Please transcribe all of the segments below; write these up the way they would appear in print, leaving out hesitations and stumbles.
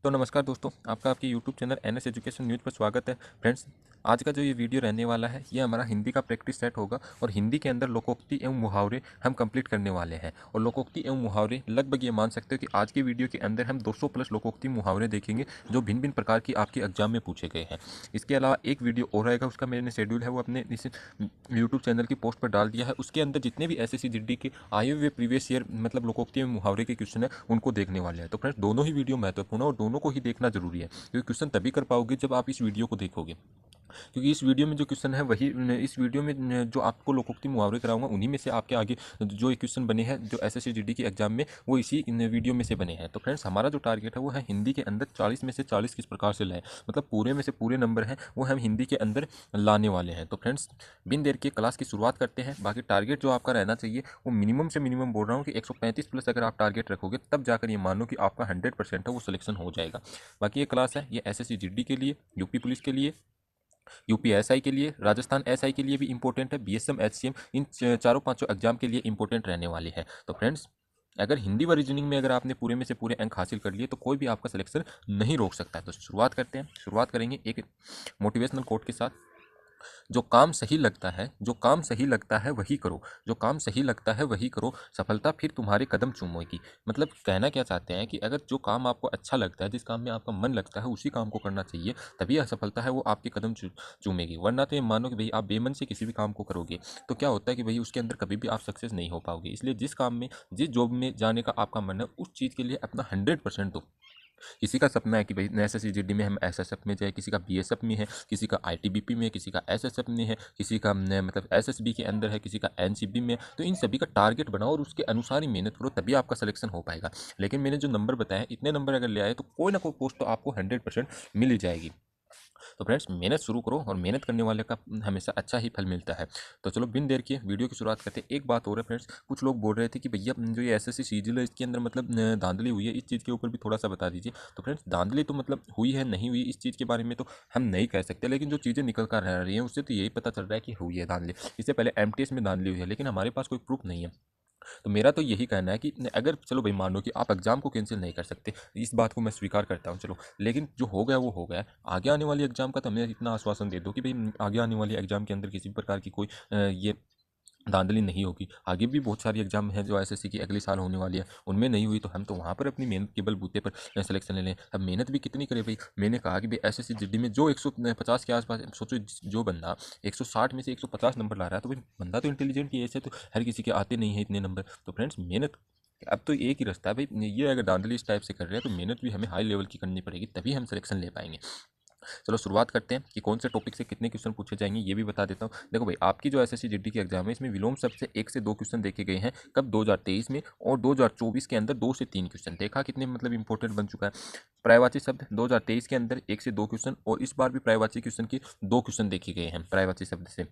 तो नमस्कार दोस्तों, आपका आपके YouTube channel NS education news पर स्वागत है। फ्रेंड्स, आज का जो ये वीडियो रहने वाला है ये हमारा हिंदी का प्रैक्टिस सेट होगा और हिंदी के अंदर लोकोक्ति एवं मुहावरे हम कंप्लीट करने वाले हैं। और लोकोक्ति एवं मुहावरे लगभग ये मान सकते हो कि आज की वीडियो के अंदर हम 200 प्लस लोकोक्ति मुहावरे देखेंगे जो भिन्न भिन्न प्रकार की आपके एग्जाम में पूछे गए हैं। इसके अलावा एक वीडियो और रहेगा, उसका मैंने शेड्यूल है वो अपने इस यूट्यूब चैनल की पोस्ट पर डाल दिया है। उसके अंदर जितने भी एसएससी जीडी के आए हुए प्रीवियस ईयर मतलब लोकोक्ति एवं मुहावरे के क्वेश्चन है उनको देखने वाले हैं। तो फ्रेंड्स, दोनों ही वीडियो महत्वपूर्ण है और दोनों को ही देखना जरूरी है, क्योंकि क्वेश्चन तभी कर पाओगे जब आप इस वीडियो को देखोगे। क्योंकि इस वीडियो में जो क्वेश्चन है वही इस वीडियो में जो आपको लोकोक्ति मुहावरे कराऊंगा उन्हीं में से आपके आगे जो एक क्वेश्चन बने हैं जो एसएससी जीडी के एग्जाम में वो इसी वीडियो में से बने हैं। तो फ्रेंड्स, हमारा जो टारगेट है वो है हिंदी के अंदर 40 में से 40 किस प्रकार से लाएं, मतलब पूरे में से पूरे नंबर हैं वो हम हिंदी के अंदर लाने वाले हैं। तो फ्रेंड्स, बिन देर के क्लास की शुरुआत करते हैं। बाकी टारगेट जो आपका रहना चाहिए वो मिनिमम से मिनिमम बोल रहा हूँ कि 135 प्लस अगर आप टारगेट रखोगे तब जाकर ये मानो कि आपका 100% है वो सिलेक्शन हो जाएगा। बाकी ये क्लास है ये एसएससी जीडी के लिए, यूपी पुलिस के लिए, यूपी एसआई के लिए, राजस्थान एसआई के लिए भी इंपॉर्टेंट है, बीएसएम एचसीएम इन चारों पांचों एग्जाम के लिए इंपॉर्टेंट रहने वाली है। तो फ्रेंड्स, अगर हिंदी व रीजनिंग में अगर आपने पूरे में से पूरे अंक हासिल कर लिए तो कोई भी आपका सिलेक्शन नहीं रोक सकता है। तो शुरुआत करते हैं। शुरुआत करेंगे एक मोटिवेशनल कोट के साथ। जो काम सही लगता है, जो काम सही लगता है वही करो, जो काम सही लगता है वही करो, सफलता फिर तुम्हारे कदम चूमेगी। मतलब कहना क्या चाहते हैं कि अगर जो काम आपको अच्छा लगता है, जिस काम में आपका मन लगता है उसी काम को करना चाहिए, तभी असफलता है वो आपके कदम चूमेगी। वरना तो ये मानो कि भाई आप बेमन से किसी भी काम को करोगे तो क्या होता है कि भाई उसके अंदर कभी भी आप सक्सेस नहीं हो पाओगे। इसलिए जिस काम में, जिस जॉब में जाने का आपका मन है उस चीज़ के लिए अपना 100% दो। किसी का सपना है कि भाई एसएससी में हम एसएसएफ में जाए, किसी का बीएसएफ में है, किसी का आईटीबीपी में है, किसी का एसएसएफ में है, किसी का मतलब एसएसबी के अंदर है, किसी का एनसीबी में है। तो इन सभी का टारगेट बनाओ और उसके अनुसार ही मेहनत करो, तभी आपका सिलेक्शन हो पाएगा। लेकिन मैंने जो नंबर बताया इतने नंबर अगर ले आए तो कोई ना कोई पोस्ट तो आपको 100% मिल ही जाएगी। तो फ्रेंड्स, मेहनत शुरू करो और मेहनत करने वाले का हमेशा अच्छा ही फल मिलता है। तो चलो बिन देर किए वीडियो की शुरुआत करते हैं। एक बात हो रहा है फ्रेंड्स, कुछ लोग बोल रहे थे कि भैया जो ये एसएससी सीजीएल है इसके अंदर मतलब धांधली हुई है, इस चीज़ के ऊपर भी थोड़ा सा बता दीजिए। तो फ्रेंड्स, धांधली तो मतलब हुई है नहीं हुई इस चीज़ के बारे में तो हम नहीं कह सकते, लेकिन जो चीज़ें निकल कर रह रही हैं उससे तो यही पता चल रहा है कि हुई है धांधली। इससे पहले एमटीएस में धांधली हुई है, लेकिन हमारे पास कोई प्रूफ नहीं है। तो मेरा तो यही कहना है कि अगर चलो भाई मान लो कि आप एग्जाम को कैंसिल नहीं कर सकते, इस बात को मैं स्वीकार करता हूँ चलो, लेकिन जो हो गया वो हो गया। आगे आने वाली एग्जाम का तो हमें इतना आश्वासन दे दो कि भाई आगे आने वाली एग्जाम के अंदर किसी भी प्रकार की कोई ये धांधली नहीं होगी। आगे भी बहुत सारी एग्जाम है जो एसएससी की अगले साल होने वाली है, उनमें नहीं हुई तो हम तो वहाँ पर अपनी मेहनत के बलबूते पर सिलेक्शन ले लें। अब मेहनत भी कितनी करें भाई। मैंने कहा कि भाई एसएससी जीडी में जो 150 के आसपास सोचो, जो बंदा 160 में से 150 नंबर ला रहा है तो भाई बंदा तो इंटेलिजेंट ही है। ऐसे तो हर किसी के आते नहीं है इतने नंबर। तो फ्रेंड्स, मेहनत अब तो एक ही रास्ता है भाई, ये अगर धांधली इस टाइप से कर रहे हैं तो मेहनत भी हमें हाई लेवल की करनी पड़ेगी, तभी हम सिलेक्शन ले पाएंगे। चलो शुरुआत करते हैं कि कौन से टॉपिक से कितने क्वेश्चन पूछे जाएंगे ये भी बता देता हूँ। देखो भाई, आपकी जो एसएससी जीडी की एग्जाम है इसमें विलोम शब्द से 1 से 2 क्वेश्चन देखे गए हैं। कब? 2023 में, और 2024 के अंदर 2 से 3 क्वेश्चन। देखा कितने मतलब इंपॉर्टेंट बन चुका है। पर्यायवाची शब्द 2023 के अंदर 1 से 2 क्वेश्चन, और इस बार भी पर्यायवाची क्वेश्चन के 2 क्वेश्चन देखे गए हैं पर्यायवाची शब्द से।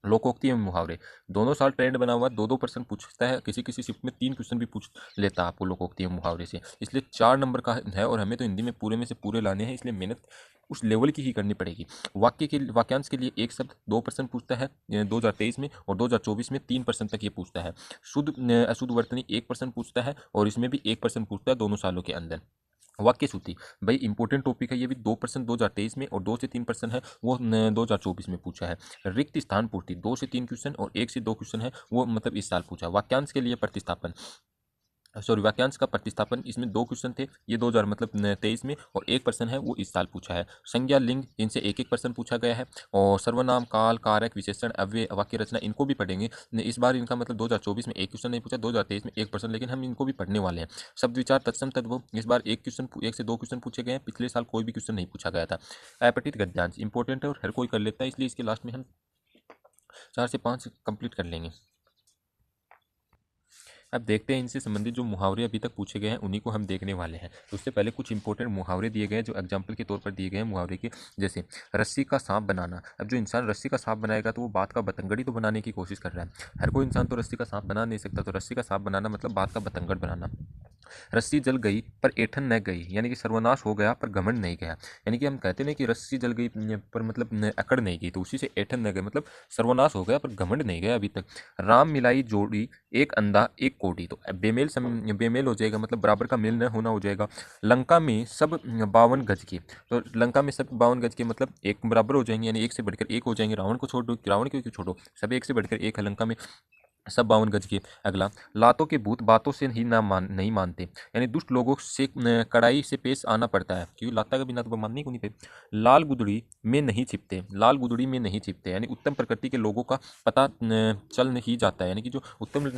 लोकोक्ति एवं मुहावरे दोनों साल ट्रेंड बना हुआ, 2-2% पूछता है, किसी किसी शिफ्ट में 3 क्वेश्चन भी पूछ लेता है आपको लोकोक्ति एवं मुहावरे से। इसलिए 4 नंबर का है और हमें तो हिंदी में से पूरे लाने हैं, इसलिए मेहनत उस लेवल की ही करनी पड़ेगी। वाक्यांश के लिए एक शब्द 2% पूछता है 2023 में, और 2024 में 3% तक ये पूछता है। शुद्ध अशुद्ध वर्तनी 1% पूछता है, और इसमें भी 1% पूछता है दोनों सालों के अंदर। वाक्य सूची भाई इंपॉर्टेंट टॉपिक है, ये भी 2% 2023 में और 2 से 3% है वो 2024 में पूछा है। रिक्त स्थान पूर्ति 2 से 3 क्वेश्चन और 1 से 2 क्वेश्चन है वो मतलब इस साल पूछा। वाक्यांश के लिए प्रतिस्थापन, सॉरी वाक्यांश का प्रतिस्थापन, इसमें 2 क्वेश्चन थे ये 2000 मतलब 23 में, और 1% है वो इस साल पूछा है। संज्ञा लिंग इनसे 1-1% पूछा गया है, और सर्वनाम काल कारक विशेषण अव्यय वाक्य रचना इनको भी पढ़ेंगे। इस बार इनका मतलब 2024 में 1 क्वेश्चन नहीं पूछा, 2023 में 1%, लेकिन हम इनको भी पढ़ने वाले हैं। शब्द विचार तत्सम तद्भव इस बार 1 से 2 क्वेश्चन पूछे गए हैं, पिछले साल कोई भी क्वेश्चन नहीं पूछा गया था। अपठित गद्यांश इंपॉर्टेंट है और हर कोई कर लेता है, इसलिए इसके लास्ट में हम 4 से 5 कंप्लीट कर लेंगे। अब देखते हैं इनसे संबंधित जो मुहावरे अभी तक पूछे गए हैं उन्हीं को हम देखने वाले हैं। तो उससे पहले कुछ इंपॉर्टेंट मुहावरे दिए गए हैं जो एग्जाम्पल के तौर पर दिए गए हैं मुहावरे के। जैसे रस्सी का सांप बनाना। अब जो इंसान रस्सी का सांप बनाएगा तो वो बात का बतंगड़ ही तो बनाने की कोशिश कर रहा है। हर कोई इंसान तो रस्सी का सांप बना नहीं सकता, तो रस्सी का सांप बनाना मतलब बात का बतंगड़ बनाना। रस्सी जल गई पर ऐठन न गई, यानी कि सर्वनाश हो गया पर घमंड नहीं गया। यानी कि हम कहते नहीं कि रस्सी जल गई पर मतलब अकड़ नहीं गई, तो उसी से ऐठन न गए मतलब सर्वनाश हो गया पर घमंड नहीं गया अभी तक। राम मिलाई जोड़ी एक अंधा एक कोड़ी, तो बेमेल हो जाएगा, मतलब बराबर का मेल न होना हो जाएगा। लंका में सब 52 गज के, तो लंका में सब 52 गज के मतलब एक बराबर हो जाएंगे, यानी एक से बढ़कर एक हो जाएंगे। रावण को छोड़ दो, रावण क्यों छोड़ो, सब एक से बढ़कर एक है लंका में, सब 52 गज के। अगला, लातों के भूत बातों से ही नहीं मानते, यानी दुष्ट लोगों से कड़ाई से पेश आना पड़ता है, क्योंकि लाता के बिना तो मानने को नहीं पे। लाल गुदड़ी में नहीं छिपते, लाल गुदड़ी में नहीं छिपते, यानी उत्तम प्रकृति के लोगों का पता चल नहीं जाता है, यानी कि जो उत्तम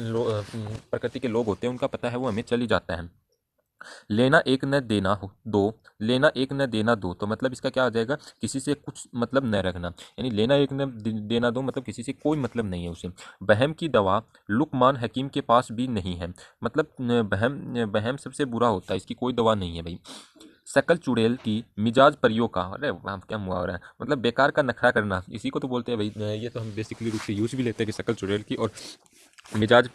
प्रकृति के लोग होते हैं उनका पता है वो हमें चल ही जाता है। लेना एक न देना हो दो, लेना एक न देना दो, तो मतलब इसका क्या आ जाएगा, किसी से कुछ मतलब न रखना, यानी लेना एक न देना दो मतलब किसी से कोई मतलब नहीं है उसे। बहम की दवा लुकमान हकीम के पास भी नहीं है, मतलब बहम बहम सबसे बुरा होता है, इसकी कोई दवा नहीं है भाई। शकल चुड़ैल की मिजाज परियों का, अरे वाह क्या मुहावरा है, मतलब बेकार का नखरा करना, इसी को तो बोलते हैं भाई। ये तो हम बेसिकली रूप से यूज भी लेते हैं कि शकल चुड़ैल की, और मिजाज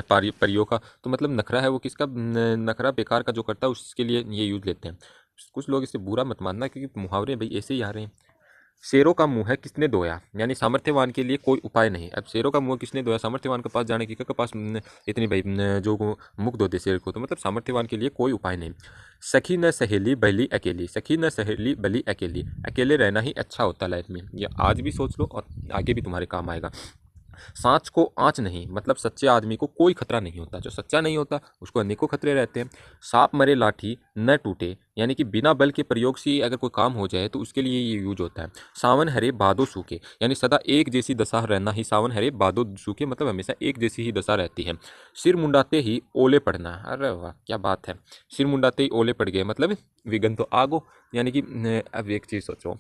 परियों का, तो मतलब नखरा है वो किसका, नखरा बेकार का जो करता है उसके लिए ये यूज लेते हैं। कुछ लोग इससे बुरा मत मानना, क्योंकि मुहावरे भाई ऐसे ही आ रहे हैं। शेरों का मुंह है किसने धोया, यानी सामर्थ्यवान के लिए कोई उपाय नहीं। अब शेरों का मुंह किसने धोया, सामर्थ्यवान के पास जाने की, के पास इतनी भाई जो मुख धो दे शेर को, तो मतलब सामर्थ्यवान के लिए कोई उपाय नहीं। सखी न सहेली भली अकेली, सखी न सहेली भली अकेली, अकेले रहना ही अच्छा होता है लाइफ में, ये आज भी सोच लो और आगे भी तुम्हारे काम आएगा। सांच को आँच नहीं, मतलब सच्चे आदमी को कोई खतरा नहीं होता, जो सच्चा नहीं होता उसको अनेकों खतरे रहते हैं। सांप मरे लाठी न टूटे, यानी कि बिना बल के प्रयोग से अगर कोई काम हो जाए तो उसके लिए ये यूज होता है। सावन हरे बादो सूखे, यानी सदा एक जैसी दशा रहना ही सावन हरे बादो सूखे, मतलब हमेशा एक जैसी ही दशा रहती है। सिर मुंडाते ही ओले पड़ना, अरे वाह क्या बात है, सिर मुंडाते ही ओले पड़ गए, मतलब विघन तो आगो, यानी कि अब एक चीज़ सोचो,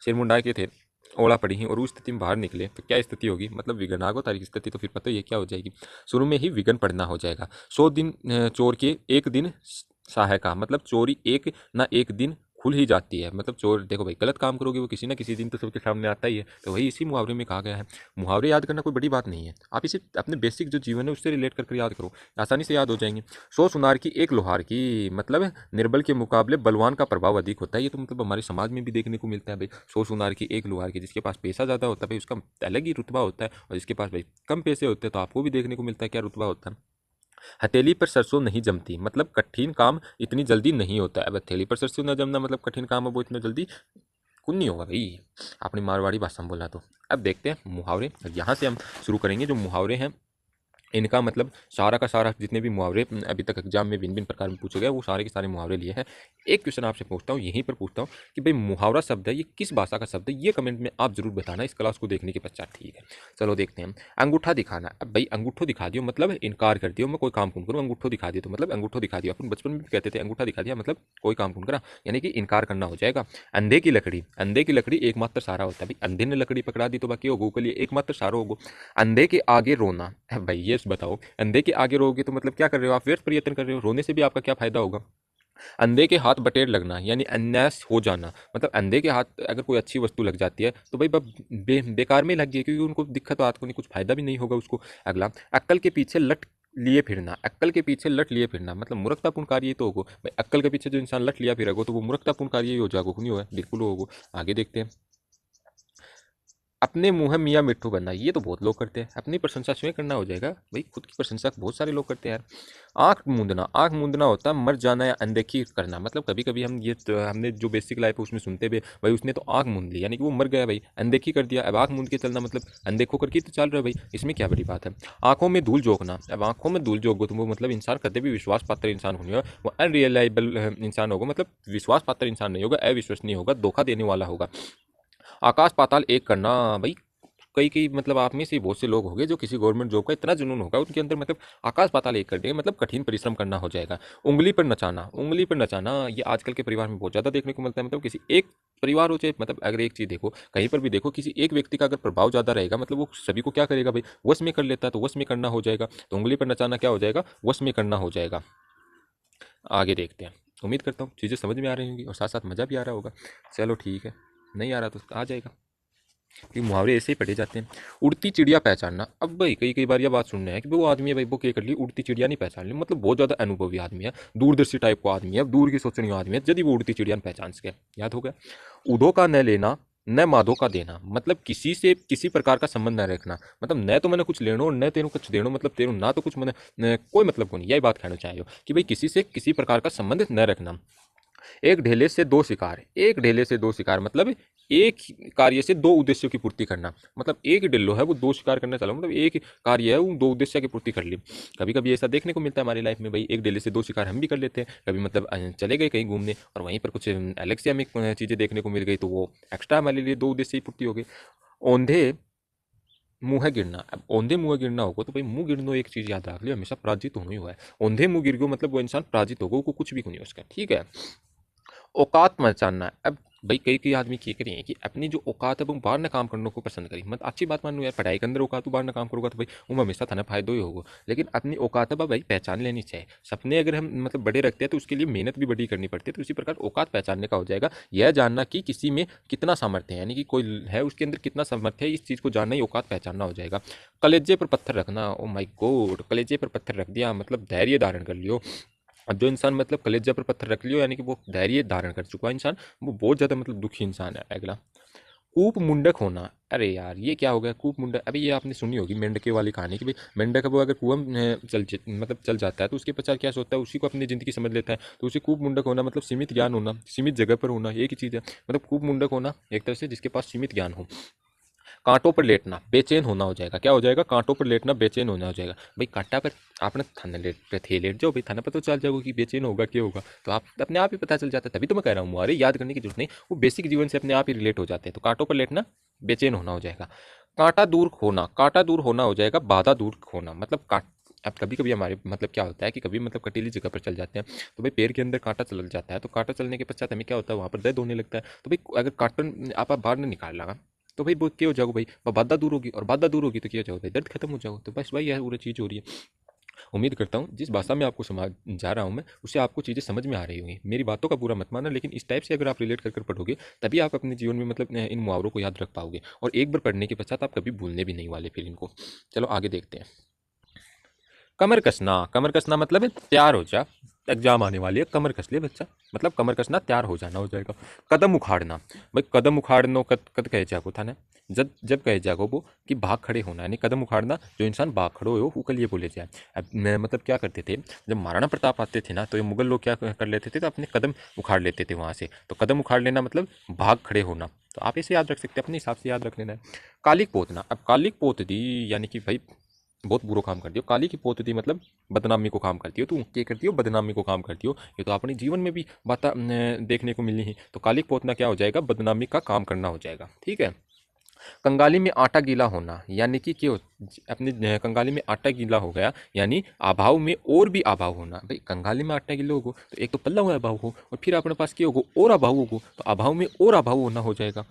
सिर मुंडा के थे, ओला पड़ी ही और उस स्थिति में बाहर निकले तो क्या स्थिति होगी, मतलब विघन आगो तारीख स्थिति, तो फिर पता ही है क्या हो जाएगी, शुरू में ही विघन पड़ना हो जाएगा। 100 दिन चोर के एक दिन सहाय का, मतलब चोरी एक ना एक दिन खुल ही जाती है, मतलब चोर देखो भाई गलत काम करोगे वो किसी ना किसी दिन तो सबके सामने आता ही है, तो वही इसी मुहावरे में कहा गया है। मुहावरे याद करना कोई बड़ी बात नहीं है, आप इसे अपने बेसिक जो जीवन है उससे रिलेट करके याद करो, आसानी से याद हो जाएंगे। 100 सुनार की एक लोहार की, मतलब निर्बल के मुकाबले बलवान का प्रभाव अधिक होता है, ये तो मतलब हमारे समाज में भी देखने को मिलता है भाई। 100 सुनार की एक लोहार की, जिसके पास पैसा ज़्यादा होता है भाई उसका अलग ही रुतबा होता है, और जिसके पास भाई कम पैसे होते हैं तो आपको भी देखने को मिलता है क्या रुतबा होता है। हथेली पर सरसों नहीं जमती, मतलब कठिन काम इतनी जल्दी नहीं होता है। अब हथेली पर सरसों न जमना मतलब कठिन काम है वो इतना जल्दी कुन नहीं होगा भाई, आपने मारवाड़ी भाषा में बोला तो। अब देखते हैं मुहावरे, यहाँ से हम शुरू करेंगे। जो मुहावरे हैं इनका मतलब सारा का सारा जितने भी मुहावरे अभी तक एग्जाम में भिन्न भिन्न प्रकार में पूछे गए वो सारे के सारे मुहावरे लिए हैं। एक क्वेश्चन आपसे पूछता हूँ, यहीं पर पूछता हूँ कि भाई मुहावरा शब्द है ये किस भाषा का शब्द है, ये कमेंट में आप जरूर बताना इस क्लास को देखने के पश्चात, ठीक है। चलो देखते हैं। अंगूठा दिखाना, अब भाई अंगूठो दिखा दियो मतलब इनकार कर दियो, मैं कोई काम कौन करूँ, अंगूठो दिखा दियो तो मतलब अंगूठो दिखा दिया, अपन बचपन में भी कहते थे अंगूठा दिखा दिया मतलब कोई काम कौन करा, यानी कि इनकार करना हो जाएगा। अंधे की लकड़ी, अंधे की लकड़ी एकमात्र सहारा होता है, भाई अंधे ने लकड़ी पकड़ा दी तो बाकी होगो के लिए एकमात्र सहारा होगो। अंधे के आगे रोना, भाई ये बताओ अंधे के आगे रोगे तो मतलब क्या कर रहे हो आप, व्यर्थ प्रयत्न कर रहे हो, रोने से भी आपका क्या फायदा होगा। अंधे के हाथ बटेर लगना, यानी अन्याय हो जाना, मतलब अंधे के हाथ अगर कोई अच्छी वस्तु लग जाती है तो भाई बेकार में लग गई, क्योंकि उनको दिक्कत तो नहीं, कुछ फायदा भी नहीं होगा उसको। अगला, अक्ल के पीछे लट लिए फिरना, अक्ल के पीछे लट लिए फिरना मतलब मूर्खतापूर्ण कार्य तो होगा भाई, अक्ल के पीछे जो इंसान लट लिया फिरेगा तो वो मूर्खतापूर्ण कार्य ही हो जाएगा, नहीं होगा बिल्कुल होगा। आगे देखते हैं। अपने मुँह मियाँ मिट्ठू बनना, ये तो बहुत लोग करते हैं, अपनी प्रशंसा स्वयं करना हो जाएगा भाई, खुद की प्रशंसा बहुत सारे लोग करते हैं यार। आँख मूंदना, आँख मूंदना होता है मर जाना या अनदेखी करना, मतलब कभी कभी हम ये हमने जो बेसिक लाइफ है उसमें सुनते हुए भाई उसने तो आँख मूंद ली, यानी कि वो मर गया भाई, अनदेखी कर दिया। अब आँख मूंद के चलना मतलब अनदेखो करके तो चल रहा है भाई, इसमें क्या बड़ी बात है। आँखों में धूल झोंकना, अब आँखों में धूल झोंको तो वो मतलब इंसान कभी भी विश्वास पात्र इंसान नहीं होगा, वो अनरियलाइबल इंसान होगा, मतलब विश्वास पात्र इंसान नहीं होगा, अविश्वसनीय होगा, धोखा देने वाला होगा। आकाश पाताल एक करना, भाई कई कई मतलब आप में से बहुत से लोग होंगे जो किसी गवर्नमेंट जॉब का इतना जुनून होगा उनके अंदर, मतलब आकाश पाताल एक कर देंगे, मतलब कठिन परिश्रम करना हो जाएगा। उंगली पर नचाना, उंगली पर नचाना ये आजकल के परिवार में बहुत ज़्यादा देखने को मिलता है, मतलब किसी एक परिवार हो चाहे, मतलब अगर एक चीज़ देखो कहीं पर भी देखो किसी एक व्यक्ति का अगर प्रभाव ज़्यादा रहेगा मतलब वो सभी को क्या करेगा भाई, वश में कर लेता है, तो वश में करना हो जाएगा, तो उंगली पर नचाना क्या हो जाएगा, वश में करना हो जाएगा। आगे देखते हैं। उम्मीद करता हूँ चीज़ें समझ में आ रही होंगी और साथ साथ मज़ा भी आ रहा होगा। चलो ठीक है, नहीं आ रहा तो आ जाएगा, कि मुहावरे ऐसे ही पढ़े जाते हैं। उड़ती चिड़िया पहचानना, अब भाई कई कई बार ये बात सुनना है कि वो आदमी है भाई वो क्या कर ली, उड़ती चिड़िया नहीं पहचान ली, मतलब बहुत ज़्यादा अनुभवी आदमी है, दूरदर्शी टाइप का आदमी है, दूर की सोचने आदमी है, यदि वो उड़ती चिड़िया पहचान सके। याद हो गया। उधो का न लेना न माधो का देना, मतलब किसी से किसी प्रकार का संबंध न रखना, मतलब न तो मैंने कुछ लेनो न तेरू कुछ देनो, मतलब तेरू ना तो कुछ मैंने कोई मतलब को नहीं। यही बात कहना चाहिए कि भाई किसी से किसी प्रकार का संबंध न रखना। एक ढेले से दो शिकार, एक ढेले से दो शिकार मतलब एक कार्य से दो उद्देश्यों की पूर्ति करना, मतलब एक ढिल्लो है वो दो शिकार करना चला, मतलब एक कार्य है वो दो उद्देश्य की पूर्ति कर ली। कभी कभी ऐसा देखने को मिलता है हमारी लाइफ में, भाई एक ढेले से दो शिकार हम भी कर लेते हैं। कभी मतलब चले गए कहीं घूमने और वहीं पर कुछ अलग से हमें चीज़ें देखने को मिल गई, तो वो एक्स्ट्रा हमारे लिए दो उद्देश्य की पूर्ति हो गई। औंधे मुँह गिरना, अब औंधे मुँह गिरना होगा तो भाई मुँह गिरना एक चीज़ याद रख लियो, हमेशा पराजित होना ही हुआ है। औंधे मुँह गिर गयो मतलब वो इंसान पराजित होगा, वो कुछ भी नहीं उसका, ठीक है। औकात पहचानना है। अब भाई कई कई आदमी क्या करें कि अपनी जो औकात है वो बाहर ना काम करने को पसंद करी, मतलब अच्छी बात मान लो यार, पढ़ाई के अंदर औकात तो बाहर ना काम करूँगा तो भाई वो हमेशा थाना फायदा ही होगा, लेकिन अपनी औकात है भाई पहचान लेनी चाहिए। सपने अगर हम मतलब बड़े रखते हैं तो उसके लिए मेहनत भी बड़ी करनी पड़ती है, तो उसी प्रकार औकात पहचानने का हो जाएगा यह जानना कि किसी में कितना सामर्थ्य है, यानी कि कोई है उसके अंदर कितना सामर्थ्य है, इस चीज़ को जानना ही औकात पहचानना हो जाएगा। कलेजे पर पत्थर रखना, ओ माय गॉड, कलेजे पर पत्थर रख दिया मतलब धैर्य धारण कर लियो। अब जो इंसान मतलब कलेजा पर पत्थर रख लियो यानी कि वो धैर्य धारण कर चुका है इंसान, वो बहुत ज़्यादा मतलब दुखी इंसान है। अगला, कूप मुंडक होना। अरे यार ये क्या हो गया कूप मुंडक, अभी ये आपने सुनी होगी मेंढके वाली कहानी कि भाई मेंढक वो अगर कुआं में मतलब चल जाता है तो उसके पश्चात क्या सोचता है, उसी को अपनी ज़िंदगी समझ लेता है, तो उसे कूप मुंडक होना मतलब सीमित ज्ञान होना, सीमित जगह पर होना, एक ही चीज़ है। मतलब कूप मुंडक होना एक तरह से जिसके पास सीमित ज्ञान हो। कांटों पर लेटना, बेचैन होना हो जाएगा, क्या हो जाएगा, कांटों पर लेटना बेचैन होना हो जाएगा। भाई कांटा पर आपने थाने लेट पे थे, लेट जाओ भाई, थाना पर तो चल जाओगे कि बेचैन होगा क्या होगा, तो आप अपने आप ही पता चल जाता है। तभी तो मैं कह रहा हूँ अरे याद करने की जरूरत नहीं, वो बेसिक जीवन से अपने आप ही रिलेट हो जाते हैं। तो कांटों पर लेटना बेचैन होना हो जाएगा। कांटा दूर होना, कांटा दूर होना हो जाएगा बाधा दूर होना, मतलब काट। अब कभी कभी हमारे मतलब क्या होता है कि कभी मतलब कटीली जगह पर चल जाते हैं तो भाई पैर के अंदर कांटा चल जाता है, तो कांटा चलने के पश्चात हमें क्या होता है वहाँ पर दर्द होने लगता है। तो भाई अगर काटन आप बाहर नहीं निकाल लगा तो भाई वो क्या हो जाएगा भाई, बाधा दूर होगी, और बाधा दूर होगी तो क्या हो जाएगा भाई, दर्द खत्म हो जाएगा। तो बस भाई यह पूरी चीज़ हो रही है। उम्मीद करता हूँ जिस भाषा में आपको समझा रहा हूँ मैं उससे आपको चीज़ें समझ में आ रही होंगी। मेरी बातों का बुरा मत मानना, लेकिन इस टाइप से अगर आप रिलेट कर कर पढ़ोगे तभी आप अपने जीवन में मतलब इन मुहावरों को याद रख पाओगे, और एक बार पढ़ने के पश्चात आप कभी भूलने भी नहीं वाले फिर इनको। चलो आगे देखते हैं। कमर कसना, कमर कसना मतलब है तैयार हो जा, एग्जाम आने वाली है, कमर कस ले बच्चा, मतलब कमर कसना तैयार हो जाना हो जाएगा। कदम उखाड़ना, भाई कदम उखाड़नो कद कद कहे जागो था ना, जब जब कहे जागो वो कि भाग खड़े होना, यानी कदम उखाड़ना जो इंसान भाग खड़ो हो वो कल ये बोले जाए। अब मैं मतलब क्या करते थे जब महाराणा प्रताप आते थे ना, तो ये मुगल लोग क्या कर लेते थे, तो अपने कदम उखाड़ लेते थे वहाँ से। तो कदम उखाड़ लेना मतलब भाग खड़े होना, तो आप इसे याद रख सकते हैं, अपने हिसाब से याद रख लेना है। कालिक पोतना, अब कालिक पोत दी यानी कि भाई बहुत बुरा काम करती हो, काली की पोत दी मतलब बदनामी को काम करती हो, तू क्या करती हो, बदनामी को काम करती हो। ये तो अपने जीवन में भी बात देखने को मिली है, तो काली पोतना क्या हो जाएगा, बदनामी का काम करना हो जाएगा, ठीक है। कंगाली में आटा गीला होना, यानी कि क्यों अपने कंगाली में आटा गीला हो गया, यानी अभाव में और भी अभाव होना। भाई कंगाली में आटा गीला होगो तो एक तो पल्ला हुआ अभाव हो, और फिर अपने पास क्या होगो और अभाव होगो, तो अभाव में और अभाव होना हो जाएगा।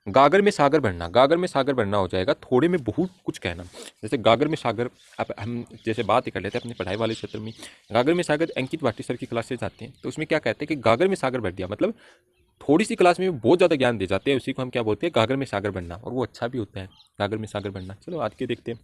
गागर में सागर बनना, गागर में सागर बनना हो जाएगा, थोड़े में बहुत कुछ कहना। जैसे गागर में सागर, अब हम जैसे बात ही कर लेते हैं अपनी पढ़ाई वाले क्षेत्र में। गागर में सागर अंकित भाटी सर की क्लासेज आते हैं, तो उसमें क्या कहते हैं कि गागर में सागर भर दिया, मतलब थोड़ी सी क्लास में बहुत ज़्यादा ज्ञान दे जाते हैं, उसी को हम क्या बोलते हैं, गागर में सागर बनना, और वो अच्छा भी होता है गागर में सागर बनना। चलो आज के देखते हैं।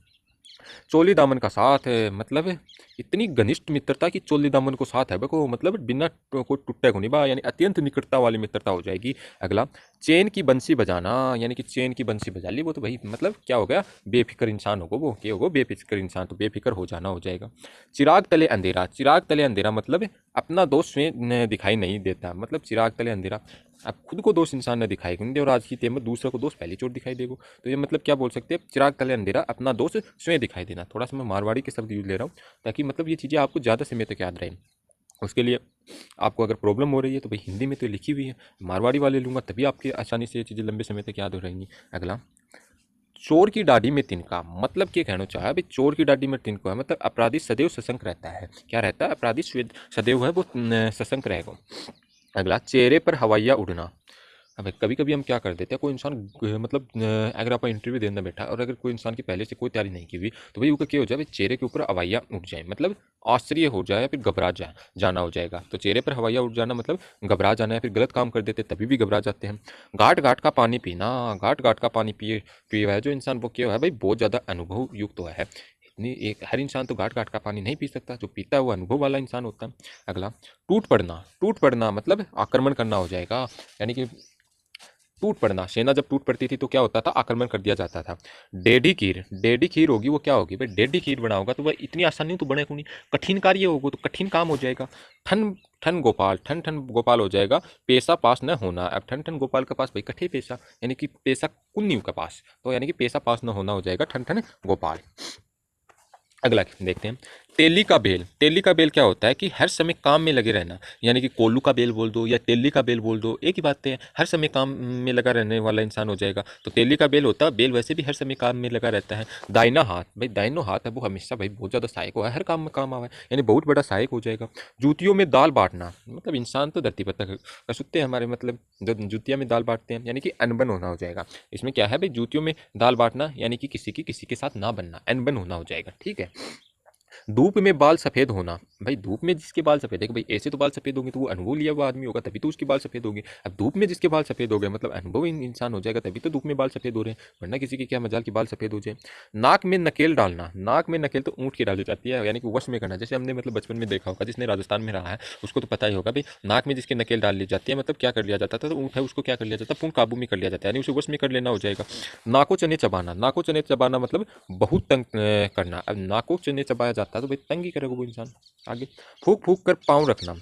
चोली दामन का साथ है, मतलब इतनी घनिष्ठ मित्रता की चोली दामन को साथ है बको, मतलब बिना कोई टूटे को नहीं बा, यानी अत्यंत निकटता वाली मित्रता हो जाएगी। अगला, चेन की बंसी बजाना, यानी कि चेन की बंसी बजा ली वो तो भाई मतलब क्या हो गया, बेफिक्र इंसान होगा वो, क्या होगा, बेफिक्र इंसान, तो बेफिक्र हो जाना हो जाएगा। चिराग तले अंधेरा, चिराग तले अंधेरा मतलब अपना दोस्त स्वयं दिखाई नहीं देता, मतलब चिराग तले अंधेरा, अब खुद को दोस्त इंसान ने दिखाई नहीं दे और आज की तेमत दूसरे को दोस्त पहली चोट दिखाई देगा, तो ये मतलब क्या बोल सकते हैं, चिराग तले अंधेरा अपना दोस्त स्वयं दिखाई देना। थोड़ा सा मैं मारवाड़ी के शब्द यूज ले रहा हूँ ताकि मतलब ये चीज़ें आपको ज़्यादा समय तक याद रहें। उसके लिए आपको अगर प्रॉब्लम हो रही है तो भाई हिंदी में तो लिखी हुई है, मारवाड़ी वाले लूँगा तभी आपकी आसानी से ये चीज़ें लंबे समय तक याद हो रहेंगी। अगला, चोर की डाढ़ी में तिनका, मतलब क्या कहना चाहा भाई, चोर की डाढ़ी में तिनका है मतलब अपराधी सदैव सशंक रहता है, क्या रहता है, अपराधी सदैव है वो सशंक रहेगा। अगला, चेहरे पर हवाइया उड़ना। अब कभी कभी हम क्या कर देते हैं, कोई इंसान मतलब अगर आप इंटरव्यू देने बैठा और अगर कोई इंसान की पहले से कोई तैयारी नहीं की हुई तो भाई उसका क्या हो जाए, चेहरे के ऊपर हवाइयाँ उठ जाए, मतलब आश्चर्य हो जाए या फिर घबरा जाए जाना हो जाएगा। तो चेहरे पर हवाइयाँ उठ जाना मतलब घबरा जाना, या फिर गलत काम कर देते तभी भी घबरा जाते हैं। घाट घाट का पानी पीना, घाट घाट का पानी पिए पिए हुआ है जो इंसान वो क्या है भाई, बहुत ज़्यादा अनुभव युक्त हुआ है। इतनी एक हर इंसान तो घाट घाट का पानी नहीं पी सकता, जो पीता है वो अनुभव वाला इंसान होता है। अगला, टूट पड़ना, टूट पड़ना मतलब आक्रमण करना हो जाएगा, यानी कि टूट पड़ना, सेना जब टूट पड़ती थी तो क्या होता था, आक्रमण कर दिया जाता था। डेढ़ी खीर, डेढ़ी खीर होगी वो क्या होगी भाई, डेढ़ी खीर बनाओगा तो वह इतनी आसान नहीं तो बने को नहीं, कठिन कार्य होगा तो कठिन काम हो जाएगा। ठन ठन गोपाल, ठन ठन गोपाल हो जाएगा पेशा पास न होना। अब ठन ठन गोपाल के पास भाई कठे पेशा, यानी कि पेशा कुन्नी के पास, तो यानी कि पेशा पास न होना हो जाएगा ठन ठन गोपाल। अगला देखते हैं, तेली का बेल। तेली का बेल क्या होता है कि हर समय काम में लगे रहना, यानी कि कोल्लू का बेल बोल दो या तेली का बेल बोल दो, एक ही बात है, हर समय काम में लगा रहने वाला इंसान हो जाएगा। तो तेली का बेल होता है, बेल वैसे भी हर समय काम में लगा रहता है। दाहिना हाथ, भाई दाहिनो हाथ है वो हमेशा भाई बहुत ज़्यादा सहायक हुआ है, हर काम में काम आवा है, यानी बहुत बड़ा सहायक हो जाएगा। जूतियों में दाल बांटना, मतलब इंसान तो धरती पर तक कसुत्ते हैं हमारे, मतलब जो जूतियाँ में दाल बांटते हैं, यानी कि अनबन होना हो जाएगा। इसमें क्या है भाई, जूतियों में दाल बांटना यानी कि किसी के साथ ना बनना, अनबन होना हो जाएगा, ठीक है। धूप में बाल सफेद होना, भाई धूप में जिसके बाल सफेद है कि भाई ऐसे तो बाल सफेद होंगे तो वो अनुभव लिया हुआ आदमी होगा तभी तो उसके बाल सफेद होंगे। अब धूप में जिसके बाल सफेद हो गए मतलब अनुभव इंसान हो जाएगा तभी तो धूप में बाल सफेद हो रहे हैं, वरना किसी के क्या मजाल की बाल सफेद हो जाए। नाक में नकेल डालना, नाक में नकेल तो ऊँट की डाली जाती है, यानी कि वश में करना, जैसे हमने मतलब बचपन में देखा होगा, जिसने राजस्थान में रहा है उसको तो पता ही होगा भाई, नाक में जिसके नकेल डाल ली जाती है मतलब क्या कर लिया जाता था, तो ऊँट है उसको क्या कर लिया जाता है, पूर्ण काबू में कर लिया जाता है, यानी उसे वश में कर लेना हो जाएगा। नाको चने चबाना, नाको चने चबाना मतलब बहुत तंग करना। अब नाको चने चबाया जाता है तो भाई तंग ही करेगा वो इंसान। आगे, फूंक फूंक कर पाँव रखना,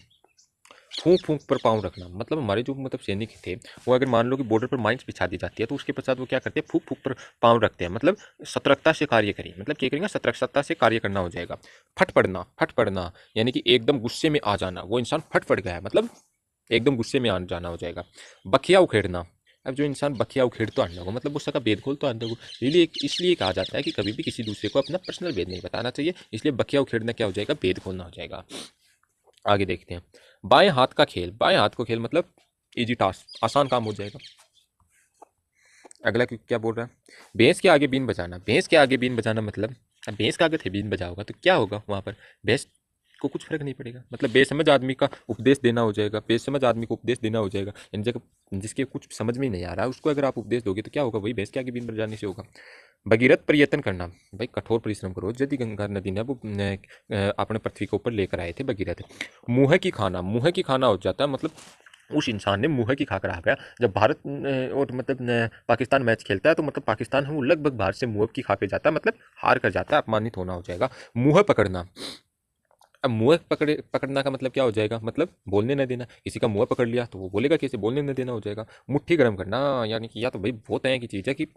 फूंक फूंक पर पाँव रखना मतलब हमारे जो मतलब सैनिक थे वो अगर मान लो कि बॉर्डर पर माइंस बिछा दी जाती है तो उसके पश्चात वो क्या करते हैं, फूंक फूंक पर पाँव रखते हैं, मतलब सतर्कता से कार्य करें, मतलब क्या करेंगे, सतर्कता से कार्य करना हो जाएगा। फट पड़ना, फट पड़ना यानी कि एकदम गुस्से में आ जाना, वो इंसान फट पड़ गया है मतलब एकदम गुस्से में आ जाना हो जाएगा। बखिया उखेड़ना, अब जो इंसान बखिया उखेड़ तो आने होगा मतलब उसका भेद खोल तो आने होगा, इसलिए कहा जाता है कि कभी भी किसी दूसरे को अपना पर्सनल भेद नहीं बताना चाहिए, इसलिए बखिया उखेड़ना क्या हो जाएगा, भेद खोलना हो जाएगा। आगे देखते हैं, बाएं हाथ का खेल, बाएं हाथ को खेल मतलब इजी टास्क, आसान काम हो जाएगा। अगला क्या बोल रहा है, भैंस के आगे बीन बजाना, भैंस के आगे बीन बजाना मतलब अब भैंस का आगे थे बीन बजाओगा तो क्या होगा वहाँ पर, भैंस को कुछ फर्क नहीं पड़ेगा, मतलब बेसमझ आदमी का उपदेश देना हो जाएगा, बेसमझ आदमी को उपदेश देना हो जाएगा, इन जगह जिसके कुछ समझ में नहीं आ रहा है उसको अगर आप उपदेश दोगे तो क्या होगा, वही भैंस के आगे बीन बजाने से होगा। भगीरथ प्रयत्न करना, भाई कठोर परिश्रम करो, यदि गंगा नदी ने वो अपने पृथ्वी के ऊपर लेकर आए थे भगीरथ। मुँह की खाना, मुँह की खाना हो जाता है मतलब उस इंसान ने मुँह की खाकर आ गया। जब भारत और मतलब पाकिस्तान मैच खेलता है तो मतलब पाकिस्तान है वो लगभग भारत से मुँह की खा के जाता है, मतलब हार कर जाता है, अपमानित होना हो जाएगा। मुँह पकड़ना, अब मुँह पकड़ना का मतलब क्या हो जाएगा, मतलब बोलने न देना, किसी का मुँह पकड़ लिया तो वो बोलेगा कैसे, बोलने न देना हो जाएगा। मुट्ठी गर्म करना, यानी कि या तो भाई बहुत तरह की चीज़ है कि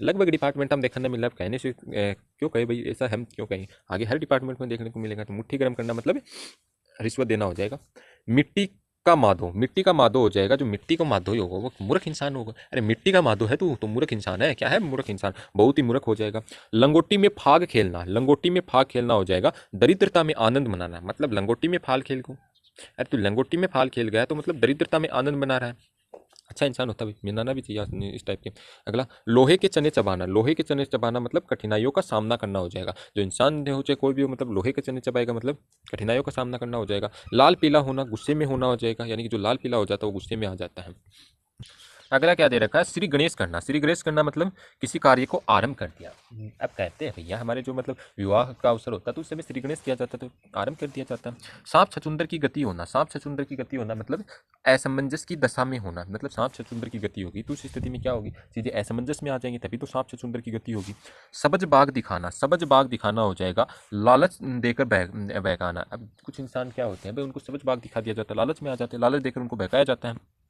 लगभग डिपार्टमेंट हम देखने मिल रहा है, कहने से क्यों कहे भाई ऐसा, हम क्यों कहें, आगे हर डिपार्टमेंट में देखने को मिलेगा। तो मुट्ठी गर्म करना मतलब रिश्वत देना हो जाएगा। मिट्टी का माधो, मिट्टी का माधो हो जाएगा, जो मिट्टी को माधो ही होगा वो मूर्ख इंसान होगा, अरे मिट्टी का माधो है तू तो मूर्ख इंसान है, क्या है मूर्ख इंसान, बहुत ही मूर्ख हो जाएगा। लंगोटी में फाग खेलना, लंगोटी में फाग खेलना हो जाएगा। दरिद्रता में आनंद मनाना, मतलब लंगोटी में फाल खेल को, अरे तू लंगोटी में फाल खेल गया तो मतलब दरिद्रता में आनंद मना रहा है, अच्छा इंसान होता भी, मनाना भी चाहिए इस टाइप के। अगला, लोहे के चने चबाना, लोहे के चने चबाना मतलब कठिनाइयों का सामना करना हो जाएगा, जो इंसान हो चाहे कोई भी हो मतलब लोहे के चने चबाएगा मतलब कठिनाइयों का सामना करना हो जाएगा। लाल पीला होना, गुस्से में होना हो जाएगा, यानी कि जो लाल पीला हो जाता है वो गुस्से में आ जाता है। अगला क्या दे रखा है, श्री गणेश करना, श्री गणेश करना मतलब किसी कार्य को आरंभ कर दिया। अब कहते हैं भैया हमारे जो मतलब विवाह का अवसर होता है तो उस समय श्री गणेश किया जाता है तो आरंभ कर दिया जाता है। सांप छछुंदर की गति होना, सांप छछुंदर की गति होना मतलब असमंजस की दशा में होना, मतलब सांप छछुंदर की गति होगी तो उस स्थिति में क्या होगी, चीजें असमंजस में आ जाएंगी तभी तो सांप छछुंदर की गति होगी। सबज बाग दिखाना, सबज बाग दिखाना हो जाएगा। लालच देकर बहकाना, अब कुछ इंसान क्या होते हैं भाई उनको सबज बाग दिखा दिया जाता है, लालच में आ जाते हैं, लालच देकर उनको बहकाया जाता है।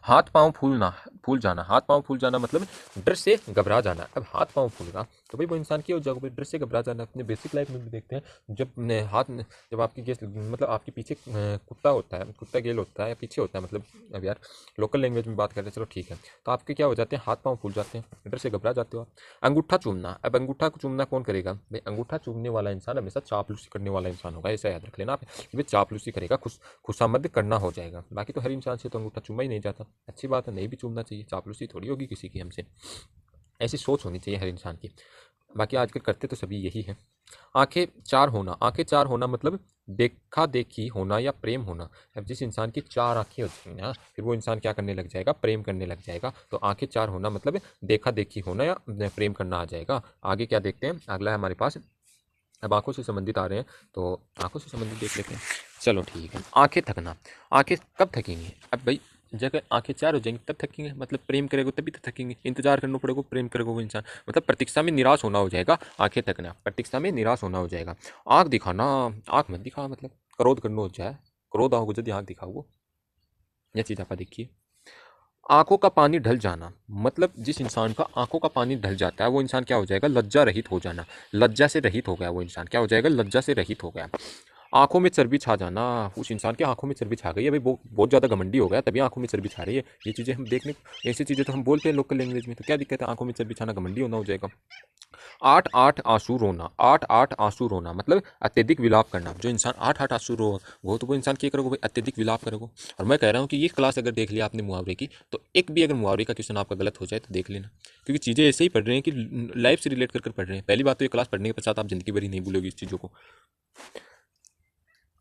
हाथ पांव फूलना, फूल जाना, हाथ पांव फूल जाना मतलब डर से घबरा जाना। अब हाथ पांव फूलना तो भाई वो इंसान क्या हो जाएगा भाई, डर से घबरा जाना। अपने बेसिक लाइफ में भी देखते हैं जब जब आपकी गेस मतलब आपके पीछे कुत्ता होता है, कुत्ता गेल होता है या पीछे होता है, मतलब अब यार लोकल लैंग्वेज में बात कर रहे हैं चलो ठीक है, तो आपके क्या हो जाते हैं, हाथ पांव फूल जाते हैं, डर से घबरा जाते हो आप। अंगूठा चूमना, अब अंगूठा को चूमना कौन करेगा भाई, अंगूठा चूमने वाला इंसान हमेशा चापलूसी करने वाला इंसान होगा, ऐसा याद रख लेना आप, भाई चापलूसी करेगा, खुशामद करना हो जाएगा। बाकी तो हर इंसान से तो अंगूठा चूमा ही नहीं जाता, अच्छी बात है, नहीं भी चूमना चाहिए, चापलूसी थोड़ी होगी किसी की हमसे, ऐसी सोच होनी चाहिए हर इंसान की। बाकी आजकल करते तो सभी यही है। आंखें चार होना, आंखें चार होना मतलब देखा देखी होना या प्रेम होना। अब जिस इंसान की चार आंखें होती हैं ना फिर वो इंसान क्या करने लग जाएगा, प्रेम करने लग जाएगा। तो आंखें चार होना मतलब देखा देखी होना या प्रेम करना आ जाएगा। आगे क्या देखते हैं, अगला है हमारे पास, अब आंखों से संबंधित आ रहे हैं तो आंखों से संबंधित देख लेते हैं। चलो ठीक है, आंखें थकना, आंखें कब थकेंगी, अब भाई जगह आंखें चार हो जाएंगी तब थकेंगे, मतलब प्रेम करेगा तभी तो थकेंगे, इंतजार करना पड़ेगा, प्रेम करेगा वो इंसान, मतलब प्रतीक्षा में निराश होना हो जाएगा, आंखें थकना, प्रतीक्षा में निराश होना हो जाएगा। आंख दिखाना, आंख मत दिखा, मतलब क्रोध करना हो जाए, क्रोध आओगे यदि आंख दिखाओ, यह चीज़ आप देखिए। आंखों का पानी ढल जाना, मतलब जिस इंसान का आंखों का पानी ढल जाता है वो इंसान क्या हो जाएगा, लज्जा रहित हो जाना, लज्जा से रहित हो गया वो इंसान, क्या हो जाएगा, लज्जा से रहित हो गया। आंखों में चर्बी छा जाना, उस इंसान की आंखों में चर्बी छा गई है भाई, बहुत ज़्यादा घमंडी हो गया तभी आंखों में चर्बी छा रही है। ये चीज़ें हम देखने, ऐसी चीज़ें तो हम बोलते हैं लोकल लैंग्वेज में, तो क्या दिक्कत है, आंखों में चर्बी छाना घमंडी होना हो जाएगा। आठ आठ आंसू रोना, आठ आठ आंसू रोना मतलब अत्यधिक विलाप करना, जो इंसान आठ आठ आंसू रो वो तो वो इंसान क्या करोगे भाई, अत्यधिक विलाप करोगे। और मैं कह रहा हूँ कि ये क्लास अगर देख लिया आपने मुहावरे की, तो एक भी अगर मुहावरे का क्वेश्चन आपका गलत हो जाए तो देख लेना, क्योंकि चीज़ें ऐसे ही पढ़ रहे हैं कि लाइफ से रिलेट कर पढ़ रहे हैं। पहली बात तो ये क्लास पढ़ने के पश्चात आप जिंदगी भर ही नहीं भूलोगे इस चीज़ों को।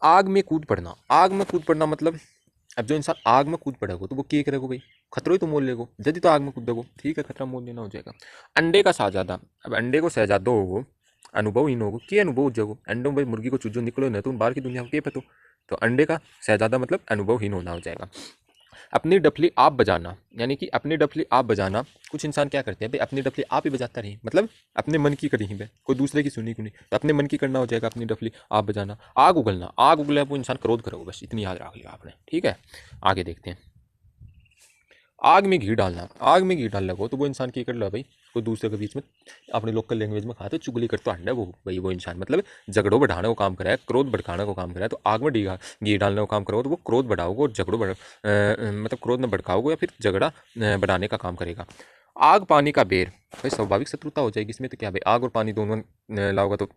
आग में कूद पड़ना, आग में कूद पड़ना मतलब अब जो इंसान आग में कूद पड़ेगा तो वो क्या करेगा भाई, खतरा ही तो मोल लेगो, यदि तो आग में कूद देगो ठीक है, खतरा मोल लेना हो जाएगा। अंडे का शहजादा, अब अंडे को शहजादा होगो, अनुभवहीन होगो, क्या अनुभव जगो, अंडों में मुर्गी को चूजो निकलो ना तो बाहर की दुनिया को क्या पता, तो अंडे का शहजादा मतलब अनुभवहीन होना हो जाएगा। अपनी डफली आप बजाना, यानी कि अपनी डफली आप बजाना, कुछ इंसान क्या करते हैं भाई, अपनी डफली आप ही बजाता रही, मतलब अपने मन की करी ही भाई, कोई दूसरे की सुनी को नहीं, तो अपने मन की करना हो जाएगा अपनी डफली आप बजाना। आग उगलना, आग उगला वो इंसान क्रोध करोगे, बस इतनी याद रख लिया आपने, ठीक है। आगे देखते हैं। आग में घी डालना, आग में घी डाल लगो तो वो इंसान क्या कर लो भाई, कोई दूसरे के बीच में अपने लोकल लैंग्वेज में खाते चुगली करते अंडा वो भाई, वो इंसान मतलब झगड़ों बढ़ाने को काम कराए, क्रोध भड़काने को काम कराए, तो आग में घी डालने को काम करोगे तो वो क्रोध बढ़ाओगे और झगड़ों मतलब क्रोध में भड़काओगे या फिर झगड़ा बढ़ाने का काम करेगा। आग पानी का बेर, भाई स्वाभाविक शत्रुता हो जाएगी इसमें, तो क्या भाई आग और पानी दोनों लाओगा तो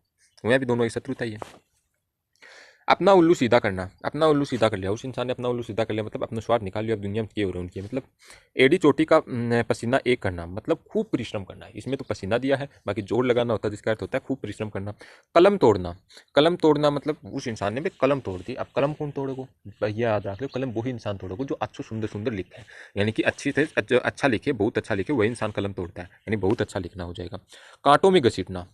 वह भी दोनों एक शत्रुता ही है। अपना उल्लू सीधा करना, अपना उल्लू सीधा कर लिया, उस इंसान ने अपना उल्लू सीधा कर लिया, मतलब अपना स्वार्थ निकाल लिया, अब दुनिया में क्या हो रहा है उनकी, मतलब एड़ी चोटी का पसीना एक करना, मतलब खूब परिश्रम करना है, इसमें तो पसीना दिया है, बाकी जोर लगाना होता है जिसका अर्थ होता है खूब परिश्रम करना। कलम तोड़ना, कलम तोड़ना मतलब उस इंसान ने भी कलम तोड़ दी, अब कलम कौन तोड़ेगो भैया, याद रख लो, कलम वही इंसान तोड़ेगो जो अच्छे सुंदर सुंदर लिखे है, यानी कि अच्छी से अच्छा लिखे, बहुत अच्छा लिखे, वही इंसान कलम तोड़ता है, यानी बहुत अच्छा लिखना हो जाएगा। कांटों में घसीटना,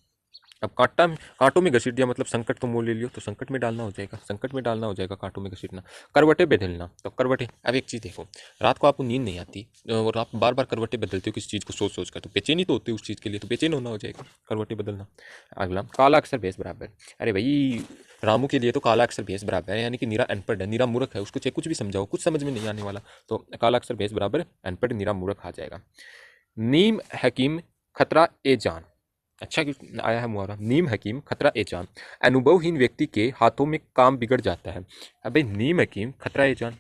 अब कांटों में घसीट दिया मतलब संकट तो मोल ले लियो, तो संकट में डालना हो जाएगा, संकट में डालना हो जाएगा, कांटों में घसीटना। करवटें बदलना, तो करवटें, अब एक चीज़ देखो, रात को आपको नींद नहीं आती और आप बार बार करवटें बदलते हो किसी चीज़ को सोच सोच कर, तो बेचैनी तो होती है उस चीज़ के लिए, तो बेचैन होना हो जाएगा, करवटें बदलना। अगला, काला अक्षर बेस बराबर, अरे भाई रामू के लिए तो काला अक्षर बेस बराबर है, यानी कि नीरा अनपढ़ है, नीरा मूर्ख है, उसको चाहे कुछ भी समझाओ कुछ समझ में नहीं आने वाला, तो काला अक्षर बेस बराबर अनपढ़ नीरा मूर्ख आ जाएगा। नीम हकीम खतरा ए जान, अच्छा कि आया है मुहावरा, नीम हकीम खतरा ए जान, अनुभवहीन व्यक्ति के हाथों में काम बिगड़ जाता है। अब भाई नीम हकीम खतरा ए जान,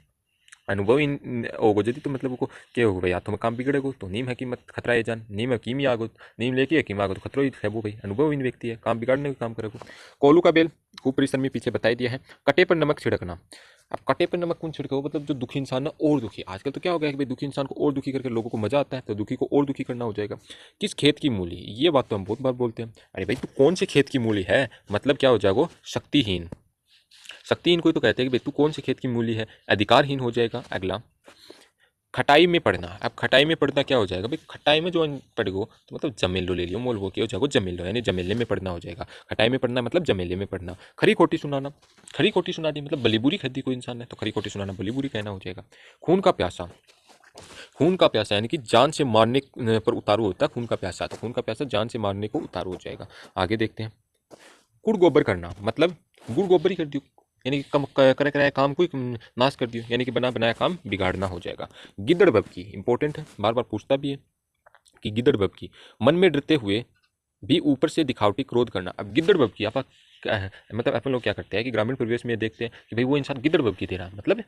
अनुभवहीन होगो यदि तो मतलब को क्या होगा भाई, हाथों में काम बिगड़ेगो, तो नीम हकीम खतरा ए जान, नीम हकीम ही आगो, नीम लेके हकीम आगो तो खतरा ही है वो भाई, अनुभवहीन व्यक्ति है, काम बिगाड़ने का काम करेगा। कोलू का बेल खूब परिश्रम में पीछे बताई दिया है। कटे पर नमक छिड़कना, अब कटे पर नमक कौन छिड़के, मतलब जो दुखी इंसान ना और दुखी, आजकल तो क्या हो गया कि भाई दुखी इंसान को और दुखी करके लोगों को मजा आता है, तो दुखी को और दुखी करना हो जाएगा। किस खेत की मूली, ये बात तो हम बहुत बार बोलते हैं, अरे भाई तू कौन से खेत की मूली है, मतलब क्या हो जाएगा, शक्तिहीन, शक्तिहीन कोई तो कहते हैं कि भाई तू कौन से खेत की मूली है, अधिकारहीन हो जाएगा। अगला, खटाई में पढ़ना, अब खटाई में पढ़ना क्या हो जाएगा भाई, खटाई में जो पढ़ेगो तो मतलब जमेलो ले लियो, मोल वो क्या हो जाएगा, जमेलो, यानी जमेले में पढ़ना हो जाएगा, खटाई में पढ़ना मतलब जमेले में पढ़ना। खरी खोटी सुनाना, खरी खोटी सुना दी मतलब बली बुरी खदी कोई इंसान है, तो खरी खोटी सुनाना बली बुरी कहना हो जाएगा। खून का प्यासा, खून का प्यासा यानी कि जान से मारने पर उतारू होता है खून का प्यासा, तो खून का प्यासा जान से मारने को उतारू हो जाएगा। आगे देखते हैं। गुड़ गोबर करना, मतलब गुड़ गोबर ही कर दियो, यानी कि कम करे कराया काम को ही नाश कर दियो, यानी कि बना बनाया काम बिगाड़ना हो जाएगा। गिद्दड़ बबकी इंपॉर्टेंट है, बार बार पूछता भी है कि गिद्दड़ बबकी, मन में डरते हुए भी ऊपर से दिखावटी क्रोध करना। अब गिद्दड़ बबकी आप मतलब अपन लोग क्या करते हैं कि ग्रामीण परिवेश में देखते हैं कि भाई वो इंसान गिद्दड़ बबकी दे रहा है, मतलब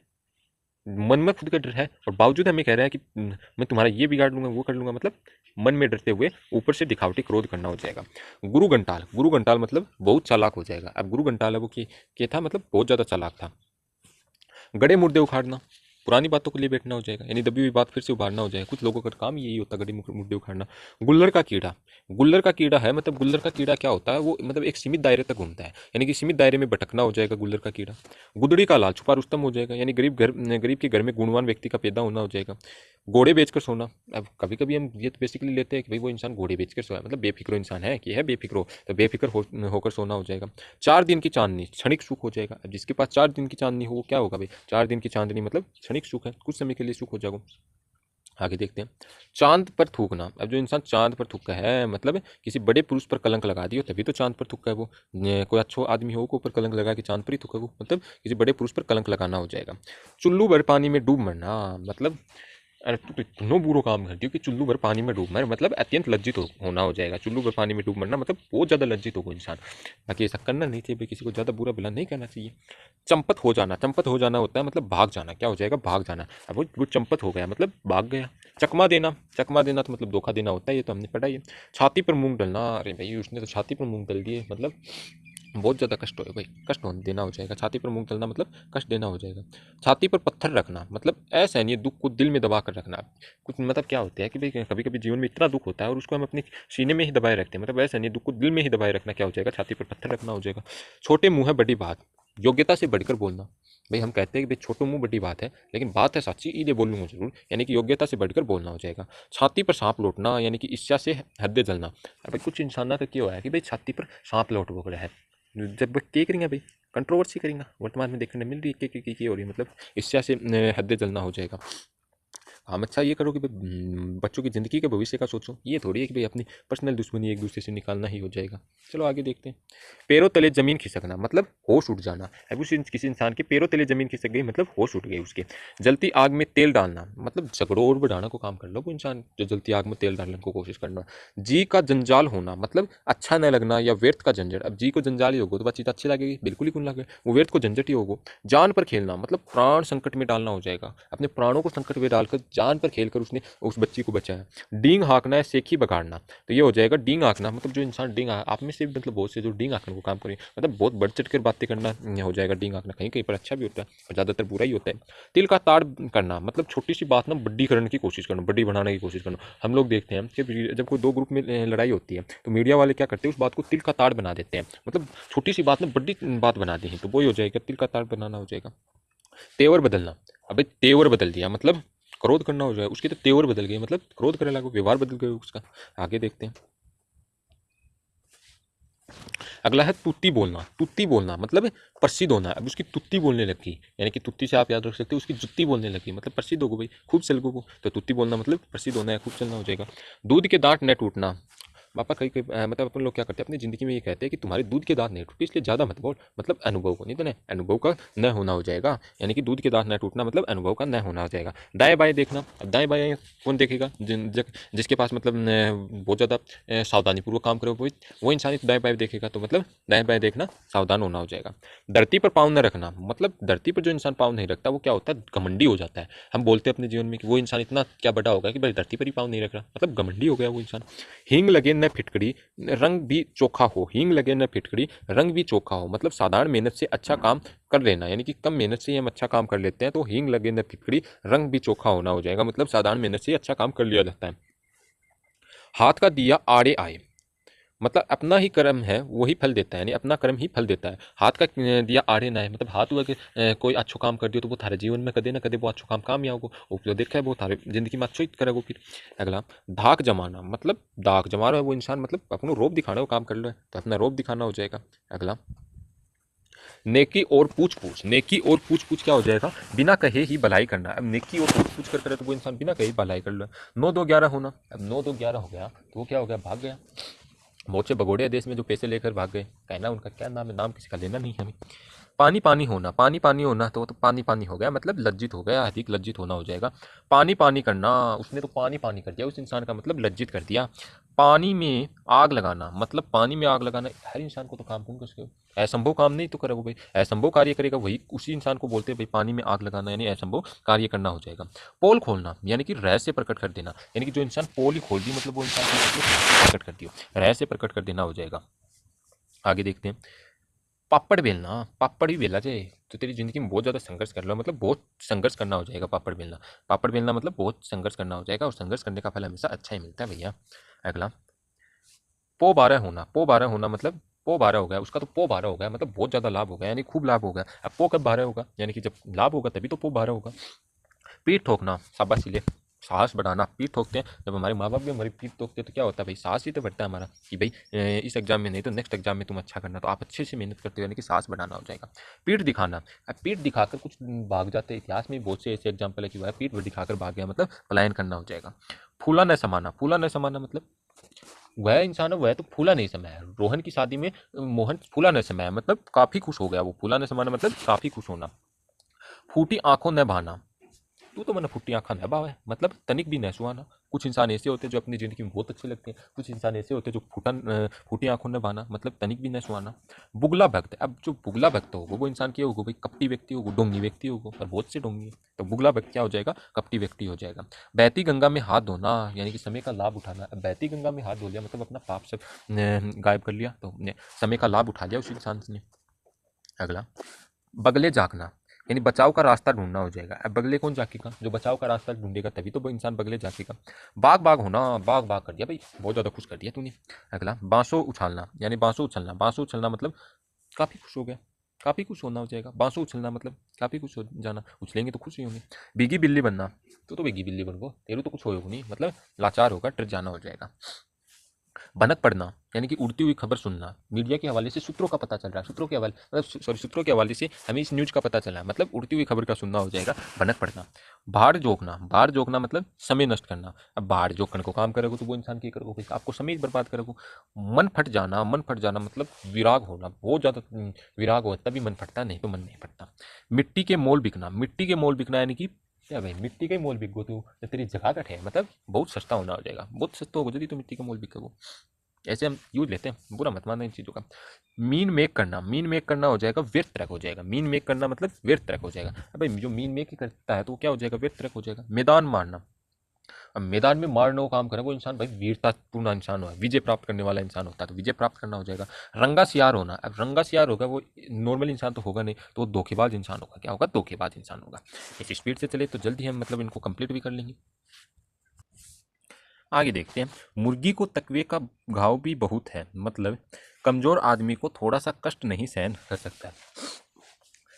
मन में खुद का डर है और बावजूद हमें कह रहा है कि मैं तुम्हारा ये बिगाड़ लूंगा वो कर लूंगा, मतलब मन में डरते हुए ऊपर से दिखावटी क्रोध करना हो जाएगा। गुरु घंटाल, गुरु घंटाल मतलब बहुत चालाक हो जाएगा। अब गुरु घंटाल है वो क्या था, मतलब बहुत ज़्यादा चालाक था। गड़े मुर्दे उखाड़ना, पुरानी बातों के लिए बैठना हो जाएगा, यानी दबी हुई बात फिर से उभारना हो जाएगा, कुछ लोगों का काम यही होता है, गड़े मुर्दे उखाड़ना। गुल्लर का कीड़ा, गुल्लर का कीड़ा है, मतलब गुल्लर का कीड़ा क्या होता है, वो मतलब एक सीमित दायरे तक घूमता है, यानी कि सीमित दायरे में भटकना हो जाएगा गुल्लर का कीड़ा। गुदड़ी का लाल, छुपा रुस्तम हो जाएगा, यानी गरीब के घर में गुणवान व्यक्ति का पैदा होना हो जाएगा। घोड़े बेचकर सोना। अब कभी कभी हम ये तो बेसिकली लेते हैं कि भाई वो इंसान घोड़े बेचकर सोया, मतलब बेफिक्रो इंसान है कि है बेफिक्रो, तो बेफिक्र होकर सोना हो जाएगा। 4 दिन की चांदनी, क्षणिक सुख हो जाएगा। अब जिसके पास 4 दिन की चांदनी हो वो क्या होगा भाई, 4 दिन की चांदनी मतलब क्षणिक सुख है, कुछ समय के लिए सुख हो जाएगा। आगे देखते हैं। चांद पर थूकना। अब जो इंसान चांद पर थूका है मतलब किसी बड़े पुरुष पर कलंक लगा दियो तभी तो चांद पर थूका है वो। कोई अच्छो आदमी हो को ऊपर कलंक लगा के चांद पर ही थूका वो, मतलब किसी बड़े पुरुष पर कलंक लगाना हो जाएगा। चुल्लू भर पानी में डूब मरना, मतलब अरे तू तो इतना बुरा काम कर दियो कि चुल्लू भर पानी में डूब मर, मतलब अत्यंत लज्जित होना हो जाएगा। चुल्लू भर पानी में डूब मरना मतलब बहुत ज़्यादा लज्जित होगा इंसान। बाकी ऐसा करना नहीं चाहिए भाई, किसी को ज़्यादा बुरा भला नहीं कहना चाहिए। चंपत हो जाना, चंपत हो जाना होता है मतलब भाग जाना, क्या हो जाएगा, भाग जाना। अब वो चंपत हो गया मतलब भाग गया। चकमा देना, चकमा देना तो मतलब धोखा देना होता है, ये तो हमने पढ़ा ही है। छाती पर मूंग डलना, अरे भाई उसने तो छाती पर मूंग डल दिए, मतलब बहुत ज़्यादा कष्ट हो भाई, कष्ट होने देना हो जाएगा। छाती पर मूंग डलना मतलब कष्ट देना हो जाएगा। छाती पर पत्थर रखना मतलब ऐसा नहीं, दुख को दिल में दबा कर रखना। कुछ मतलब क्या होता है कि भाई कभी कभी जीवन में इतना दुख होता है और उसको हम अपने सीने में ही दबाए रखते हैं, मतलब ऐसा नहीं, दुख को दिल में ही दबाए रखना क्या हो जाएगा, छाती पर पत्थर रखना हो जाएगा। छोटे मुंह है बड़ी बात, योग्यता से बढ़कर बोलना। भाई हम कहते हैं कि भाई छोटो मुंह बड़ी बात है, लेकिन बात है सच्ची, इन्हें बोलूंगा जरूर, यानी कि योग्यता से बढ़कर बोलना हो जाएगा। छाती पर सांप लौटना, यानी कि ईर्ष्या से हृदय जलना। भाई कुछ इंसान का क्या हुआ है कि भाई छाती पर सांप लौट पकड़ा है, जब के करेंगे भाई, कंट्रोवर्सी करेंगे, वर्तमान में देखने मिल रही है की हो रही है, मतलब ईर्ष्या से हृदय जलना हो जाएगा। हम अच्छा ये करो कि भाई बच्चों की ज़िंदगी के भविष्य का सोचो, ये थोड़ी है कि भाई अपनी पर्सनल दुश्मनी एक दूसरे से निकालना ही हो जाएगा। चलो आगे देखते हैं। पैरों तले जमीन खिसकना मतलब होश उड़ जाना। अब उस किसी इंसान के पैरों तले जमीन खिसक गई मतलब होश उठ गई उसके। जलती आग में तेल डालना मतलब झगड़ों और बढ़ाना को काम कर लो वो इंसान, जो जलती आग में तेल डालने को कोशिश करना। जी का जंजाल होना मतलब अच्छा न लगना या व्यर्थ का झंझट। अब जी को जंजाल ही होगा तो बातचीत अच्छी लगेगी, बिल्कुल ही कौन लगे, वो व्यर्थ को झंझट ही होगा। जान पर खेलना मतलब प्राण संकट में डालना हो जाएगा, अपने प्राणों को संकट में डालकर जान पर खेलकर उसने उस बच्ची को बचाया। डींग हाँकना है सेखी बगाड़ना, तो ये हो जाएगा डींग हाँकना मतलब जो इंसान डींग आप में से भी मतलब बहुत से जो डींग हाँकने को काम करें, मतलब बहुत बढ़ चढ़ कर बातें करना हो जाएगा डींग हाँकना। कहीं कहीं पर अच्छा भी होता है और ज़्यादातर बुरा ही होता है। तिल का ताड़ करना मतलब छोटी सी बात ना बड़ी करने की कोशिश करना, बड़ी बनाने की कोशिश करना। हम लोग देखते हैं कि जब कोई दो ग्रुप में लड़ाई होती है तो मीडिया वाले क्या करते हैं, उस बात को तिल का ताड़ बना देते हैं, मतलब छोटी सी बात ना बड़ी बात बना दी है, तो वही हो जाएगा तिल का ताड़ बनाना हो जाएगा। तेवर बदलना, अबे तेवर बदल दिया मतलब क्रोध करना हो जाए, उसके तो तेवर बदल गए मतलब क्रोध करने लगा, व्यवहार बदल गया उसका। आगे देखते हैं। अगला है तुत्ती बोलना। तुत्ती बोलना मतलब प्रसिद्ध होना। अब उसकी तुत्ती बोलने लगी, यानी कि तुत्ती से आप याद रख सकते हो उसकी जुत्ती बोलने लगी, मतलब प्रसिद्ध हो गई भाई, खूब चल गो वो, तो तुत्ती बोलना मतलब प्रसिद्ध होना है, खूब चलना हो जाएगा। दूध के दांत न टूटना, पापा कई कई मतलब अपन लोग क्या करते हैं अपनी ज़िंदगी में, ये कहते हैं कि तुम्हारे दूध के दांत नहीं टूटे इसलिए ज़्यादा मत बोल, मतलब अनुभव को नहीं, तो नहीं अनुभव का न होना हो जाएगा, यानी कि दूध के दांत न टूटना मतलब अनुभव का न होना हो जाएगा। दाएं बाएं देखना, अब दाएं बाएं कौन देखेगा, जिसके पास मतलब बहुत ज़्यादा सावधानीपूर्वक काम करे वो इंसान ही दाएं बाएं देखेगा, तो मतलब दाएं बाएं देखना सावधान होना हो जाएगा। धरती पर पाँव न रखना, मतलब धरती पर जो इंसान पाँव नहीं रखता वो क्या होता है, घमंडी हो जाता है। हम बोलते हैं अपने जीवन में कि वो इंसान इतना क्या बड़ा होगा कि भाई धरती पर ही पाँव नहीं रख रहा, मतलब घमंडी हो गया वो इंसान। हींग लगे न फिटकड़ी रंग भी चोखा हो, हींग लगे न फिटकड़ी रंग भी चोखा हो, मतलब साधारण मेहनत से अच्छा काम कर लेना, यानी कि कम मेहनत से हम अच्छा काम कर लेते हैं, तो हींग लगे न फिटकड़ी रंग भी चोखा होना हो जाएगा, मतलब साधारण मेहनत से अच्छा काम कर लिया जाता है। हाथ का दिया आड़े आए, मतलब अपना ही कर्म है वही फल देता है, यानी अपना कर्म ही फल देता है। हाथ का दिया आड़े ना है, मतलब हाथ हुआ कि कोई अच्छो काम कर दियो तो वो थारे जीवन में कदे ना कदे वो अच्छो काम ही आओगे, वो जो देखा है वो थारे जिंदगी में अच्छो ही करेगो फिर। अगला धाक जमाना, मतलब दाग जमा रहा है वो इंसान, मतलब अपना रोब दिखाना वो काम कर रहा है तो अपना रोब दिखाना हो जाएगा। अगला नेकी और पूछ पूछ, नेकी और पूछ पूछ क्या हो जाएगा, बिना कहे ही भलाई करना। अब नेकी और पूछ पूछ कर करे तो वो इंसान बिना कहे ही भलाई कर लो। 9 2 11 होना, अब 9 2 11 हो गया तो वो क्या हो गया, भाग गया। बहुत से भगोड़े देश में जो पैसे लेकर भाग गए, कहना उनका क्या नाम है, नाम किसी का लेना नहीं हमें। पानी पानी होना, पानी पानी होना तो वो तो पानी पानी हो गया, मतलब लज्जित हो गया, अधिक लज्जित होना हो जाएगा। पानी पानी करना, उसने तो पानी पानी कर दिया उस इंसान का, मतलब लज्जित कर दिया। पानी में आग लगाना, मतलब पानी में आग लगाना हर इंसान को तो काम कौन कर सके, असंभव काम नहीं तो करेगा भाई, असंभव कार्य करेगा वही उसी इंसान को बोलते हैं भाई पानी में आग लगाना, यानी असंभव कार्य करना हो जाएगा। पोल खोलना, यानी कि रहस्य प्रकट कर देना, यानी कि जो इंसान पोल ही खोल दी मतलब वो इंसान प्रकट कर दिया, रहस्य प्रकट कर देना हो जाएगा। आगे देखते हैं। पापड़ बेलना, पापड़ ही बेला जाए तो तेरी जिंदगी में बहुत ज़्यादा संघर्ष कर लो, मतलब बहुत संघर्ष करना हो जाएगा पापड़ बेलना। पापड़ बेलना मतलब बहुत संघर्ष करना हो जाएगा और संघर्ष करने का फल हमेशा अच्छा ही मिलता है भैया। अगला पो 12 होना, पो 12 होना मतलब पो 12 हो गया उसका, तो पो 12 हो गया मतलब बहुत ज़्यादा लाभ हो गया, यानी खूब लाभ हो गया। अब पो कब 12 होगा, यानी कि जब लाभ होगा तभी तो पो 12 होगा। पीठ ठोकना, शाबाशी ले, साहस बढ़ाना, पीठ ठोकते हैं। जब हमारे माँ बाप भी हमारी पीठ ठोकते हैं तो क्या होता है भाई, साहस ही तो बढ़ता है हमारा कि भाई इस एग्जाम में नहीं तो नेक्स्ट एग्जाम में तुम अच्छा करना, तो आप अच्छे से मेहनत करते हो, यानी कि साहस बढ़ाना हो जाएगा। पीठ दिखाना, अब पीठ दिखाकर कुछ भाग जाते हैं, इतिहास में बहुत से ऐसे एग्जाम्पल है कि वह पीठ दिखाकर भाग गया, मतलब पलायन करना हो जाएगा। फूला न समाना, फूला न समाना मतलब वह इंसान है वह तो फूला नहीं समाया। रोहन की शादी में मोहन फूला न समाया, मतलब काफी खुश हो गया वो। फूला न समाना मतलब काफी खुश होना। फूटी आंखों न बहाना, तू तो मैंने फुट्टी आँखा न बावे, मतलब तनिक भी न सुहाना। कुछ इंसान ऐसे होते हैं जो अपनी ज़िंदगी में बहुत अच्छे लगते हैं, कुछ इंसान ऐसे होते हैं जो फूटी आँखों न बहाना, मतलब तनिक भी न सुहाना। बुगला भक्त, अब जो बुगला भक्त होगा वो इंसान क्या होगा भाई, कपटी व्यक्ति होगा, डोंगी व्यक्ति होगा, और बहुत से डोंगी हैं। तो बुगला भक्त क्या हो जाएगा, कपटी व्यक्ति हो जाएगा। बहती गंगा में हाथ धोना, यानी कि समय का लाभ उठाना। अब बहती गंगा में हाथ धो लिया मतलब अपना पाप सब गायब कर लिया, तो समय का लाभ उठा लिया उस इंसान ने। अगला, बगले झाँकना, यानी बचाव का रास्ता ढूंढना हो जाएगा। अब बगले कौन झाँकेगा, जो बचाव का रास्ता ढूंढेगा तभी तो वो इंसान बगले झाँकेगा। बाग बाग होना, बाग बाग कर दिया भाई, बहुत ज़्यादा खुश कर दिया तूने। अगला, बांसों उछालना, यानी बांसों उछलना। बांसों उछलना मतलब काफ़ी खुश हो गया, काफ़ी खुश होना हो जाएगा। बांसों उछलना मतलब काफ़ी खुश हो जाना, उछलेंगे तो खुश ही होंगे। भीगी बिल्ली बनना, तो भीगी बिल्ली बन गो, तेरू तो कुछ होगा नहीं, मतलब लाचार होगा, डर जाना हो जाएगा। भनक पड़ना, यानी कि उड़ती हुई खबर सुनना। मीडिया के हवाले से सूत्रों का पता चल रहा है, सूत्रों के हवाले मतलब सॉरी सूत्रों के हवाले से हमें इस न्यूज़ का पता चला है, मतलब उड़ती हुई खबर का सुनना हो जाएगा भनक पड़ना। भाड़ जोकना, भाड़ जोकना मतलब समय नष्ट करना। अब भाड़ जोकन को काम करेगो तो वो इंसान की करेगो भाई, आपको समय बर्बाद करेगो। मन फट जाना, मन फट जाना मतलब विराग होना, बहुत ज़्यादा विराग हो तभी मन फटता, नहीं तो मन नहीं फटता। मिट्टी के मोल बिकना, मिट्टी के मोल बिकना यानी कि क्या भाई, मिट्टी का ही मोल बिक गो तू, तेरी जगह कट है, मतलब बहुत सस्ता होना हो जाएगा, बहुत सस्ता होगा यदि तो मिट्टी का मोल बिकेगो। ऐसे हम यूज लेते हैं, बुरा मत मानना इन चीज़ों का। मीन मेक करना, मीन मेक करना हो जाएगा व्यर्थ ट्रक हो जाएगा। मीन मेक करना मतलब व्यर्थ ट्रक हो जाएगा। अब भाई जो मीन मेक ही करता है तो क्या हो जाएगा, व्यर्थ ट्रक हो जाएगा। मैदान मारना, अब मैदान में मारने को काम करे वो इंसान भाई वीरतापूर्ण इंसान हो, विजय प्राप्त करने वाला इंसान होता है, तो विजय प्राप्त करना हो जाएगा। रंगा सियार होना, अब रंगा सियार होगा वो नॉर्मल इंसान तो होगा नहीं, तो वो धोखेबाज इंसान होगा। क्या होगा, धोखेबाज इंसान होगा। इस स्पीड से चले तो जल्दी हम मतलब इनको कंप्लीट भी कर लेंगे। आगे देखते हैं, मुर्गी को तकवे का घाव भी बहुत है, मतलब कमजोर आदमी को थोड़ा सा कष्ट नहीं सहन कर सकता है।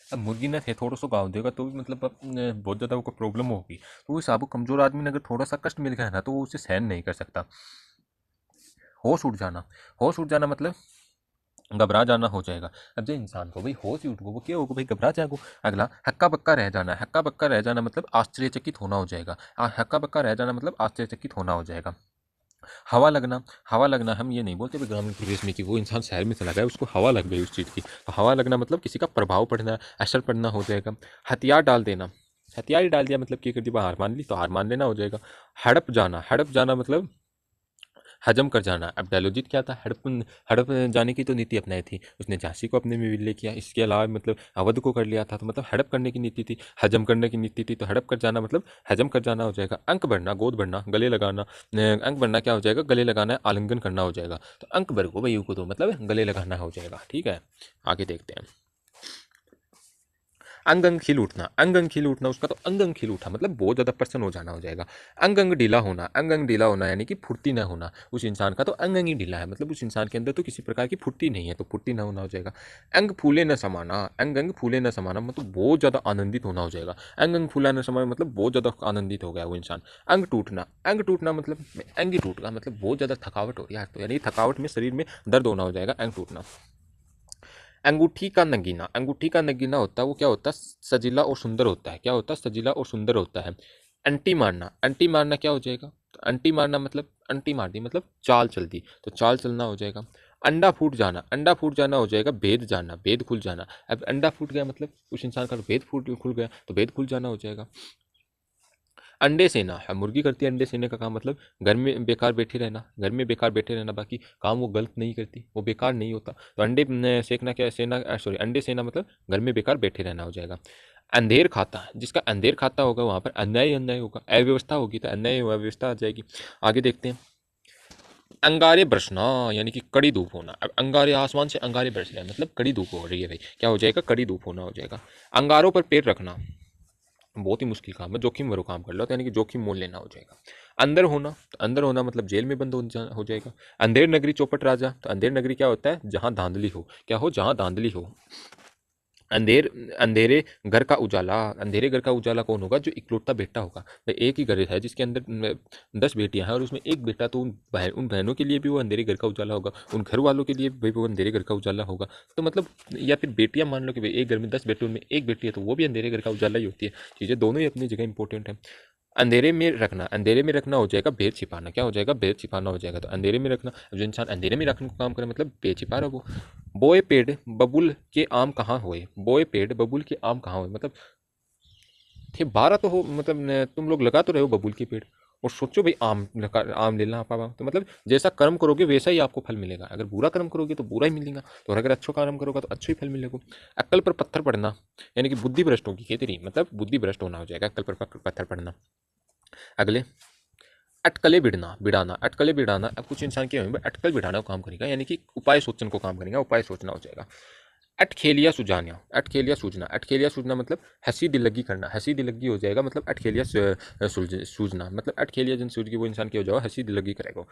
अब मुर्गी ने थोड़ा सा घाव देगा तो भी मतलब बहुत ज़्यादा उसको प्रॉब्लम होगी, तो वो हिसाब कमजोर आदमी ने अगर थोड़ा सा कष्ट मिल गया ना तो वो उसे सहन नहीं कर सकता। होश उड़ जाना, होश उड़ जाना मतलब घबरा जाना हो जाएगा। अब जो इंसान को भाई होश ही उठ गो वो क्या होगा भाई, घबरा जाएगा। अगला, हक्का बक्का रह जाना, हक्का बक्का रह जाना मतलब आश्चर्यचकित होना हो जाएगा। हक्का बक्का रह जाना मतलब आश्चर्यचकित होना हो जाएगा। हवा लगना, हवा लगना हम ये नहीं बोलते ग्रामीण परिवेश में कि वो इंसान शहर में चला गया उसको हवा लग गई उस चीज़ की, तो हवा लगना मतलब किसी का प्रभाव पड़ना, असर पड़ना हो जाएगा। हथियार डाल देना, हथियार ही डाल दिया मतलब क्या कर दिया, हार मान ली तो हार मान लेना हो जाएगा। हड़प जाना, हड़प जाना मतलब हजम कर जाना। अब डायलोजित क्या था, हड़प हड़प जाने की तो नीति अपनाई थी उसने, झांसी को अपने में विलय किया, इसके अलावा मतलब अवध को कर लिया था, तो मतलब हड़प करने की नीति थी, हजम करने की नीति थी, तो हड़प कर जाना मतलब हजम कर जाना हो जाएगा। अंक बढ़ना, गोद बढ़ना, गले लगाना, अंक बढ़ना क्या हो जाएगा, गले लगाना है, आलिंगन करना हो जाएगा। तो अंक बढ़ को भाई को तो मतलब गले लगाना हो जाएगा। ठीक है, आगे देखते हैं। अंग अंग खिल उठना, अंग अंग खिल उठना उसका तो अंग अंग खिल उठा मतलब बहुत ज़्यादा प्रसन्न हो जाना हो जाएगा। अंग अंग ढीला होना, अंग अंग ढीला होना यानी कि फुर्ती न होना, उस इंसान का तो अंग अंग ही ढीला है, मतलब उस इंसान के अंदर तो किसी प्रकार की फुर्ती नहीं है, तो फुर्ती न होना हो जाएगा। अंग फूले न समाना, अंग अंग फूले न समाना मतलब बहुत ज़्यादा आनंदित होना हो जाएगा। अंग अंग फूला न समाना मतलब बहुत ज़्यादा आनंदित हो गया वो इंसान। अंग टूटना, अंग टूटना मतलब अंग ही टूट गया, मतलब बहुत ज़्यादा थकावट हो रही है, तो यानी थकावट में शरीर में दर्द होना हो जाएगा, अंग टूटना। अंगूठी का नगीना, अंगूठी का नगीना होता है वो क्या होता है, सजीला और सुंदर होता है। क्या होता है, सजीला और सुंदर होता है। अंटी मारना, अंटी मारना क्या हो जाएगा, तो अंटी मारना मतलब अंटी मार दी मतलब चाल चल दी, तो चाल चलना हो जाएगा। अंडा फूट जाना, अंडा फूट जाना हो जाएगा भेद जाना, भेद खुल जाना। अब अंडा फूट गया मतलब उस इंसान का भेद फूट खुल गया, तो भेद खुल जाना हो जाएगा। अंडे सेना है, मुर्गी करती है अंडे सेने का काम, मतलब घर में बेकार बैठे रहना, घर में बेकार बैठे रहना, बाकी काम वो गलत नहीं करती, वो बेकार नहीं होता। तो अंडे सेकना क्या, सेना सॉरी अंडे सेना मतलब घर में बेकार बैठे रहना हो जाएगा। अंधेर खाता, जिसका अंधेर खाता होगा वहाँ पर अन्याय अन्याय होगा, अव्यवस्था होगी तो अन्याय अव्यवस्था आ जाएगी। आगे देखते हैं। अंगारे बरसना यानी कि कड़ी धूप होना, अब अंगारे आसमान से अंगारे बरस रहे हैं मतलब कड़ी धूप हो रही है भाई, क्या हो जाएगा, कड़ी धूप होना हो जाएगा। अंगारों पर पैर रखना बहुत ही मुश्किल काम है, जोखिम भरो काम कर लो, तो यानी कि जोखिम मोल लेना हो जाएगा। अंदर होना, तो अंदर होना मतलब जेल में बंद हो जाएगा। अंधेर नगरी चौपट राजा, तो अंधेर नगरी क्या होता है, जहाँ धांधली हो, क्या हो, जहाँ धांधली हो। अंधेर अंधेरे घर का उजाला, अंधेरे घर का उजाला कौन होगा? जो इकलौता बेटा होगा। भाई एक ही घर है जिसके अंदर 10 बेटियां हैं और उसमें एक बेटा, तो उन बहनों के लिए भी वो अंधेरे घर का उजाला होगा, उन घर वालों के लिए भी वो अंधेरे घर का उजाला होगा। तो मतलब, या फिर बेटियां मान लो कि भाई एक घर में 10 बेटे, उनमें एक बेटी है, तो वो भी अंधेरे घर का उजाला ही होती है। चीज़ें दोनों ही अपनी जगह इंपॉर्टेंट है। अंधेरे में रखना, अंधेरे में रखना हो जाएगा भेद छिपाना। क्या हो जाएगा? भेद छिपाना हो जाएगा। तो अंधेरे में रखना, अब जो इंसान अंधेरे में रखने को काम करे मतलब भेद छिपा रहा है वो। बोए पेड़ बबुल के आम कहाँ हुए? बोए पेड़ बबुल के आम कहाँ हुए मतलब थे 12 तो हो, मतलब तुम लोग लगा तो रहे हो बबुल के पेड़ और सोचो भाई आम ले ला पापा। तो मतलब जैसा कर्म करोगे वैसा ही आपको फल मिलेगा। अगर बुरा कर्म करोगे तो बुरा ही मिलेगा, तो अगर अच्छा कर्म करोगे तो अच्छा ही फल मिलेगा। अक्ल पर पत्थर पड़ना, यानी कि बुद्धि भ्रष्ट होगी क्या तेरी? मतलब बुद्धि भ्रष्ट होना हो जाएगा अक्ल पर पत्थर पड़ना। अगले, अटकलें बिड़ाना, अटकलें बिड़ाना। अब कुछ इंसान क्या होंगे, अटकल बिड़ाना को काम करेगा, यानी कि उपाय सोचने को काम करेगा, उपाय सोचना हो जाएगा। अटखेलिया सुझाना, अटखेलिया सूझना, अटखेलिया सूझना मतलब हंसी दिलगी करना, हंसी दिलगी हो जाएगा। मतलब अटखेलिया सूझना, मतलब अटखेलिया जिन सूझ गई वो इंसान क्या हो जाएगा? हंसी दिलगी करेगा।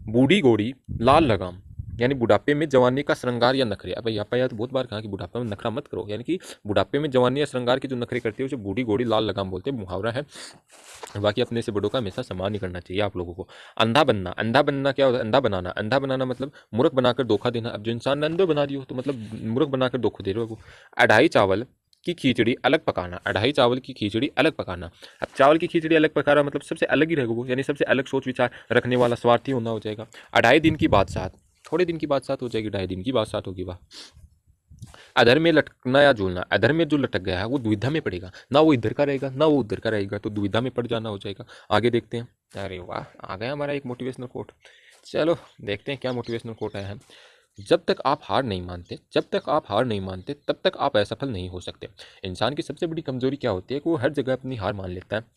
बूढ़ी घोड़ी लाल लगाम, यानी बुढ़ापे में जवानी का श्रृंगार या नखरे। अब यहाँ पर तो बहुत बार कहा कि बुढ़ापे में नखरा मत करो, यानी कि बुढ़ापे में जवानी या श्रृंगार के जो नखरे करते हैं उसे बूढ़ी घोड़ी लाल लगाम बोलते हैं, मुहावरा है। बाकी अपने से बड़ों का हमेशा सम्मान ही करना चाहिए आप लोगों को। अंधा बनना, अंधा बनना क्या होता है? अंधा बनाना, अंधा बनाना मतलब मूर्ख बनाकर धोखा देना। अब जो इंसान ने अंधे बना दियो तो मतलब मूर्ख बनाकर धोखा दे रहे हो वो। अढ़ाई चावल की खिचड़ी अलग पकाना, अढ़ाई चावल की खिचड़ी अलग पकाना। अब चावल की खिचड़ी अलग पका रहा मतलब सबसे अलग ही रहेगा वो, यानी सबसे अलग सोच विचार रखने वाला स्वार्थी होना हो जाएगा। अढ़ाई दिन की बादशाह, थोड़े दिन की बादशाह हो जाएगी, ढाई दिन की बादशाह होगी वाह। अधर में लटकना या झूलना, अधर में जो लटक गया है वो दुविधा में पड़ेगा, ना वो इधर का रहेगा ना वो उधर का रहेगा, तो दुविधा में पड़ जाना हो जाएगा। आगे देखते हैं। अरे वाह, आ गया हमारा एक मोटिवेशनल कोट। चलो देखते हैं क्या मोटिवेशनल कोट आया है। जब तक आप हार नहीं मानते, जब तक आप हार नहीं मानते तब तक आप असफल नहीं हो सकते। इंसान की सबसे बड़ी कमजोरी क्या होती है कि वो हर जगह अपनी हार मान लेता है।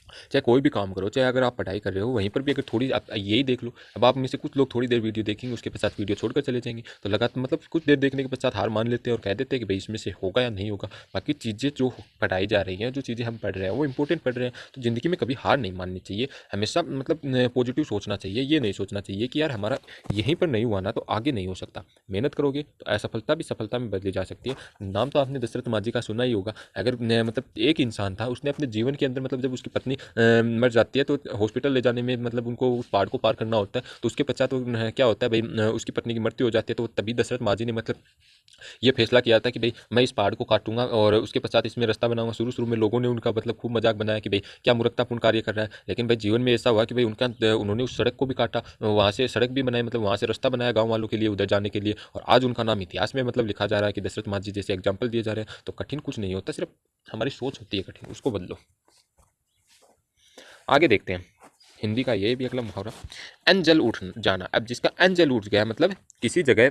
चाहे कोई भी काम करो, चाहे अगर आप पढ़ाई कर रहे हो वहीं पर भी अगर थोड़ी आप यही देख लो। अब आप में से कुछ लोग थोड़ी देर वीडियो देखेंगे उसके पश्चात वीडियो छोड़कर चले जाएंगे, तो लगातार मतलब कुछ देर देखने के पश्चात हार मान लेते हैं और कह देते हैं कि भाई इसमें से होगा या नहीं होगा। बाकी चीज़ें जो पढ़ाई जा रही हैं, जो चीज़ें हम पढ़ रहे हैं वो इंपॉर्टेंट पढ़ रहे हैं, तो ज़िंदगी में कभी हार नहीं माननी चाहिए। हमेशा मतलब पॉजिटिव सोचना चाहिए। ये नहीं सोचना चाहिए कि यार हमारा यहीं पर नहीं हुआ ना तो आगे नहीं हो सकता। मेहनत करोगे तो असफलता भी सफलता में बदली जा सकती है। नाम तो आपने दशरथ मांझी का सुना ही होगा। अगर मतलब एक इंसान था, उसने अपने जीवन के अंदर मतलब जब उसकी पत्नी मर जाती है तो हॉस्पिटल ले जाने में मतलब उनको उस पहाड़ को पार करना होता है, तो उसके पश्चात तो क्या होता है भाई, उसकी पत्नी की मृत्यु हो जाती है। तो तभी दशरथ मांझी ने मतलब ये फैसला किया था कि भाई मैं इस पहाड़ को काटूंगा और उसके पश्चात इसमें रास्ता बनाऊंगा। शुरू शुरू में लोगों ने उनका मतलब खूब मजाक बनाया कि भाई क्या मूर्खतापूर्ण कार्य कर रहा है, लेकिन भाई जीवन में ऐसा हुआ कि भाई उन्होंने उस सड़क को भी काटा, वहाँ से सड़क भी बनाई, मतलब वहाँ से रास्ता बनाया गाँव वालों के लिए उधर जाने के लिए, और आज उनका नाम इतिहास में मतलब लिखा जा रहा है कि दशरथ मांझी जैसे एग्जाम्पल दिए जा रहे हैं। तो कठिन कुछ नहीं होता, सिर्फ हमारी सोच होती है कठिन, उसको बदलो। आगे देखते हैं। हिंदी का ये भी अगला मुहावरा, अंजल उठ जाना। अब जिसका अंजल उठ गया मतलब किसी जगह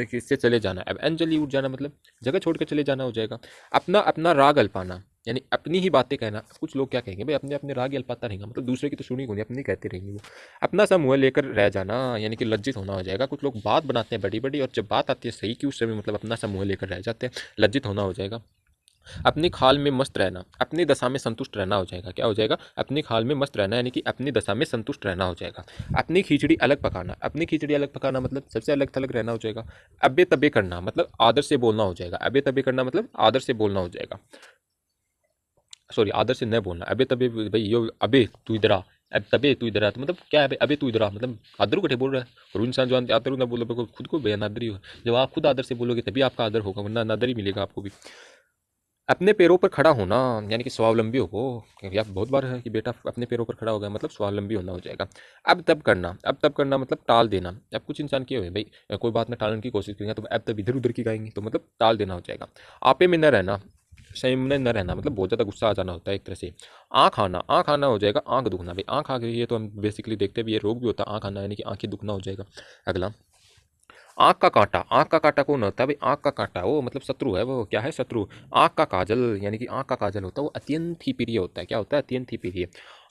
किससे चले जाना। अब अंजलि उठ जाना मतलब जगह छोड़ कर चले जाना हो जाएगा। अपना अपना राग अल्पाना, यानी अपनी ही बातें कहना। कुछ लोग क्या कहेंगे भाई अपने अपने राग ही अल्पाता रहेगा, मतलब दूसरे की तो सुनी को नहीं, अपनी कहते रहेंगे वो। अपना सा मुँह लेकर रह जाना, यानी कि लज्जित होना हो जाएगा। कुछ लोग बात बनाते हैं बड़ी बड़ी और जब बात आती है सही की उस समय मतलब अपना सा मुँह लेकर रह जाते हैं, लज्जित होना हो जाएगा। अपनी खाल में मस्त रहना, अपनी दशा में संतुष्ट रहना हो जाएगा। क्या हो जाएगा? अपनी खाल में मस्त रहना, यानी कि अपनी दशा में संतुष्ट रहना हो जाएगा। अपनी खिचड़ी अलग पकाना, अपनी खिचड़ी अलग पकाना मतलब सबसे अलग थलग रहना हो जाएगा। अबे तबे करना मतलब आदर से बोलना हो जाएगा। अबे तबे करना मतलब आदर से बोलना हो जाएगा। सॉरी, आदर से न बोलना। अबे तबे भाई यो अबे तू इधर आ, अब तबे तू इधर आ, तो मतलब क्या है? अबे तू इधर आ मतलब आदर को बोल रहा है। और वो इंसान जो आदर ना बोले खुद को बेअनादरी हो। जब आप खुद आदर से बोलोगे तभी आपका आदर होगा, वरना अनादर ही मिलेगा आपको भी। अपने पैरों पर खड़ा होना, यानी कि स्वावलंबी हो। क्योंकि आप बहुत बार है कि बेटा अपने पैरों पर खड़ा हो गया मतलब स्वावलंबी होना हो जाएगा। अब तब करना, अब तब करना मतलब टाल देना। अब कुछ इंसान क्या हुए भाई कोई बात ना टालने की कोशिश करेंगे तो अब तब इधर उधर की गाएंगे, तो मतलब टाल देना हो जाएगा। आपे में न रहना, संयम में न रहना मतलब बहुत ज़्यादा गुस्सा आ जाना होता है एक तरह से। आँख आना, आँख आना हो जाएगा आँख दुखना। भाई आँख आ गई है तो हम बेसिकली देखते भी ये रोग भी होता है आँख आना, यानी कि आँखें दुखना हो जाएगा। अगला, आँख का कांटा, आँख का कांटा कौन होता है भाई? आँख का कांटा वो मतलब शत्रु है, वो क्या है? शत्रु। आँख का काजल, यानी कि आँख का काजल होता है वो अत्यंत ही प्रिय होता है। क्या होता है? अत्यंत ही प्रिय।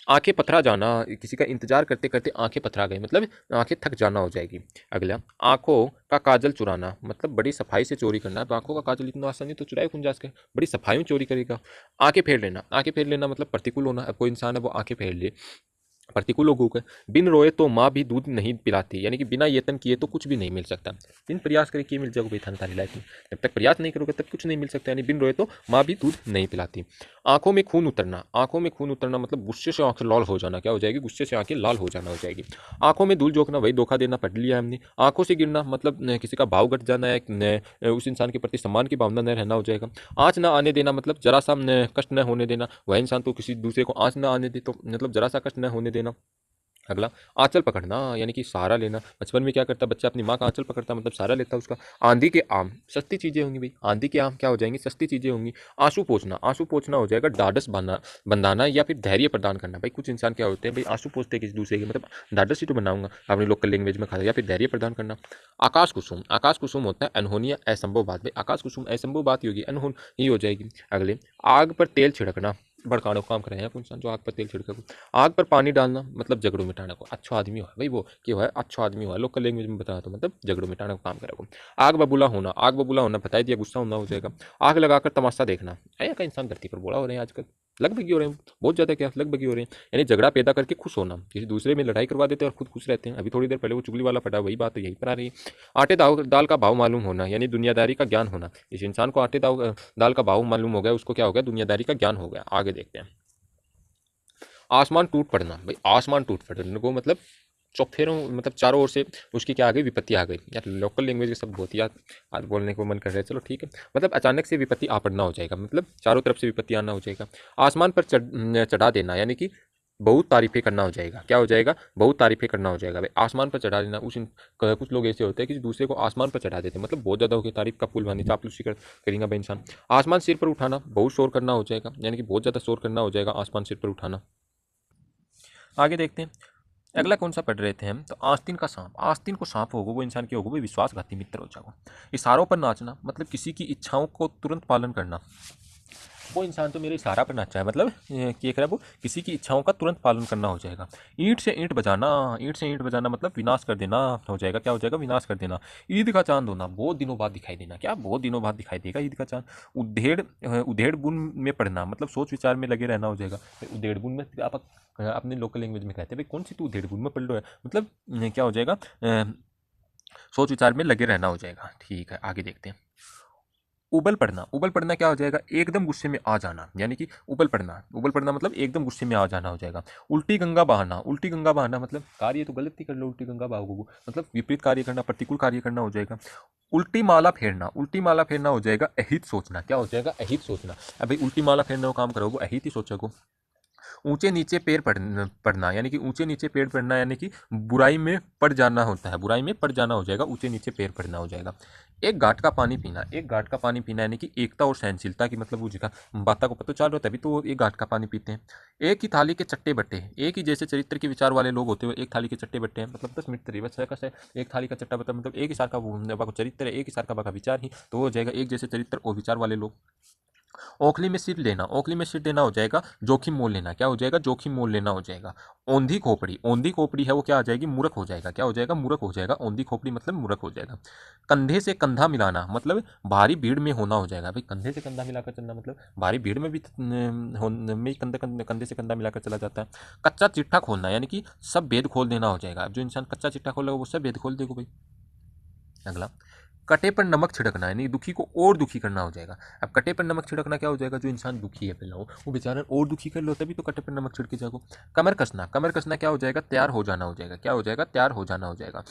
आंखें पथरा जाना, किसी का इंतजार करते करते आंखें पथरा गई मतलब आंखें थक जाना हो जाएगी। अगला, आंखों का काजल चुराना मतलब बड़ी सफाई से चोरी करना। अब आंखों का काजल इतना आसानी तो चुराए कौन जा सके, बड़ी सफाई में चोरी करेगा। आंखें फेर लेना, आंखें फेर लेना मतलब प्रतिकूल होना। अब कोई इंसान है वो आंखें फेर ले प्रतिकूल लोगों का बिन रोए तो माँ भी दूध नहीं पिलाती, यानी कि बिना यत्न किए तो कुछ भी नहीं मिल सकता। बिन प्रयास करे मिल जाओगे भाई थान तारी लाइफ में, जब तक प्रयास नहीं करोगे तब कुछ नहीं मिल सकता। यानी बिन रोए तो माँ भी दूध नहीं पिलाती। आंखों में खून उतरना, आंखों में खून उतरना मतलब गुस्से से आंखें लाल हो जाना, क्या हो जाएगी, गुस्से से आंखें लाल हो जाना हो जाएगी। आंखों में धूल झोंकना, वही धोखा देना, पढ़ लिया हमने। आंखों से गिरना मतलब किसी का भाव घट जाना है, उस इंसान के प्रति सम्मान की भावना न रहना हो जाएगा। आँच न आने देना मतलब जरा सा कष्ट न होने देना, वह इंसान तो किसी दूसरे को आँच न आने दे तो मतलब जरा सा कष्ट न होने देना। अगला आंचल पकड़ना, यानी कि सहारा लेना। बचपन में क्या करता बच्चा, अपनी माँ का आंचल पकड़ता मतलब सहारा लेता उसका। आंधी के आम, सस्ती चीजें होंगी भाई, आंधी के आम क्या हो जाएंगी, सस्ती चीजें होंगी। आंसू पोंछना, आंसू पोंछना हो जाएगा ढाढ़स बंधाना या फिर धैर्य प्रदान करना। भाई कुछ इंसान क्या होते हैं भाई, आंसू पोंछते किसी दूसरे के, मतलब ढाढ़स ही तो बनाऊंगा अपनी लोकल लैंग्वेज में खाता, या फिर धैर्य प्रदान करना। आकाश कुसुम, आकाश कुसुम होता है अनहोनी या असंभव बात। भाई आकाश कुसुम असंभव बात ही होगी, अनहोनी ही हो जाएगी। अगले आग पर तेल छिड़कना, भड़काने को काम कर रहे हैं इंसान जो आग पर तेल छिड़के। आग पर पानी डालना मतलब झगड़ों मिटाने को, अच्छा आदमी हो भाई वो कि है, अच्छा आदमी हो, लोकल लैंग्वेज में बताया तो मतलब झगड़ों मिटाने को काम करेगा। आग बबूला होना, आग बबूला होना बताई दिया, गुस्सा होना हो जाएगा। आग लगाकर तमाशा देखना, ऐसा का इंसान धरती पर बोला हो रहे हैं आजकल, लगभग हो रहे हैं बहुत ज़्यादा, क्या लगभग हो रहे हैं। यानी झगड़ा पैदा करके खुश होना, किसी दूसरे में लड़ाई करवा देते हैं और खुद खुश रहते हैं। अभी थोड़ी देर पहले वो चुगली वाला पटा, वही बात यही पर आ रही है। आटे दाल का भाव मालूम होना, यानी दुनियादारी का ज्ञान होना। इस इंसान को आटे दाल का भाव मालूम हो गया, उसको क्या हो गया, दुनियादारी का ज्ञान हो गया। आगे देखते हैं। आसमान टूट पड़ना, भाई आसमान टूट पड़ने को मतलब चौफेरों मतलब चारों ओर से उसकी क्या आ गई, विपत्ति आ गई। यार लोकल लैंग्वेज के शब्द बहुत याद आज बोलने को मन कर रहा है, चलो ठीक है। मतलब अचानक से विपत्ति आ पड़ना हो जाएगा, मतलब चारों तरफ से विपत्ति आना हो जाएगा। आसमान पर चढ़ा देना, यानी कि बहुत तारीफें करना हो जाएगा, क्या हो जाएगा, बहुत तारीफें करना हो जाएगा। भाई आसमान पर चढ़ा देना, कुछ लोग ऐसे होते हैं कि दूसरे को आसमान पर चढ़ा देते हैं, मतलब बहुत ज़्यादा हो गई तारीफ का पुल बनी, चापलूसी करेगा भाई इंसान। आसमान सिर पर उठाना, बहुत शोर करना हो जाएगा, यानी कि बहुत ज़्यादा शोर करना हो जाएगा आसमान सिर पर उठाना। आगे देखते हैं अगला कौन सा पढ़ रहे थे हम, तो आस्तीन का सांप। आस्तीन को सांप होगा वो इंसान के होगा वो विश्वासघाती मित्र हो जाएगा। इशारों पर नाचना मतलब किसी की इच्छाओं को तुरंत पालन करना। वो इंसान तो मेरे इशारा पर नाचा है, मतलब क्या करे, वो किसी की इच्छाओं का तुरंत पालन करना हो जाएगा। ईंट से ईंट बजाना, ईंट से ईंट बजाना मतलब विनाश कर देना हो जाएगा, क्या हो जाएगा, विनाश कर देना। ईद का चांद होना, बहुत दिनों बाद दिखाई देना, क्या बहुत दिनों बाद दिखाई देगा ईद का चांद। उधेड़ बुन में पढ़ना मतलब सोच विचार में लगे रहना हो जाएगा। उधेड़ बुन में आप अपने लोकल लैंग्वेज में कहते हैं भाई कौन सी तू उधेड़ बुन में पढ़ लो है, मतलब क्या हो जाएगा, सोच विचार में लगे रहना हो जाएगा। ठीक है आगे देखते हैं। उबल पड़ना, उबल पड़ना क्या हो जाएगा, एकदम गुस्से में आ जाना, यानी कि उबल पड़ना, उबल पड़ना मतलब एकदम गुस्से में आ जाना हो जाएगा। उल्टी गंगा बहाना, उल्टी गंगा बहाना मतलब कार्य तो गलत ही कर लो, उल्टी गंगा बहाओगे मतलब विपरीत कार्य करना, प्रतिकूल कार्य करना हो जाएगा। उल्टी माला फेरना, उल्टी माला फेरना हो जाएगा अहित सोचना, क्या हो जाएगा, अहित सोचना। अब भाई उल्टी माला फेरने को काम करोगे अहित ही सोचोगे। ऊंचे नीचे पैर पड़ना, यानी कि ऊंचे नीचे पैर पड़ना, यानी कि बुराई में पड़ जाना होता है, बुराई में पड़ जाना हो जाएगा, ऊंचे नीचे पैर पड़ना हो जाएगा। एक घाट का पानी पीना, एक घाट का पानी पीना यानी कि एकता और सहनशीलता की, मतलब वो जगह बाता को पता चल रहा है तभी तो वो एक घाट का पानी पीते हैं। एक ही थाली के चट्टे बट्टे, एक ही जैसे चरित्र के विचार वाले लोग होते हुए एक थाली के चट्टे बट्टे हैं, मतलब 10 मिनट तरी बस है, एक थाली का चट्टा बट्टा मतलब एक ही सार का चरित्र है, एक ही सार का विचार ही तो हो जाएगा, एक जैसे चरित्र और विचार वाले लोग। ओखली में सिर लेना, ओखली में सिर देना हो जाएगा जोखिम मोल लेना, क्या हो जाएगा, जोखिम मोल लेना हो जाएगा। औंधी खोपड़ी, औंधी खोपड़ी है वो क्या आ जाएगी, मूर्ख हो जाएगा, क्या हो जाएगा, मूर्ख हो जाएगा। औंधी खोपड़ी मतलब मूर्ख हो जाएगा। कंधे से कंधा मिलाना मतलब भारी भीड़ में होना हो जाएगा। भाई कंधे से कंधा मिलाकर चलना मतलब भारी भीड़ में भी कंधे से कंधा मिलाकर चला जाता है। कच्चा चिट्ठा खोलना यानी कि सब भेद खोल देना हो जाएगा। अब जो इंसान कच्चा चिट्ठा खोलेगा वो सब भेद खोल देगा भाई। अगला कटे पर नमक छिड़कना, यानी दुखी को और दुखी करना हो जाएगा। अब कटे पर नमक छिड़कना क्या हो जाएगा, जो इंसान दुखी है पहला वो बेचारा और दुखी कर लो तभी तो कटे पर नमक छिड़के जाओ। कमर कसना, कमर कसना क्या हो जाएगा, तैयार हो जाना हो जाएगा, क्या हो जाएगा, तैयार हो जाना हो जाएगा।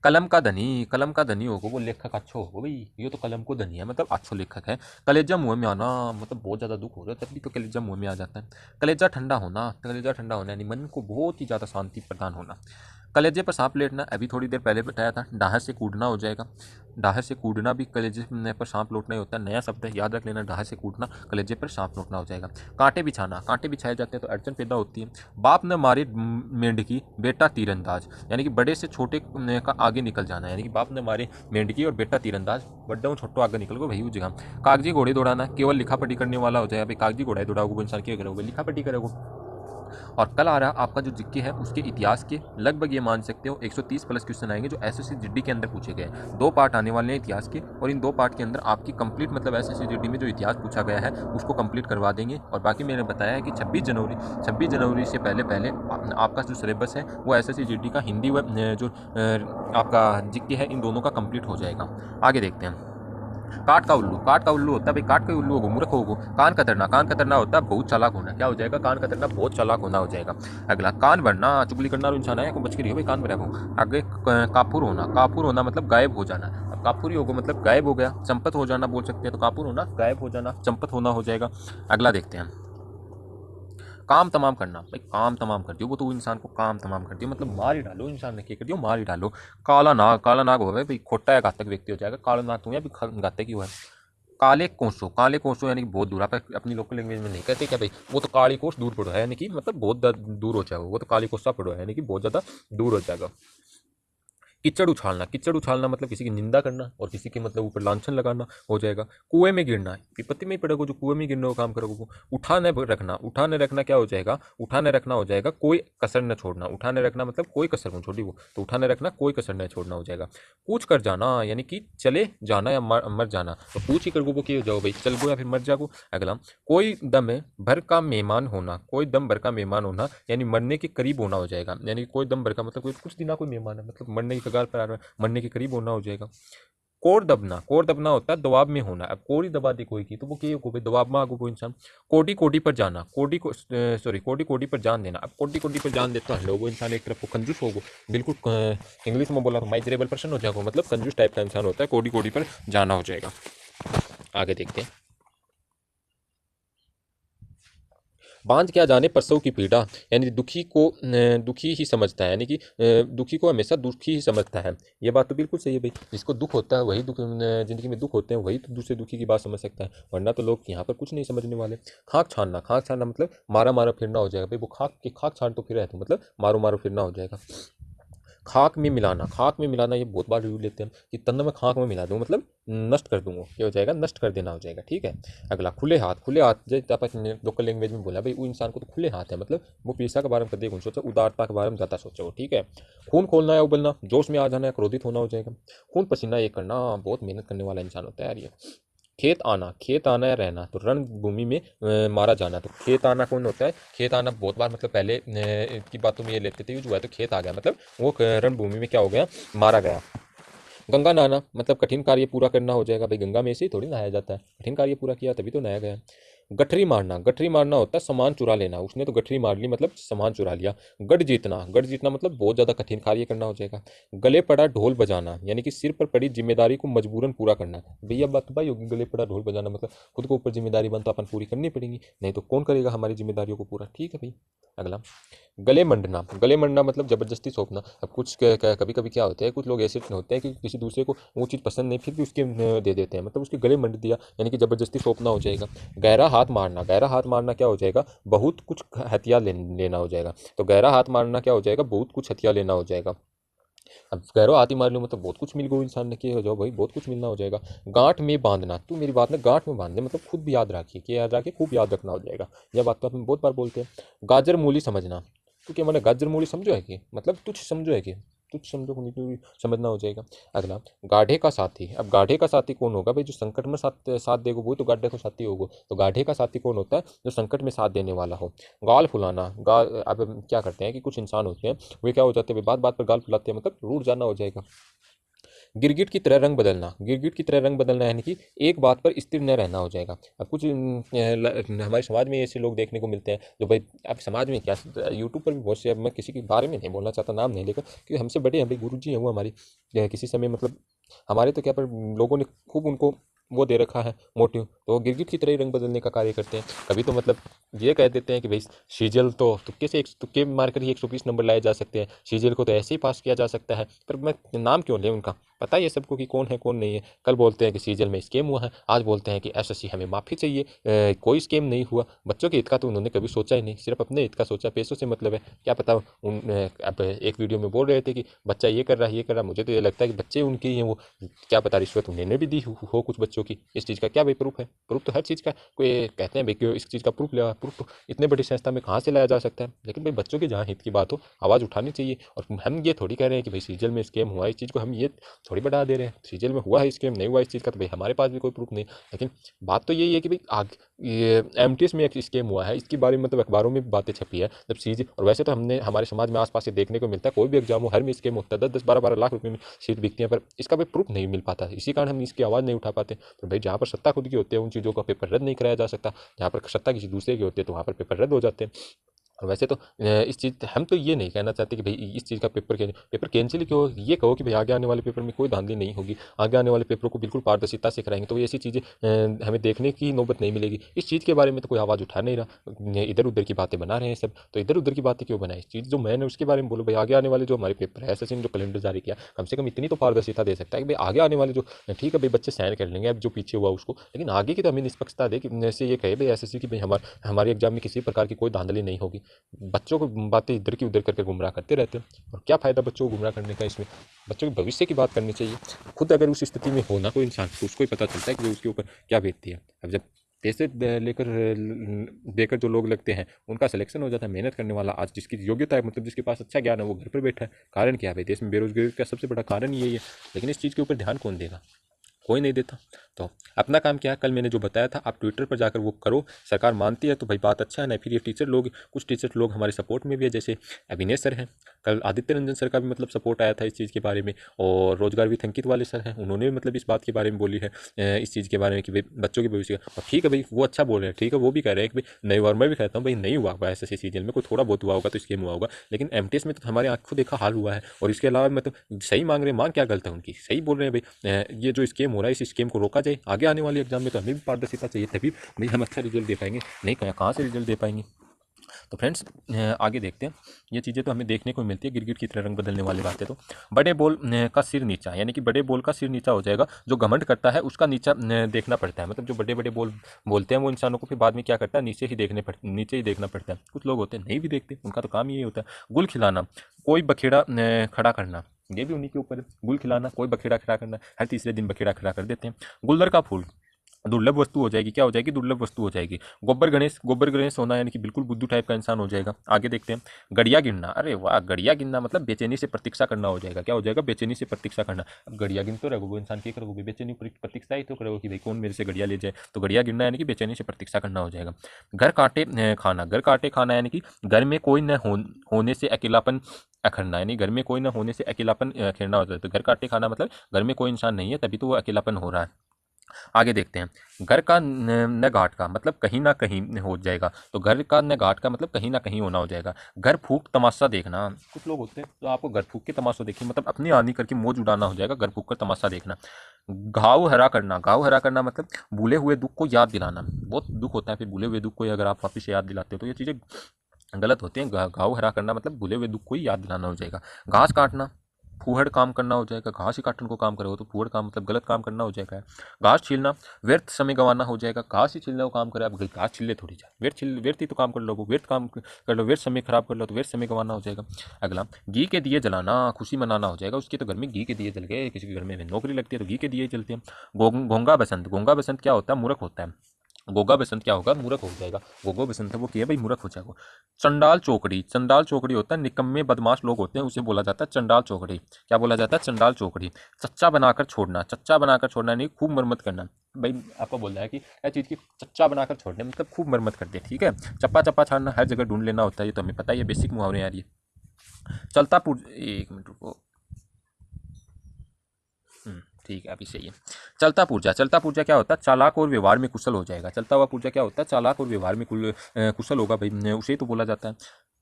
कलम का धनी, कलम का धनी होगा वो लेखक अच्छो होगा भाई, ये तो कलम को धनी है मतलब अच्छो लेखक है। कलेजा मुँह में आना मतलब बहुत ज़्यादा दुख हो रहा है तभी तो कलेजा मुँह में आ जाता है। कलेजा ठंडा होना, कलेजा ठंडा होना यानी मन को बहुत ही ज़्यादा शांति प्रदान होना। कलेजे पर सांप लेटना, अभी थोड़ी देर पहले बताया था। डाहर से कूदना हो जाएगा, डाहर से कूदना भी कलेजे पर सांप लौटना ही होता है, नया शब्द है याद रख लेना। डाहर से कूदना, कलेजे पर सांप लौटना हो जाएगा। कांटे बिछाना, कांटे बिछाए जाते हैं तो अड़चन पैदा होती है। बाप ने मारे मेंढकी, बेटा तीरंदाज, यानी कि बड़े से छोटे का आगे निकल जाना, यानी कि बाप ने मारे मेंढकी और बेटा तीरंदाज, बड्डा छोटो आगे निकल गो भाई वो जगह। कागजी घोड़े दौड़ाना, केवल लिखा पढ़ी करने वाला हो जाएगा। भाई कागजी घोड़े दौड़ाओगे वो इंसान क्या करोगे, लिखा पढ़ी करोगे। और कल आ रहा आपका जो जीके है उसके इतिहास के लगभग ये मान सकते हो 130 प्लस क्वेश्चन आएंगे जो एसएससी जीडी के अंदर पूछे गए हैं। 2 पार्ट आने वाले हैं इतिहास के, और इन 2 पार्ट के अंदर आपकी कंप्लीट मतलब एसएससी जीडी में जो इतिहास पूछा गया है उसको कंप्लीट करवा देंगे। और बाकी मैंने बताया है कि 26 जनवरी से पहले आपका जो सिलेबस है वो एसएससी जीडी का हिंदी व जो आपका जीके है इन दोनों का कंप्लीट हो जाएगा। आगे देखते हैं। काट का उल्लू होता है भाई, काट का उल्लू होगा, मूर्ख होगा। कान कतरना होता है बहुत चालाक होना। क्या हो जाएगा? कान कतरना बहुत चालाक होना हो जाएगा। अगला कान भरना, चुगली करना और इंसान है को बच के रही हो भाई, कान भरा हो। आगे काफुर होना मतलब गायब हो जाना। अब काफुर ही होगा मतलब गायब हो गया। चंपत हो जाना बोल सकते हैं, तो काफुर होना गायब हो जाना, चंपत होना हो जाएगा। अगला देखते हैं। काम तमाम करना भाई, काम तमाम कर दियो, वो तो इंसान को काम तमाम कर दियो मतलब मार ही डालो। इंसान ने क्या कर दियो? मार ही डालो। काला नाग हो भाई, खोटा या घातक व्यक्ति हो जाएगा। काला नाग तो या भी घातक ही हुआ है। काले कोसो यानी कि बहुत दूर। आप अपनी लोकल लैंग्वेज में नहीं कहते क्या भाई वो तो काली कोस दूर पड़ो है, यानी कि मतलब बहुत दूर हो जाएगा। वो तो काली कोसा पड़ो है, यानी कि बहुत ज़्यादा दूर हो जाएगा। कीचड़ उछालना मतलब किसी की निंदा करना और किसी के मतलब ऊपर लांछन लगाना हो जाएगा। कुएं में गिरना, विपत्ति में ही पड़ेगा जो कुएं में गिरने का काम करोगे वो। उठाने रखना क्या हो जाएगा? उठाने रखना हो जाएगा कोई कसर न छोड़ना। उठाने रखना मतलब कोई कसर न छोड़ी, वो तो उठाने रखना कोई कसर न छोड़ना हो जाएगा। कूच कर जाना यानी कि चले जाना या मर जाना, तो पूछ ही कर वो कि हो जाओ भाई, चल गो या फिर मर जाओ। अगला कोई दम भर का मेहमान होना यानी मरने के करीब होना हो जाएगा। यानी कोई दम भर का मतलब कोई कुछ दिन कोई मेहमान है मतलब मरने की कगार पर आ रहा है, मरने के करीब होना हो जाएगा। कोर दबना होता है दबाव में होना। अब कोर ही दबा दे कोई की तो वो के दबाव में आगो वो इंसान। कोडी पर जाना, कोडी पर जान देना। अब कोडी पर जान देता है वो इंसान एक तरफ को कंजूस होगो, बिल्कुल इंग्लिश में बोला तो माइजरेबल पर्सन हो जाएगा, मतलब कंजूस टाइप का इंसान होता है। कोडी पर जाना हो जाएगा। आगे देखते हैं। बांझ क्या जाने प्रसव की पीड़ा, यानी दुखी ही समझता है, यानी कि दुखी को हमेशा दुखी ही समझता है। ये बात तो बिल्कुल सही है भाई, जिसको दुख होता है वही जिंदगी में दुख होते हैं वही तो दूसरे दुखी की बात समझ सकता है, वरना तो लोग यहाँ पर कुछ नहीं समझने वाले। खाक छानना मतलब मारा फिरना हो जाएगा भाई। वो खाक छान तो फिर है तो मतलब मारो फिरना हो जाएगा। खाक में मिलाना ये बहुत बार रिव्यू लेते हैं कि तन्ना मैं खाक में मिला दूँ मतलब नष्ट कर दूंगा, क्या हो जाएगा? नष्ट कर देना हो जाएगा। ठीक है। अगला खुले हाथ जैसे आप लोकल लैंग्वेज में बोला भाई वो इंसान को तो खुले हाथ है मतलब वो पैसा के बारे में कभी सोचा, उदारता के बारे में ज़्यादा सोचो। ठीक है। खून खोलना या उबलना, जोश में आ जाना या क्रोधित होना हो जाएगा। खून पसीना ये करना, बहुत मेहनत करने वाला इंसान होता है यार ये। खेत आना या रहना, तो रणभूमि में मारा जाना। तो खेत आना कौन होता है? खेत आना बहुत बार मतलब पहले की बातों में ये लेते थे जो है तो खेत आ गया मतलब वो रणभूमि में क्या हो गया? मारा गया। गंगा नहाना मतलब कठिन कार्य पूरा करना हो जाएगा भाई, गंगा में ऐसे ही थोड़ी नहाया जाता है, कठिन कार्य पूरा किया तभी तो नहाया गया। गठरी मारना होता है सामान चुरा लेना, उसने तो गठरी मार ली मतलब सामान चुरा लिया। गढ़ जीतना मतलब बहुत ज़्यादा कठिन कार्य करना हो जाएगा। गले पड़ा ढोल बजाना यानी कि सिर पर पड़ी जिम्मेदारी को मजबूरन पूरा करना। भैया बात तो भाई होगी, गले पड़ा ढोल बजाना मतलब खुद को ऊपर जिम्मेदारी बन तो अपन पूरी करनी पड़ेगी, नहीं तो कौन करेगा हमारी जिम्मेदारियों को पूरा। ठीक है भाई। अगला गले मंडना मतलब जबरदस्ती सौंपना। अब कुछ कभी कभी क्या होता है, कुछ लोग ऐसे होते हैं कि किसी दूसरे को वो चीज़ पसंद नहीं फिर भी उसके दे देते हैं, मतलब उसके गले मंड दिया यानी कि जबरदस्ती सौंपना हो जाएगा। गहरा हाथ मारना क्या हो जाएगा? बहुत कुछ हथियार लेना हो जाएगा। तो गहरा हाथ मारना क्या हो जाएगा? बहुत कुछ हथियार लेना हो जाएगा। अब गहरा हाथ ही मार लो मतलब बहुत कुछ मिल गया इंसान ने, कि हो जाओ भाई बहुत कुछ मिलना हो जाएगा। गांठ में बांधना, तू मेरी बात ना गांठ में बांधने मतलब खुद भी याद रखिए कि याद रखिए, खूब याद रखना हो जाएगा। यह बात तो अपन बहुत बार बोलते हैं। गाजर मूली समझना, तो क्या मैंने गाजर मूली समझो है कि मतलब तुझ समझो है कि तुझ समझो को नहीं समझना हो जाएगा। अगला गाढ़े का साथी। अब गाढ़े का साथी कौन होगा भाई? जो संकट में साथ देगा वो तो गाढ़े का साथी होगा। तो गाढ़े का साथी कौन होता है? जो संकट में साथ देने वाला हो। गाल फुलाना, अब क्या करते हैं कि कुछ इंसान होते हैं वे क्या हो जाते हैं बात बात पर गाल फुलाते हैं, मतलब रूठ जाना हो जाएगा। गिरगिट की तरह रंग बदलना यानी कि एक बात पर स्थिर न रहना हो जाएगा। अब कुछ हमारे समाज में ऐसे लोग देखने को मिलते हैं जो भाई अब समाज में क्या यूट्यूब पर भी बहुत से, अब मैं किसी के बारे में नहीं बोलना चाहता, नाम नहीं लेकर, क्योंकि हमसे बड़े हैं भाई, गुरु जी हैं वो हमारी किसी समय मतलब हमारे तो क्या पर लोगों ने खूब उनको वो दे रखा है मोटिव, तो वो गिरगिट की तरह ही रंग बदलने का कार्य करते हैं। कभी तो मतलब ये कह देते हैं कि भाई सीजल तो तुक्के मारकर ही 120 नंबर लाए जा सकते हैं, सीजल को तो ऐसे ही पास किया जा सकता है, पर मैं नाम क्यों लें उनका, पता ही है सबको कि कौन है कौन नहीं है। कल बोलते हैं कि सीजल में स्कैम हुआ है, आज बोलते हैं कि एसएससी हमें माफ़ी चाहिए, कोई स्कैम नहीं हुआ। बच्चों के हित का तो उन्होंने कभी सोचा ही नहीं, सिर्फ अपने हित का सोचा, पैसों से मतलब है। क्या पता अब एक वीडियो में बोल रहे थे कि बच्चा ये कर रहा है ये कर रहा है, मुझे तो ये लगता है कि बच्चे उनके ही हैं वो, क्या पता रिश्वत उन्होंने भी दी हो कुछ बच्चों की। इस चीज़ का क्या भाई प्रूफ है? प्रूफ तो हर चीज़ का, कोई कहते हैं भाई कि इस चीज़ का प्रूफ लिया, प्रूफ इतने बड़ी संस्था में कहाँ से लाया जा सकता है? लेकिन भाई बच्चों के जहाँ हित की बात हो आवाज़ उठानी चाहिए। और हम ये थोड़ी कह रहे हैं कि भाई सीजल में स्कैम हुआ, इस चीज़ को हम ये थोड़ी बढ़ा दे रहे हैं। सीजल में हुआ है स्कैम, नहीं हुआ इस चीज़ का तो भाई हमारे पास भी कोई प्रूफ नहीं। लेकिन बात तो यही है कि भाई ये एमटीएस में एक स्कैम हुआ है, इसके बारे में मतलब अखबारों में भी बातें छपी है जब सीज। और वैसे तो हमने हमारे समाज में आसपास से देखने को मिलता है, कोई भी एग्जाम हो हर में स्कैम होता है, 10-10 12-12 लाख रुपए में सीट बिकती है, पर इसका भाई प्रूफ नहीं मिल पाता, इसी कारण हम इसकी आवाज़ नहीं उठा पाते। तो भाई जहाँ पर सत्ता खुद की होती है उन चीज़ों का पेपर रद्द नहीं कराया जा सकता, जहाँ पर सत्ता किसी दूसरे की होती है तो वहाँ पर पेपर रद्द हो जाते हैं। और वैसे तो इस चीज़ हम तो ये नहीं कहना चाहते कि भाई इस चीज़ का पेपर कैंसिल क्यों, ये कहो कि भाई आगे आने वाले पेपर में कोई धांधली नहीं होगी, आगे आने वाले पेपरों को बिल्कुल पारदर्शिता से कराएंगे, तो ऐसी चीज़ें हमें देखने की नौबत नहीं मिलेगी। इस चीज़ के बारे में तो कोई आवाज़ उठा नहीं रहा, इधर उधर की बातें बना रहे हैं सब। तो इधर उधर की बातें क्यों बनाए, इस चीज़ जो मैंने उसके बारे में बोलो भाई, आगे आने वाले जो हमारे पेपर है एसएससी ने जो कैलेंडर जारी किया, कम से कम इतनी तो पारदर्शिता दे सकता है कि भाई आगे आने वाले जो, ठीक है भाई बच्चे साइन कर लेंगे अब जो पीछे हुआ उसको, लेकिन आगे की तो हमें निष्पक्षता दे कि ऐसे ये कहे भाई एसएससी की भाई हमारे एग्जाम में किसी प्रकार की कोई धांधली नहीं होगी। बच्चों को बातें इधर की उधर करके गुमराह करते रहते हैं, और क्या फ़ायदा बच्चों को गुमराह करने का? इसमें बच्चों के भविष्य की बात करनी चाहिए। खुद अगर उस स्थिति में हो ना कोई इंसान तो उसको ही पता चलता है कि उसके ऊपर क्या बीतती है। अब जब पैसे लेकर देकर जो लोग लगते हैं उनका सिलेक्शन हो जाता है, मेहनत करने वाला आज जिसकी योग्यता है, मतलब जिसके पास अच्छा ज्ञान है, वो घर पर बैठा है। कारण क्या है भाई? देश में बेरोजगारी का सबसे बड़ा कारण यही है। लेकिन इस चीज़ के ऊपर ध्यान कौन देगा? कोई नहीं देता। तो अपना काम क्या है, कल मैंने जो बताया था आप ट्विटर पर जाकर वो करो, सरकार मानती है तो भाई बात अच्छा है, नहीं फिर ये टीचर लोग, कुछ टीचर लोग हमारे सपोर्ट में भी है, जैसे अविनेश सर हैं, कल आदित्य रंजन सर का भी मतलब सपोर्ट आया था इस चीज़ के बारे में, और रोजगार वित्त अंकित वाले सर हैं, उन्होंने भी मतलब इस बात के बारे में बोली है, इस चीज़ के बारे में कि भाई बच्चों के भविष्य का। और ठीक है भाई वो अच्छा बोल रहे हैं, ठीक है वो भी कह रहे हैं कि भाई नहीं हुआ, और मैं भी कहता हूँ भाई नहीं हुआ होगा ऐसे सीजन में, कोई थोड़ा बहुत हुआ होगा तो स्कीम हुआ होगा, लेकिन एमटीएस में तो हमारे आंखों देखा हाल हुआ है। और इसके अलावा मतलब सही मांग रहे हैं, मांग क्या गलत है उनकी, सही बोल रहे हैं भाई, ये जो स्कीम हो रहा है इस स्कीम को रोका जाए, आगे आने वाले एग्जाम में तो हमें भी पारदर्शिता चाहिए, तभी भाई हम अच्छा रिजल्ट दे पाएंगे, नहीं कहाँ से रिजल्ट दे पाएंगे। तो फ्रेंड्स आगे देखते हैं, ये चीज़ें तो हमें देखने को मिलती है, गिरगिट की तरह रंग बदलने वाली बातें। तो बड़े बोल का सिर नीचा, यानी कि बड़े बोल का सिर नीचा हो जाएगा, जो घमंड करता है उसका नीचा देखना पड़ता है। मतलब जो बड़े बड़े बोल बोलते हैं वो इंसानों को फिर बाद में क्या करता है, नीचे ही देखना पड़ता है। कुछ लोग होते हैं नहीं भी देखते, उनका तो काम यही होता है। गुल खिलाना, कोई बखेड़ा खड़ा करना, ये भी उन्हीं के ऊपर है। गुल खिलाना, कोई बखेड़ा खड़ा करना, हर तीसरे दिन बखेड़ा खड़ा कर देते हैं। गुलदर का फूल, दुर्लभ वस्तु हो जाएगी, क्या हो जाएगी? दुर्लभ वस्तु हो जाएगी। गोबर गणेश होना, यानी कि बिल्कुल बुद्धू टाइप का इंसान हो जाएगा। आगे देखते हैं, गड़िया गिनना, अरे वाह, गड़िया गिनना मतलब बेचैनी से प्रतीक्षा करना हो जाएगा। क्या हो जाएगा? बेचैनी से प्रतीक्षा करना। अब गड़िया गिन तो रहोगे, वो इंसान क्या करोगे? बेचैनी प्रतीक्षा ही तो करोगे कि भाई कौन मेरे से गड़िया ले जाए। तो गड़िया गिनना यानी कि बेचैनी से प्रतीक्षा करना हो जाएगा। घर काटे खाना, घर काटे खाना यानी कि घर में कोई न होने से अकेलापन अखरना, यानी घर में कोई न होने से अकेलापन अखरना होता है। तो घर काटे खाना मतलब घर में कोई इंसान नहीं है तभी तो वो अकेलापन हो रहा है। आगे देखते हैं, घर का न घाट का मतलब कहीं ना कहीं हो जाएगा। तो घर का न घाट का मतलब कहीं ना कहीं होना हो जाएगा। घर फूक तमाशा देखना, कुछ लोग होते हैं तो आपको घर फूक के तमाशा देखिए, मतलब अपनी आनी करके मौज उड़ाना हो जाएगा, घर फूक कर तमाशा देखना। घाव हरा करना मतलब भूले हुए दुख को याद दिलाना। बहुत दुख होता है, फिर भूले हुए दुख को अगर आप वापिस से याद दिलाते हो तो ये चीज़ें गलत होती हैं। घाव हरा करना मतलब भूले हुए दुख को ही याद दिलाना हो जाएगा। घास काटना, फूहड़ काम करना हो जाएगा। घास ही काटने को काम करोगे तो फूहड़ काम मतलब गलत काम करना हो जाएगा। घास छीलना, व्यर्थ समय गंवाना हो जाएगा। घास ही छीलने को काम करे, अब घास छील ले थोड़ी जा, व्यर्थ ही तो काम कर लो, व्यर्थ काम कर लो, व्यर्थ समय खराब कर लो तो व्यर्थ समय गंवाना हो जाएगा। अगला, घी के दिए जलाना, खुशी मनाना हो जाएगा। उसके तो घर में घी के दिए जल गए, किसी के घर में नौकरी लगती है तो घी के दिए जलते हैं। घोंगा बसंत क्या होता है? मूर्ख होता है। गोगा बसंत क्या होगा? मूर्ख हो जाएगा। गोगो बसंत है वो क्या है भाई? मूर्ख हो जाएगा। चंडाल चौकड़ी होता है, निकम्मे बदमाश लोग होते हैं, उसे बोला जाता है चंडाल चौकड़ी। क्या बोला जाता है? चंडाल चौकड़ी। चच्चा बनाकर छोड़ना नहीं, खूब मरम्मत करना। भाई आपको बोल रहा है कि हर चीज़ की चच्चा बनाकर छोड़ने मतलब खूब मरम्मत कर दे, ठीक है। चप्पा चप्पा छाड़ना, हर जगह ढूंढ लेना होता है, ये तो हमें पता ही है, बेसिक मुहावरे यार ये। एक मिनट रुको। ठीक है, अभी सही है। चलता पुर्जा क्या होता है? चालाक और व्यवहार में कुशल हो जाएगा। चलता हुआ पुर्जा क्या होता है? चालाक और व्यवहार में कुशल होगा भाई, उसे ही तो बोला जाता है।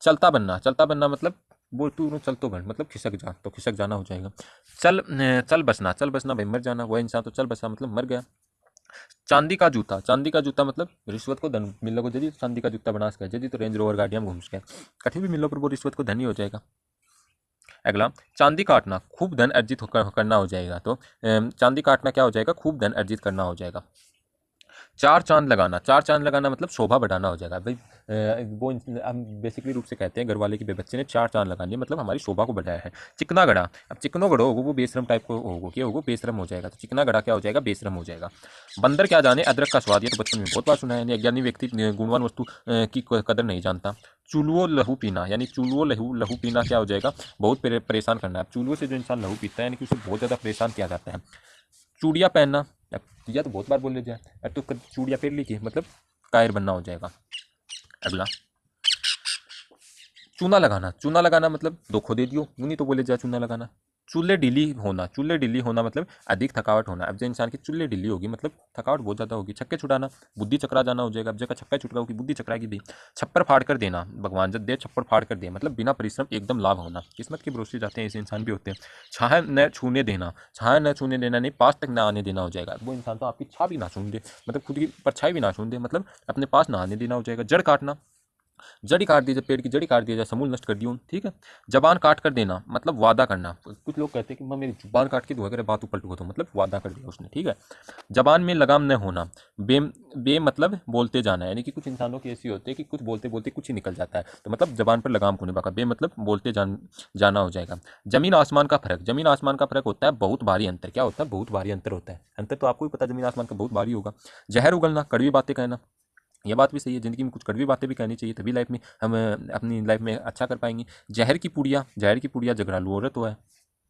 चलता बनना मतलब वो तू चल तो बन मतलब खिसक जा, तो खिसक जाना हो जाएगा। चल बसना भाई मर जाना, वह इंसान तो चल बसा मतलब मर गया। चांदी का जूता मतलब रिश्वत को धन मिल को जदी चांदी का जूता बना सके, जदी तो रेंज रोवर गाड़ियाँ में घूम सके, कभी भी मिलो पर वो रिश्वत को धनी हो जाएगा। अगला, चांदी काटना खूब धन अर्जित करना हो जाएगा। तो चांदी काटना क्या हो जाएगा, खूब धन अर्जित करना हो जाएगा। चार चांद लगाना, चार चांद लगाना मतलब शोभा बढ़ाना हो जाएगा भाई। वो हम बेसिकली रूप से कहते हैं घर वाले कि बच्चे ने चार चांद लगा लिए, मतलब हमारी शोभा को बढ़ाया है। चिकना गड़ा, अब चिकनो गड़ो होगा वो बेशरम टाइप को होगा, क्या होगा, बेशरम हो जाएगा। तो चिकना गड़ा क्या हो जाएगा, बेशरम हो जाएगा। बंदर क्या जाने अदरक का स्वाद, ये तो बचपन में बहुत बार सुना है। यानी अज्ञानी व्यक्ति गुणवान वस्तु की कदर नहीं जानता। चूल्हो लहू पीना, यानी चूल्हो लहू लहू पीना क्या हो जाएगा, बहुत परेशान करना है। चूल्हो से जो इंसान लहू पीता है यानी कि उसे बहुत ज़्यादा परेशान किया जाता है। चूड़ियाँ पहनना, अब यह तो बहुत बार बोल लिया जाए, अब तो चूड़ियाँ पहन ली की मतलब कायर बनना हो जाएगा। अगला, चूना लगाना, चूना लगाना मतलब धोखो दे दियो, यूँ नहीं तो बोले जाए चूना लगाना। चूल्हे ढीली होना, चूल्हे ढीली होना मतलब अधिक थकावट होना। अब जो इंसान की चूल्हे ढीली होगी मतलब थकावट बहुत ज़्यादा होगी। छक्के छुड़ाना, बुद्धि चकरा जाना हो जाएगा। अब जगह छक्का छुटका होगी बुद्धि चकराएगी भी। छप्पर फाड़ कर देना, भगवान जब दे छप्पर फाड़ कर दे मतलब बिना परिश्रम एकदम लाभ होना। किस्मत के भरोसे जाते हैं ऐसे इंसान भी होते हैं। छाया न छूने देना, छाया न छूने देना नहीं, पास तक ना आने देना हो जाएगा। वो इंसान तो आपकी छा भी ना छूने दे, मतलब खुद की परछाई भी ना छूने दे, मतलब अपने पास ना आने देना हो जाएगा। जड़ काटना, जड़ी काट दी, जब पेड़ की जड़ी काट दिया जाए, समूल नष्ट कर दियो, ठीक है। जबान काट कर देना मतलब वादा करना। कुछ लोग कहते हैं कि मैं मेरी जुबान काट के दूँ अगर बात ऊपर टूको तो, मतलब वादा कर दिया उसने, ठीक है। जबान में लगाम न होना, बे बे मतलब बोलते जाना, यानी कि कुछ इंसानों की ऐसी होती है कि कुछ बोलते बोलते कुछ ही निकल जाता है, तो मतलब जबान पर लगाम को नहीं पका, बे मतलब बोलते जाना हो जाएगा। जमीन आसमान का फर्क, जमीन आसमान का फर्क होता है बहुत भारी अंतर। क्या होता है, बहुत भारी अंतर होता है। अंतर तो आपको भी पता है, जमीन आसमान का बहुत भारी होगा। जहर उगलना, कड़वी बातें कहना, ये बात भी सही है, ज़िंदगी में कुछ कड़वी बातें भी कहनी चाहिए, तभी लाइफ में हम अपनी लाइफ में अच्छा कर पाएंगे। जहर की पुड़िया, जहर की पुड़िया झगड़ालू औरत तो है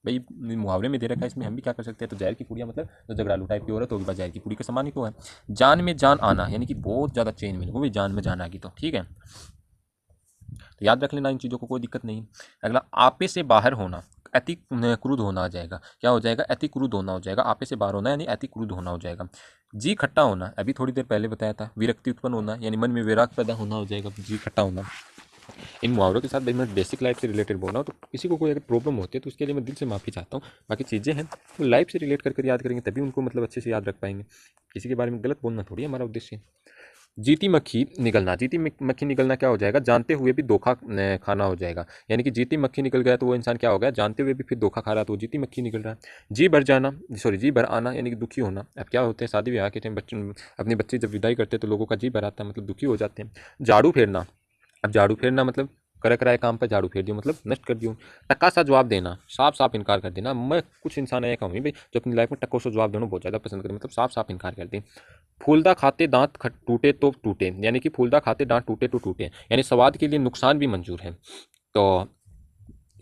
भाई, मुहावरे में दे रखा है, इसमें हम भी क्या कर सकते हैं। तो जहर की पुड़िया मतलब जो झगड़ालू टाइप की औरत होगी बस जहर की पुड़ी के समान ही तो है। जान में जान आना, यानी कि बहुत ज़्यादा चेन में, वो भी जान में जान आ गई तो ठीक है। तो याद रख लेना इन चीज़ों को, कोई दिक्कत नहीं। अगला, आपे से बाहर होना, अति क्रुद्ध होना आ जाएगा। क्या हो जाएगा, अति क्रुद्ध होना हो जाएगा। आपे से बाहर होना यानी अति क्रुद्ध होना हो जाएगा। जी खट्टा होना, अभी थोड़ी देर पहले बताया था। विरक्ति उत्पन्न होना, यानी मन में विराग पैदा होना हो जाएगा, जी खट्टा होना। इन मुहावरों के साथ भाई मैं बेसिक लाइफ से रिलेटेड बोल रहा हूँ, तो किसी को कोई अगर प्रॉब्लम होती है तो उसके लिए मैं दिल से माफ़ी चाहता हूँ। बाकी चीज़ें हैं तो लाइफ से रिलेट कर याद करेंगे तभी उनको मतलब अच्छे से याद रख पाएंगे। किसी के बारे में गलत बोलना थोड़ी है हमारा उद्देश्य। जीती मक्खी निकलना, जीती मक्खी निकलना क्या हो जाएगा, जानते हुए भी धोखा खाना हो जाएगा। यानी कि जीती मक्खी निकल गया तो वो इंसान क्या हो गया, जानते हुए भी फिर धोखा खा रहा है, तो वो जीती मक्खी निकल रहा है। जी भर जाना, सॉरी जी भर आना, यानी कि दुखी होना। अब क्या होते हैं, शादी ब्याह के टाइम बच्चे अपने बच्चे जब विदाई करते हैं तो लोगों का जी भर आता है, मतलब दुखी हो जाते हैं। झाड़ू फेरना, अब झाड़ू फेरना मतलब करे कराए काम पर झाड़ू फेर दियो, मतलब नष्ट कर दियो। टक्का सा जवाब देना, साफ साफ इनकार कर देना। मैं कुछ इंसान ऐसा कहूँगी भाई जो अपनी लाइफ में टक्कों से जवाब देना बहुत ज़्यादा पसंद करें, मतलब साफ साफ इनकार कर दें। फूलदा खाते दांत टूटे तो टूटे, यानी कि फूलदा खाते दांत टूटे तो टूटे, यानी स्वाद के लिए नुकसान भी मंजूर है। तो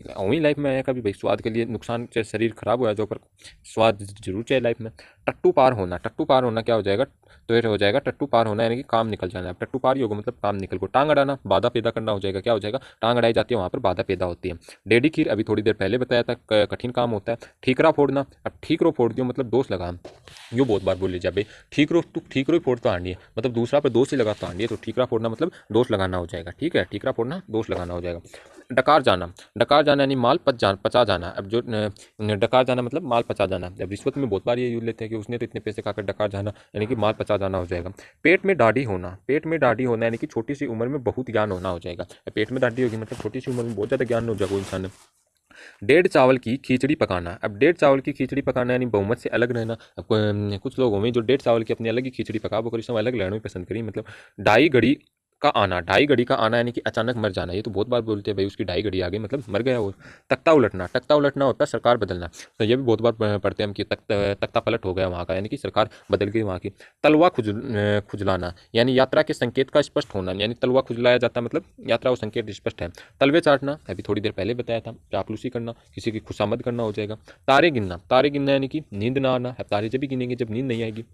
वही लाइफ में आया कभी भाई, स्वाद के लिए नुकसान, चाहे शरीर खराब हुआ जो, पर स्वाद जरूर चाहिए लाइफ में। टट्टू पार होना, टट्टू पार होना क्या हो जाएगा, तो ये हो जाएगा टट्टू पार होना यानी कि काम निकल जाना। अब टट्टू पार ही होगा मतलब काम निकल को। टांग अड़ाना, बाधा पैदा करना हो जाएगा। क्या हो जाएगा, टांग अड़ाई जाती है वहाँ पर बाधा पैदा होती है। डेडी खीर, अभी थोड़ी देर पहले बताया था, कठिन काम होता है। ठीकरा फोड़ना, अब ठीकरो फोड़ दियो मतलब दोष लगा, यूँ बहुत बार बोल लीजिए भाई, ठीकरो तू ठीकरो ही फोड़ तो आंडी है, मतलब दूसरा पर दोष ही लगा तो आंडी है। तो ठीकरा फोड़ना मतलब दोष लगाना हो जाएगा, ठीक है। ठीकरा फोड़ना दोष लगाना हो जाएगा। डकार जाना, डकार जाना यानी माल पचा जाना। अब जो डकार जाना मतलब माल पचा जाना। अब रिश्वत में बहुत बार ये यूज लेते हैं कि उसने तो इतने पैसे खाकर डकार जाना, यानी कि माल पचा जाना हो जाएगा। पेट में दाढ़ी होना, पेट में दाढ़ी होना यानी कि छोटी सी उम्र में बहुत ज्ञान होना हो जाएगा। पेट में दाढ़ी होगी मतलब छोटी सी उम्र में बहुत ज़्यादा ज्ञान हो जाएगा इंसान। डेढ़ चावल की खिचड़ी पकाना, अब डेढ़ चावल की खिचड़ी पकाना यानी बहुमत से अलग रहना। अब कुछ लोग होंगे जो डेढ़ चावल की अपनी अलग ही खिचड़ी पका वो करी सब अलग रहना ही पसंद करी। मतलब ढाई घड़ी का आना, ढाई घड़ी का आना यानी कि अचानक मर जाना। ये तो बहुत बार बोलते हैं भाई उसकी ढाई घड़ी आ गई मतलब मर गया वो। तख्ता उलटना, तख्ता उलटना होता है सरकार बदलना। तो ये भी बहुत बार पढ़ते हैं हम कि तख्ता पलट हो गया वहाँ का, यानी कि सरकार बदल गई वहाँ की। तलवा खुजलाना यानी यात्रा के संकेत का स्पष्ट होना, यानी तलवा खुजलाया जाता है मतलब यात्रा वो संकेत स्पष्ट है। तलवे चाटना, अभी थोड़ी देर पहले बताया था, चापलूसी करना, किसी की खुशामद करना हो जाएगा। तारे गिनना, तारे गिनना यानी कि नींद ना आना। अब तारे जब भी गिनेंगे जब नींद नहीं आएगी।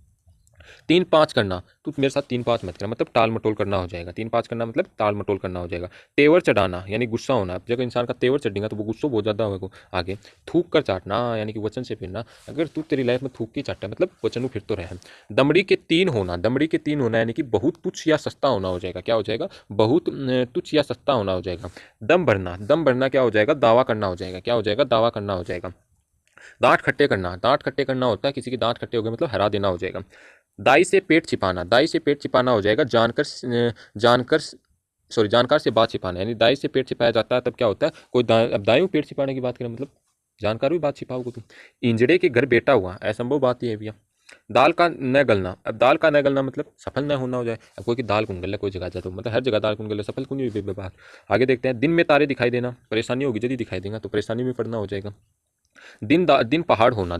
तीन पाँच करना, तू मेरे साथ तीन पाँच मत करना, मतलब टाल मटोल करना हो जाएगा। तीन पाँच करना मतलब टाल मटोल करना हो जाएगा। तेवर चढ़ाना यानी गुस्सा होना, जब इंसान का तेवर चढ़ेगा तो वो गुस्सा बहुत ज़्यादा होगा आगे। थूक कर चाटना यानी कि वचन से फिरना, अगर तू तेरी लाइफ में थूक के चाटा मतलब वचन फिर तो रहे। दमड़ी के तीन होना, दमड़ी के तीन होना यानी कि बहुत तुच्छ या सस्ता होना हो जाएगा। क्या हो जाएगा, बहुत तुच्छ या सस्ता होना हो जाएगा। दम भरना, दम भरना क्या हो जाएगा, दावा करना हो जाएगा। क्या हो जाएगा, दावा करना हो जाएगा। दांत खट्टे करना, दांत खट्टे करना होता है किसी के दांत खट्टे हो गए मतलब हरा देना हो जाएगा। दाई से पेट छिपाना, दाई से पेट छिपाना हो जाएगा। जानकर जानकर सॉरी, जानकार से बात छिपाना, यानी दाएं से पेट छिपाया जाता है तब क्या होता है, कोई अब दाएं पेट छिपाने की बात करें मतलब जानकार भी बात छिपाओगे तुम। इंजड़े के घर बेटा हुआ, असंभव बात यह है भैया। दाल का न गलना, अब दाल का न गलना मतलब सफल न होना हो जाए। अब कोई की दाल कुन गल कोई जगह जाए तो मतलब हर जगह दाल कुन गल सफल कुन भी बात। आगे देखते हैं, दिन में तारे दिखाई देना, परेशानी होगी यदि दिखाई देगा तो परेशानी में पड़ना हो जाएगा। दिन पहाड़ होना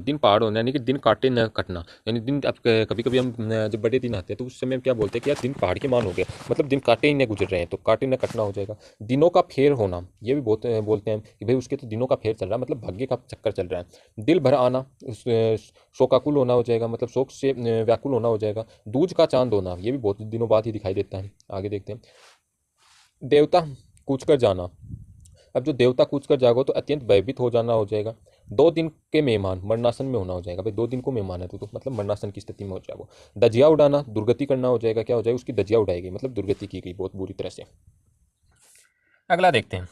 यानी कि दिन काटे न कटना, यानी दिन अब कभी कभी हम जब बड़े दिन आते हैं तो उस समय क्या बोलते हैं कि यार दिन पहाड़ के मान हो गया, मतलब दिन काटे ही न गुजर रहे हैं तो काटे न कटना हो जाएगा। दिनों का फेर होना, ये भी बोलते हैं कि भाई उसके तो दिनों का फेर चल रहा है, मतलब भाग्य का चक्कर चल रहा है। दिल भर आना, उस शोकाकुल होना हो जाएगा, मतलब शोक से व्याकुल होना हो जाएगा। दूज का चांद होना, ये भी बहुत दिनों बाद ही दिखाई देता है। आगे देखते हैं, देवता कूच कर जाना, अब जो देवता कूच कर जागो तो अत्यंत भयभीत हो जाना हो जाएगा। 2 दिन के मेहमान, मरणासन में होना हो जाएगा, भाई 2 दिन को मेहमान है तो मतलब मरणासन की स्थिति में हो जाएगा। दजिया उड़ाना, दुर्गति करना हो जाएगा, क्या हो जाएगा उसकी दजिया उड़ाई गई, मतलब दुर्गति की गई बहुत बुरी तरह से। अगला देखते हैं,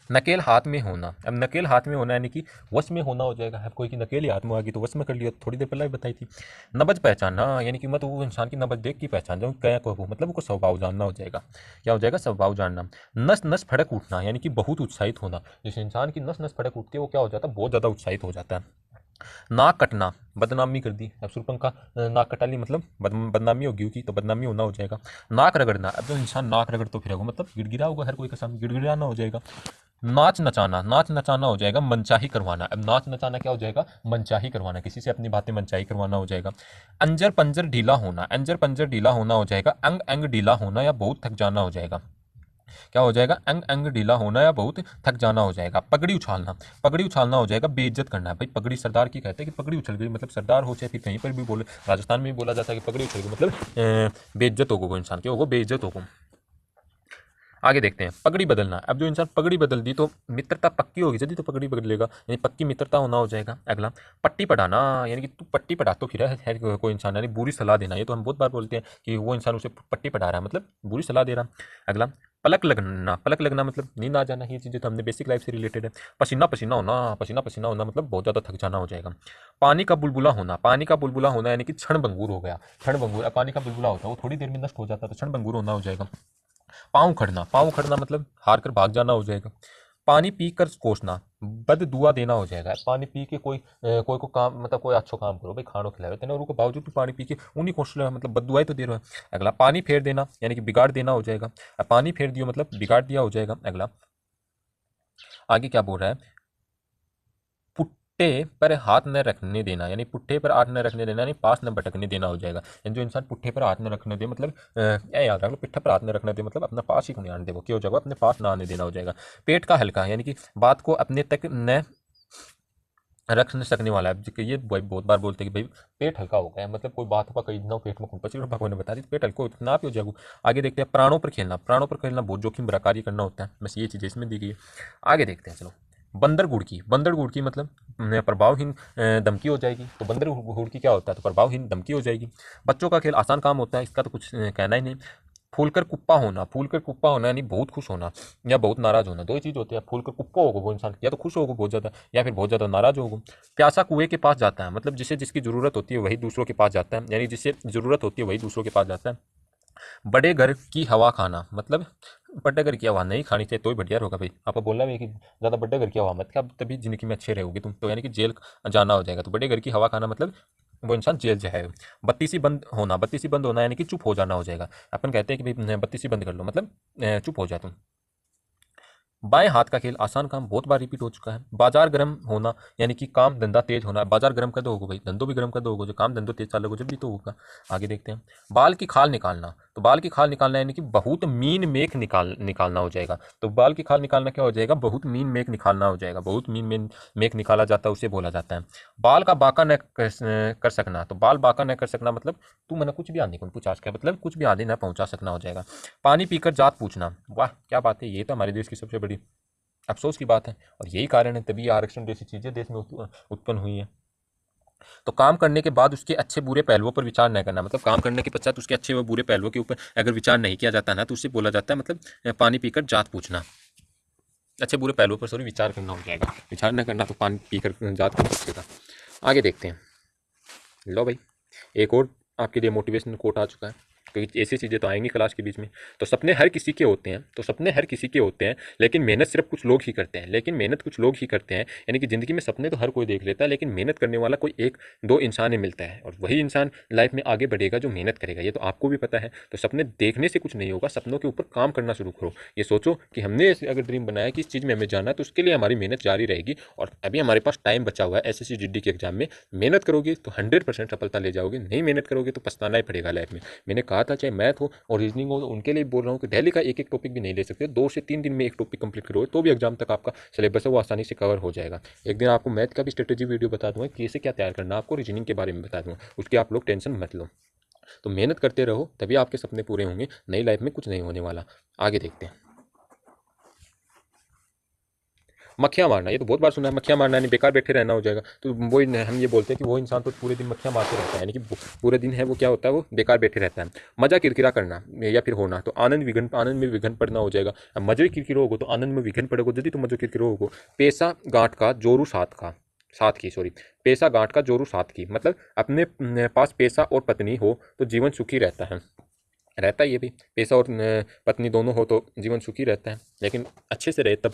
नकेल हाथ में होना, अब नकेल हाथ में होना यानी कि वश में होना हो जाएगा। अब कोई की नकेल ही हाथ में आ गई तो वश में कर लिया, थोड़ी देर पहले भी बताई थी। नबज पहचानना, यानी कि मत वो इंसान की नबज देख की पहचान जाऊँ क्या को, मतलब उसको स्वभाव जानना हो जाएगा। क्या हो जाएगा, स्वभाव जानना। नस नस फड़क उठना, यानी कि बहुत उत्साहित होना, जिस इंसान की नस नस फड़क उठती है वो क्या हो जाता है, बहुत ज़्यादा उत्साहित हो जाता है। नाक कटना, बदनामी कर दी, अब सुरपंखा नाक कटा ली मतलब बदनामी होगी उसकी, तो बदनामी होना हो जाएगा। नाक रगड़ना, अब जो इंसान नाक रगड़ तो फिर मतलब गिड़गिड़ा होगा, हर कोई का सामने गिड़गिड़ाना हो जाएगा। नाच नचाना, नाच नचाना हो जाएगा मनचाही करवाना, अब नाच नचाना क्या हो जाएगा, मनचाही करवाना, किसी से अपनी बातें मनचाही करवाना हो जाएगा। अंजर पंजर ढीला होना, अंजर पंजर ढीला होना हो जाएगा। अंग अंग ढीला होना या बहुत थक जाना हो जाएगा, क्या हो जाएगा, अंग अंग ढीला होना या बहुत थक जाना हो जाएगा। पगड़ी उछालना, पगड़ी उछालना हो जाएगा, बेइज्जत करना, भाई पगड़ी सरदार की कहते हैं कि पगड़ी उछल गई, मतलब सरदार हो चाहे फिर कहीं पर भी बोले, राजस्थान में भी बोला जाता है कि पगड़ी उछल गई, मतलब बेइज्जत होगा वो इंसान, क्या होगा, बेइज्जत होगा। आगे देखते हैं, पगड़ी बदलना, अब जो इंसान पगड़ी बदल दी तो मित्रता पक्की होगी यदि तो पगड़ी बदलेगा, यानी पक्की मित्रता होना हो जाएगा। अगला, पट्टी पढ़ाना, यानी कि तू पट्टी पढ़ा तो फिर है कोई इंसान, यानी बुरी सलाह देना, ये तो हम बहुत बार बोलते हैं कि वो इंसान उसे पट्टी पढ़ा रहा है, मतलब बुरी सलाह दे रहा। अगला, पलक लगना, पलक लगना मतलब नींद आ जाना, ये चीज़ें तो हमने बेसिक लाइफ से रिलेटेड है। पसीना पसीना होना, पसीना पसीना होना मतलब बहुत ज़्यादा थक जाना हो जाएगा। पानी का बुलबुला होना, पानी का बुलबुला होना यानी कि क्षण भंगुर हो गया, क्षण भंगुर, पानी का बुलबुला होता है वो थोड़ी देर में नष्ट हो जाता है तो क्षण भंगुर होना हो जाएगा। पाँव खड़ना, पाँव खड़ना मतलब हार कर भाग जाना हो जाएगा। पानी पी कर कोसना, बद दुआ देना हो जाएगा, पानी पी के कोई को काम, मतलब कोई अच्छा काम करो भाई, खानो खिलाओ तेना और बावजूद भी पानी पी के उन्हीं कोस रहा है, मतलब बद दुआई तो दे रहा है। अगला, पानी फेर देना, यानी कि बिगाड़ देना हो जाएगा, अब पानी फेर दियो मतलब बिगाड़ दिया हो जाएगा। अगला, आगे क्या बोल रहा है, पुट्ठे पर हाथ न रखने देना, यानी पुट्ठे पर हाथ न रखने देना, यानी पास न भटकने देना हो जाएगा, यानी जो इंसान पुट्ठे पर हाथ न रखने दे मतलब याद रख लो, पिट्ठे पर हाथ न रखने दे मतलब अपना पास ही को नहीं आने दे, वो क्या हो जाएगा, अपने पास ना आने देना हो जाएगा। पेट का हल्का, यानी कि बात को अपने तक न रख न सकने वाला है, ये बहुत बार बोलते हैं कि भाई पेट हल्का हो गया है, मतलब कोई बात का कहीं ना पेट में खून पची भगवान ने बता दी पेट हल्का ना भी हो जाएगा। आगे देखते हैं, प्राणों पर खेलना, प्राणों पर खेलना बहुत जोखिम भरा कार्य करना होता है, बस ये चीज़ें इसमें दी गई है। आगे देखते हैं, चलो, बंदर गुड़की, बंदर गुड़की मतलब प्रभावहीन धमकी हो जाएगी, तो बंदर गुड़की क्या होता है, तो प्रभावहीन धमकी हो जाएगी। बच्चों का खेल आसान काम होता है, इसका तो कुछ कहना ही नहीं। फूलकर कुप्पा होना, फूलकर कुप्पा होना यानी बहुत खुश होना या बहुत नाराज होना, दो ही चीज होती है। फूलकर कुप्पा होगा वो इंसान, या तो खुश होगा बहुत ज्यादा या फिर बहुत ज्यादा नाराज होगा। प्यासा कुएं के पास जाता है, मतलब जिसे जिसकी जरूरत होती है वही दूसरों के पास जाता है, यानी जिसे जरूरत होती है वही दूसरों के पास जाता है। बड़े घर की हवा खाना, मतलब बड़े घर की हवा नहीं खानी चाहिए तो ही बढ़िया होगा भाई, आपको बोलना भी है कि ज़्यादा बड़े घर की हवा मत खा, तभी जिंदगी में अच्छे रहोगे तुम, तो यानी कि जेल जाना हो जाएगा। तो बड़े घर की हवा खाना मतलब वो इंसान जेल जाएगा। बत्ती सी बंद होना, बत्ती सी बंद होना यानी कि चुप हो जाना हो जाएगा। अपन कहते हैं कि भाई बत्ती सी बंद कर लो, मतलब चुप हो जा तुम। बाएं हाथ का खेल आसान काम बहुत बार रिपीट हो चुका है। बाजार गर्म होना यानी कि काम धंधा तेज होना, बाजार गर्म कर दो होगा भाई, धंधो भी गर्म कर दो होगा, जो काम धंधो तेज चालोगे जब भी तो होगा। आगे देखते हैं, बाल की खाल निकालना, तो बाल की खाल निकालना यानी कि बहुत मीन मेख निकालना हो जाएगा। तो बाल की खाल निकालना क्या हो जाएगा, बहुत मीन मेख निकालना हो जाएगा, बहुत मीन मेख निकाला जाता है उसे बोला जाता है। बाल का बाका न कर सकना, तो बाल बाका न कर सकना मतलब तू मैंने कुछ भी आने को पूछा सके, मतलब कुछ भी आगे न पहुंचा सकना हो जाएगा। पानी पीकर जात पूछना, वाह क्या बात है, ये तो हमारे देश की सबसे बड़ी अफसोस की बात है, और यही कारण है तभी आरक्षण जैसी चीज़ें देश में उत्पन्न हुई है। तो काम करने के बाद उसके अच्छे बुरे पहलुओं पर विचार न करना, मतलब काम करने के पश्चात उसके अच्छे व बुरे पहलुओं के ऊपर अगर विचार नहीं किया जाता ना तो उससे बोला जाता है मतलब पानी पीकर जात पूछना। अच्छे बुरे पहलुओं पर सॉरी विचार करना हो जाएगा, विचार न करना तो पानी पीकर जात पूछ सकेगा। आगे देखते हैं, लो भाई एक और आपके लिए मोटिवेशनल कोट आ चुका है। क्योंकि ऐसी चीज़ें तो आएंगी क्लास के बीच में। तो सपने हर किसी के होते हैं, लेकिन मेहनत सिर्फ कुछ लोग ही करते हैं, यानी कि ज़िंदगी में सपने तो हर कोई देख लेता है, लेकिन मेहनत करने वाला कोई एक दो इंसान ही मिलता है, और वही इंसान लाइफ में आगे बढ़ेगा जो मेहनत करेगा। ये तो आपको भी पता है। तो सपने देखने से कुछ नहीं होगा, सपनों के ऊपर काम करना शुरू करो। ये सोचो कि हमने अगर ड्रीम बनाया कि इस चीज़ में हमें जाना है, तो उसके लिए हमारी मेहनत जारी रहेगी, और अभी हमारे पास टाइम बचा हुआ है एसएससी जीडी के एग्जाम में। मेहनत करोगे तो 100% सफलता ले जाओगे, नहीं मेहनत करोगे तो पछताना ही पड़ेगा लाइफ में। मैंने कहा था चाहे मैथ हो और रीजनिंग हो, तो उनके लिए बोल रहा हूँ कि डेली का एक एक टॉपिक भी नहीं ले सकते, 2 से 3 दिन में एक टॉपिक कंप्लीट करोगे तो भी एग्जाम तक आपका सिलेबस है वो आसानी से कवर हो जाएगा। एक दिन आपको मैथ का भी स्ट्रेटेजी वीडियो बता दूंगा कैसे क्या तैयार करना, आपको रीजनिंग के बारे में बता दूंगा, उसकी आप लोग टेंशन मत लो। तो मेहनत करते रहो, तभी आपके सपने पूरे होंगे, नई लाइफ में कुछ नहीं होने वाला। आगे देखते हैं। मक्खियाँ मारना, ये तो बहुत बार सुना है, मक्खियाँ मारना यानी बेकार बैठे रहना हो जाएगा। तो वो हम ये बोलते हैं कि वो इंसान तो पूरे दिन मक्खियाँ मारते रहता है, यानी कि पूरे दिन है वो क्या होता है, वो बेकार बैठे रहता है। मजा किरकिरा करना या फिर होना, तो आनंद में विघन पड़ना हो जाएगा। अब मजे किरकिरो होगो तो आनंद में विघन पड़ेगो, यदि तो मजो किरकिरो होगो। पैसा गांठ का जोरू साथ की सॉरी पैसा गांठ का जोरू साथ की, मतलब अपने पास पैसा और पत्नी हो तो जीवन सुखी रहता है ये भी। पैसा और पत्नी दोनों हो तो जीवन सुखी रहता है, लेकिन अच्छे से रहे तब।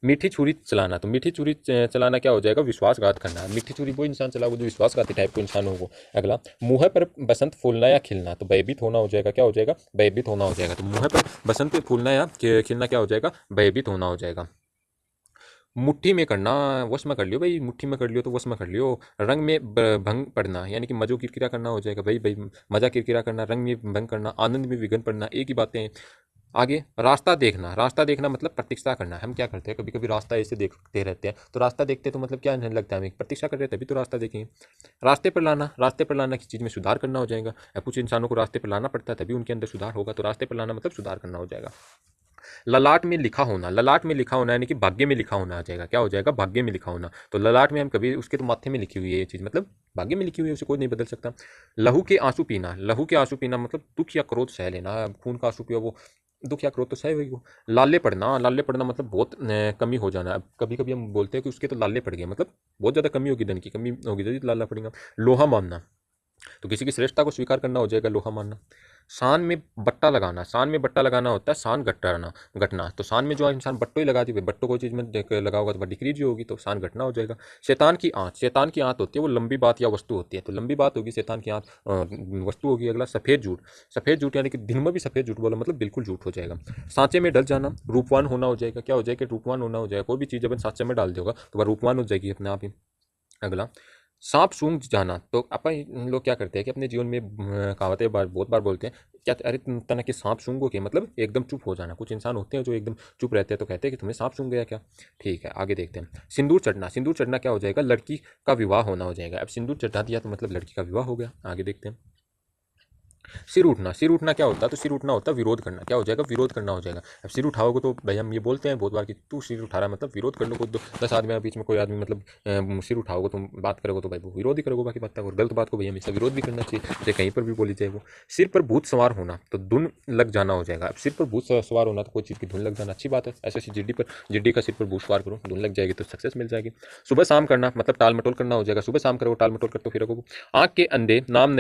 मीठी छुरी चलाना, तो मीठी छुरी चलाना क्या हो जाएगा, विश्वासघात करना। मीठी छुरी वो इंसान चलाओगे जो विश्वासघाती टाइप को इंसान होगा। अगला, मुँह पर बसंत फूलना या खिलना, तो भयभीत होना हो जाएगा। क्या हो जाएगा, भयभीत होना हो जाएगा। तो मुँह पर बसंत फूलना या खिलना क्या हो जाएगा, भयभीत होना हो जाएगा। मुट्ठी में करना, वश में कर लियो भाई, मुट्ठी में कर लियो तो वश में कर लियो। रंग में भंग पड़ना, यानी कि मजो किरकिरा करना हो जाएगा। भाई मजा किरकिरा करना, रंग में भंग करना, आनंद में विघन पड़ना, एक ही बातें हैं। आगे, रास्ता देखना मतलब प्रतीक्षा करना। हम क्या करते हैं, कभी कभी रास्ता ऐसे देखते रहते हैं, तो रास्ता देखते तो मतलब क्या नहीं लगता है, हमें प्रतीक्षा कर रहे हैं तभी तो रास्ता देखेंगे। रास्ते पर लाना किसी चीज़ में सुधार करना हो जाएगा। कुछ इंसानों को रास्ते पर लाना पड़ता है तभी उनके अंदर सुधार होगा, तो रास्ते पर लाना मतलब सुधार करना हो जाएगा। ललाट में लिखा होना यानी कि भाग्य में लिखा होना आ जाएगा। क्या हो जाएगा, भाग्य में लिखा होना। तो ललाट में हम कभी उसके तो माथे में लिखी हुई है ये चीज़, मतलब भाग्य में लिखी हुई है, उसे कोई नहीं बदल सकता। लहू के आंसू पीना मतलब दुख या क्रोध सह लेना। खून का आंसू पिया वो दुख या क्रोध तो सह वही वो। लाले पड़ना मतलब बहुत कमी हो जाना। अब कभी कभी हम बोलते हैं कि उसके तो लाले पड़ गए, मतलब बहुत ज़्यादा कमी होगी, धन की कमी होगी, जल्दी लाला पड़ेगा। लोहा मानना, तो किसी की श्रेष्ठता को स्वीकार करना हो जाएगा लोहा मानना। शान में बट्टा लगाना होता है शान घटना। तो शान में जो इंसान बट्टो ही लगा दी, बट्टो कोई चीज़ में लगा होगा तो डिक्रीज होगी, तो शान घटना हो जाएगा। शैतान की आंत होती है वो लंबी बात या वस्तु होती है, तो लंबी बात होगी, शैतान की आंत वस्तु होगी। अगला, सफ़ेद झूठ यानी कि दिन में भी सफ़ेद झूठ बोला मतलब बिल्कुल झूठ हो जाएगा। सांचे में डल जाना, रूपवान होना हो जाएगा। क्या हो जाएगा, रूपवान होना हो जाएगा। कोई भी चीज़ अपन सांचे में डाल देगा तो वह रूपवान हो जाएगी अपने आप ही। अगला, सांप सूंघ जाना, तो अपन लोग क्या करते हैं कि अपने जीवन में कहावतें बहुत बार बोलते हैं, क्या अरे तुम तना कि सांप सूंघो के मतलब एकदम चुप हो जाना। कुछ इंसान होते हैं जो एकदम चुप रहते हैं तो कहते हैं कि तुम्हें सांप सूंघ गया क्या। ठीक है, आगे देखते हैं। सिंदूर चढ़ना क्या हो जाएगा, लड़की का विवाह होना हो जाएगा। अब सिंदूर चढ़ा दिया तो मतलब लड़की का विवाह हो गया। आगे देखते हैं। सिर उठना क्या होता है, तो सिर उठना होता है विरोध करना। क्या हो जाएगा, विरोध करना हो जाएगा। अब सिर उठाओगे तो भाई हम ये बोलते हैं बहुत बार कि तू सिर उठा रहा है मतलब विरोध कर लो। कोई 10 आदमी के बीच में कोई आदमी मतलब सिर उठाओगे तुम बात करोगे तो भाई वो विरोध ही करोगे, बाकी बात करोगे। गलत बात को भाई हमेशा विरोध भी करना चाहिए, चाहे कहीं पर भी बोली जाए वो। सिर पर भूत सवार होना, तो धुन लग जाना हो जाएगा। अब सिर पर भूत सवार होना तो कोई चीज़ की धुन लग जाना अच्छी बात है। ऐसे जिड्डी का सिर पर भूत सवार करो, धुन लग जाएगी तो सक्सेस मिल जाएगी। सुबह शाम करना मतलब टाल मटोल करना हो जाएगा। सुबह शाम करो टाल मटोल करते फिर आँख के अंधे नाम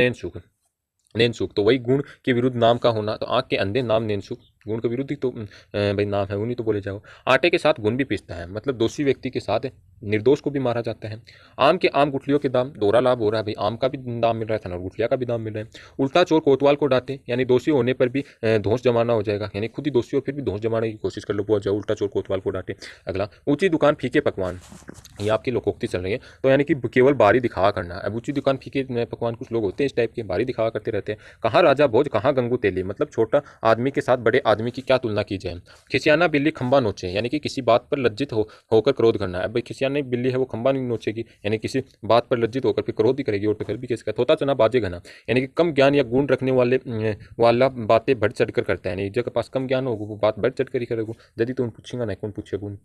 नैन सुख, तो वही गुण के विरुद्ध नाम का होना। तो आँख के अंधे नाम नैन सुख, गुण के विरुद्ध ही तो भाई नाम है, उन्हीं तो बोले जाओ। आटे के साथ गुण भी पीसता है, मतलब दोषी व्यक्ति के साथ निर्दोष को भी मारा जाता है। आम गुठलियों के दाम, दोहरा लाभ हो रहा है भाई, आम का भी दाम मिल रहा है, थनर गुठलिया का भी दाम मिल रहा है। उल्टा चोर कोतवाल को डांटे, यानी दोषी होने पर भी धौंस जमाना हो जाएगा, यानी खुद ही दोषी हो फिर भी धौंस जमाने की कोशिश कर लो, बहुत जाओ उल्टा चोर कोतवाल को डांटे। अगला, ऊंची दुकान फीके पकवान, ये आपकी लोकोक्ति चल रही है, तो यानी कि केवल बारी दिखावा करना। अब ऊंची दुकान फीके पकवान, कुछ लोग होते हैं इस टाइप के, बारी दिखावा करते रहते हैं। कहाँ राजा भोज कहाँ गंगू तेली, मतलब छोटा आदमी के साथ बड़े आदमी की क्या तुलना की जाए। खिसियाना बिल्ली खंबा नोचे, यानी कि किसी बात पर लज्जित होकर क्रोध करना। अब भाई खिसियाना बिल्ली है वो खंबा नहीं नोचेगी, यानी किसी बात पर लज्जित होकर फिर क्रोध ही करेगी, और तो फिर भी किसका। थोता चना बाजे घना, यानी कि कम ज्ञान या गुण रखने वाला बातें बढ़ चढ़ कर करता है, यानी जिसके पास कम ज्ञान होगा वो बात बढ़ चढ़ कर ही करेगा, यदि तो पूछेगा ना कौन पूछेगा।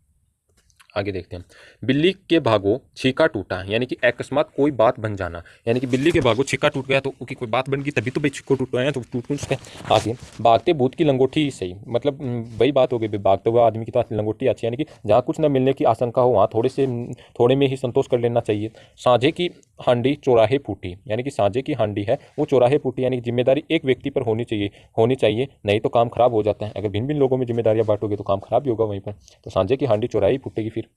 आगे देखते हैं। बिल्ली के भागो छीका टूटा, यानी कि अकस्मात कोई बात बन जाना, यानी कि बिल्ली के भागो छीका टूट गया तो क्योंकि कोई बात बन गई तभी तो भाई छिक्को टूट गया, तो टूट क्यों उसका। आगे भागते भूत की लंगोटी सही, मतलब वही बात हो गई, भागते हुए आदमी की तो लंगोटी अच्छी, यानी कि जहाँ कुछ न मिलने की आशंका हो वहाँ थोड़े में ही संतोष कर लेना चाहिए। साझे की हांडी चौराहे फूटी, यानी कि साझे की हांडी है वो चौराहे फूटी, यानी कि जिम्मेदारी एक व्यक्ति पर होनी चाहिए, नहीं तो काम खराब हो जाता है। अगर भिन्न भिन्न लोगों में जिम्मेदारियां बांटोगे तो काम खराब ही होगा वहीं पर। तो साझे की हांडी चौराहे फूटेगी। फिर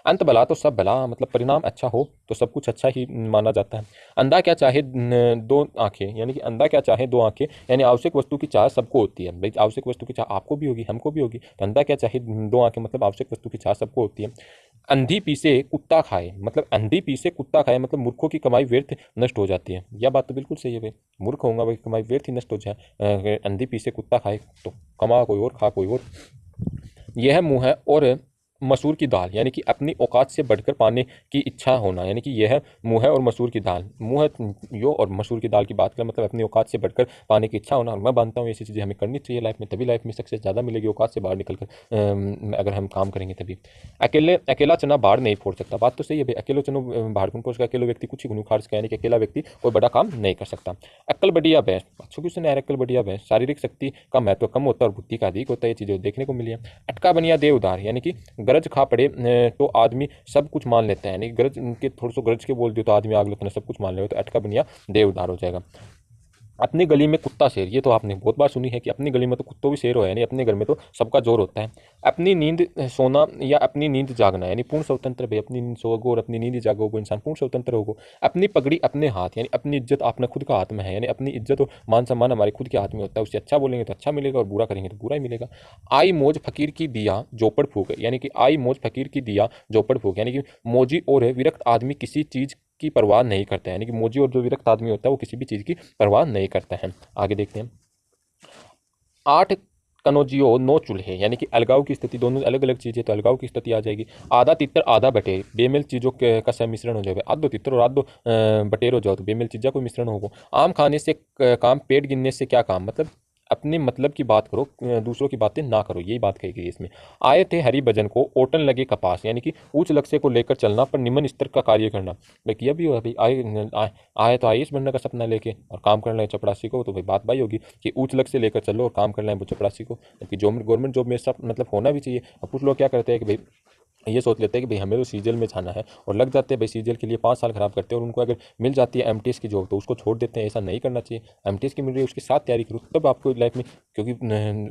अंत भला तो सब भला, मतलब परिणाम अच्छा हो तो सब कुछ अच्छा ही माना जाता है। अंधा क्या चाहे दो आंखें, यानी कि अंधा क्या चाहे दो आंखें, यानी आवश्यक वस्तु की चाह सबको होती है भाई, आवश्यक वस्तु की चाह आपको भी होगी हमको भी होगी। तो अंधा क्या चाहे दो आंखें, मतलब आवश्यक वस्तु की चाह सबको होती है। अंधी पीसे कुत्ता खाए, मतलब अंधी पीसे कुत्ता खाए, मतलब मूर्खों की कमाई व्यर्थ नष्ट हो जाती है। यह बात तो बिल्कुल सही है भाई, मूर्ख होगा भाई कमाई व्यर्थ ही नष्ट हो जाए। अंधी पीसे कुत्ता खाए तो कमा कोई और खा कोई और। यह मुँह है और मसूर की दाल, यानी कि अपनी औकात से बढ़कर पाने की इच्छा होना, यानी कि यह मुँह है और मसूर की दाल, मुँह है यो और मसूर की दाल की बात करें, मतलब अपनी औकात से बढ़कर पाने की इच्छा होना। और मैं मानता हूँ ऐसी चीज़ें हमें करनी चाहिए लाइफ में, तभी लाइफ में सक्सेस ज़्यादा मिलेगी, औकात से बाहर निकल कर अगर हम काम करेंगे तभी। अकेला चना बाढ़ नहीं फोड़ सकता, बात तो सही है भाई, अकेले चनो बाढ़ कौन फोड़ सकता, अकेले व्यक्ति कुछ ही नहीं उखाड़ सकता, यानी कि अकेला व्यक्ति कोई बड़ा काम नहीं कर सकता। अक्ल बढ़िया भैंस, अच्छो क्यों सुना है अक्ल बढ़िया भैंस, शारीरिक शक्ति का महत्व कम होता है और बुद्धि का अधिक होता है, ये चीज़ें देखने को मिली है। अटका बनिया दे उधार, यानी कि गरज खा पड़े तो आदमी सब कुछ मान लेता है, यानी गरज के थोड़ा सा गरज के बोल दियो तो आदमी आग लगता है, सब कुछ मान ले तो अटका बनिया दे उधार हो जाएगा। अपनी गली में कुत्ता शेर, ये तो आपने बहुत बार सुनी है कि अपनी गली में तो कुत्तों भी शेर हो, यानी अपने घर में तो सबका जोर होता है। अपनी नींद सोना या अपनी नींद जागना, यानी पूर्ण स्वतंत्र भाई, अपनी नींद सोओगे और अपनी नींद जागोगे इंसान पूर्ण स्वतंत्र होगा। अपनी पगड़ी अपने हाथ, यानी अपनी इज्जत अपने खुद का हाथ में है, यानी अपनी इज्जत और मान सम्मान हमारे खुद के हाथ में होता है, उससे अच्छा बोलेंगे तो अच्छा मिलेगा और बुरा करेंगे तो बुरा ही मिलेगा। आई मौज फकीर की दिया जोपड़ फूक, यानी कि आई मौज फकीर की दिया जोपड़ फूक, यानी कि मौजी और विरक्त आदमी किसी चीज़ की परवाह नहीं करता है, यानी कि मोजी और जो विरक्त आदमी होता है वो किसी भी चीज़ की परवाह नहीं करता है। आगे देखते हैं। 8 कनौजियो 9 चूल्हे, यानी कि अलगाव की स्थिति, दोनों अलग अलग चीज़ें तो अलगाव की स्थिति आ जाएगी। आधा तितर आधा बटेर, बेमेल चीज़ों का सम्मिश्रण हो जाएगा, आधो तितर और आधो बटेर हो जाओ तो बेमेल चीज़ों को मिश्रण होगा। आम खाने से काम, पेट गिनने से क्या काम, मतलब अपने मतलब की बात करो, दूसरों की बातें ना करो, यही बात कही गई इसमें। आए थे हरि भजन को ओटन लगे कपास, यानी कि उच्च लक्ष्य को लेकर चलना पर निम्न स्तर का कार्य करना। भाई किया भी हो भाई, आए तो आईएएस बनने का सपना लेके और काम करना है चपरासी को, तो भाई बात भाई होगी कि उच्च लक्ष्य लेकर चलो और काम करना है चपरासी को, जबकि जो गवर्नमेंट जॉब में सब मतलब होना भी चाहिए। अब कुछ लोग क्या करते हैं कि भाई ये सोच लेते हैं कि भाई हमें तो सीजीएल में जाना है और लग जाते हैं भाई, सीजीएल के लिए 5 साल खराब करते हैं और उनको अगर मिल जाती है एमटीएस की जॉब तो उसको छोड़ देते हैं। ऐसा नहीं करना चाहिए, एमटीएस की मिल रही है उसके साथ तैयारी करो तब आपको लाइफ में क्योंकि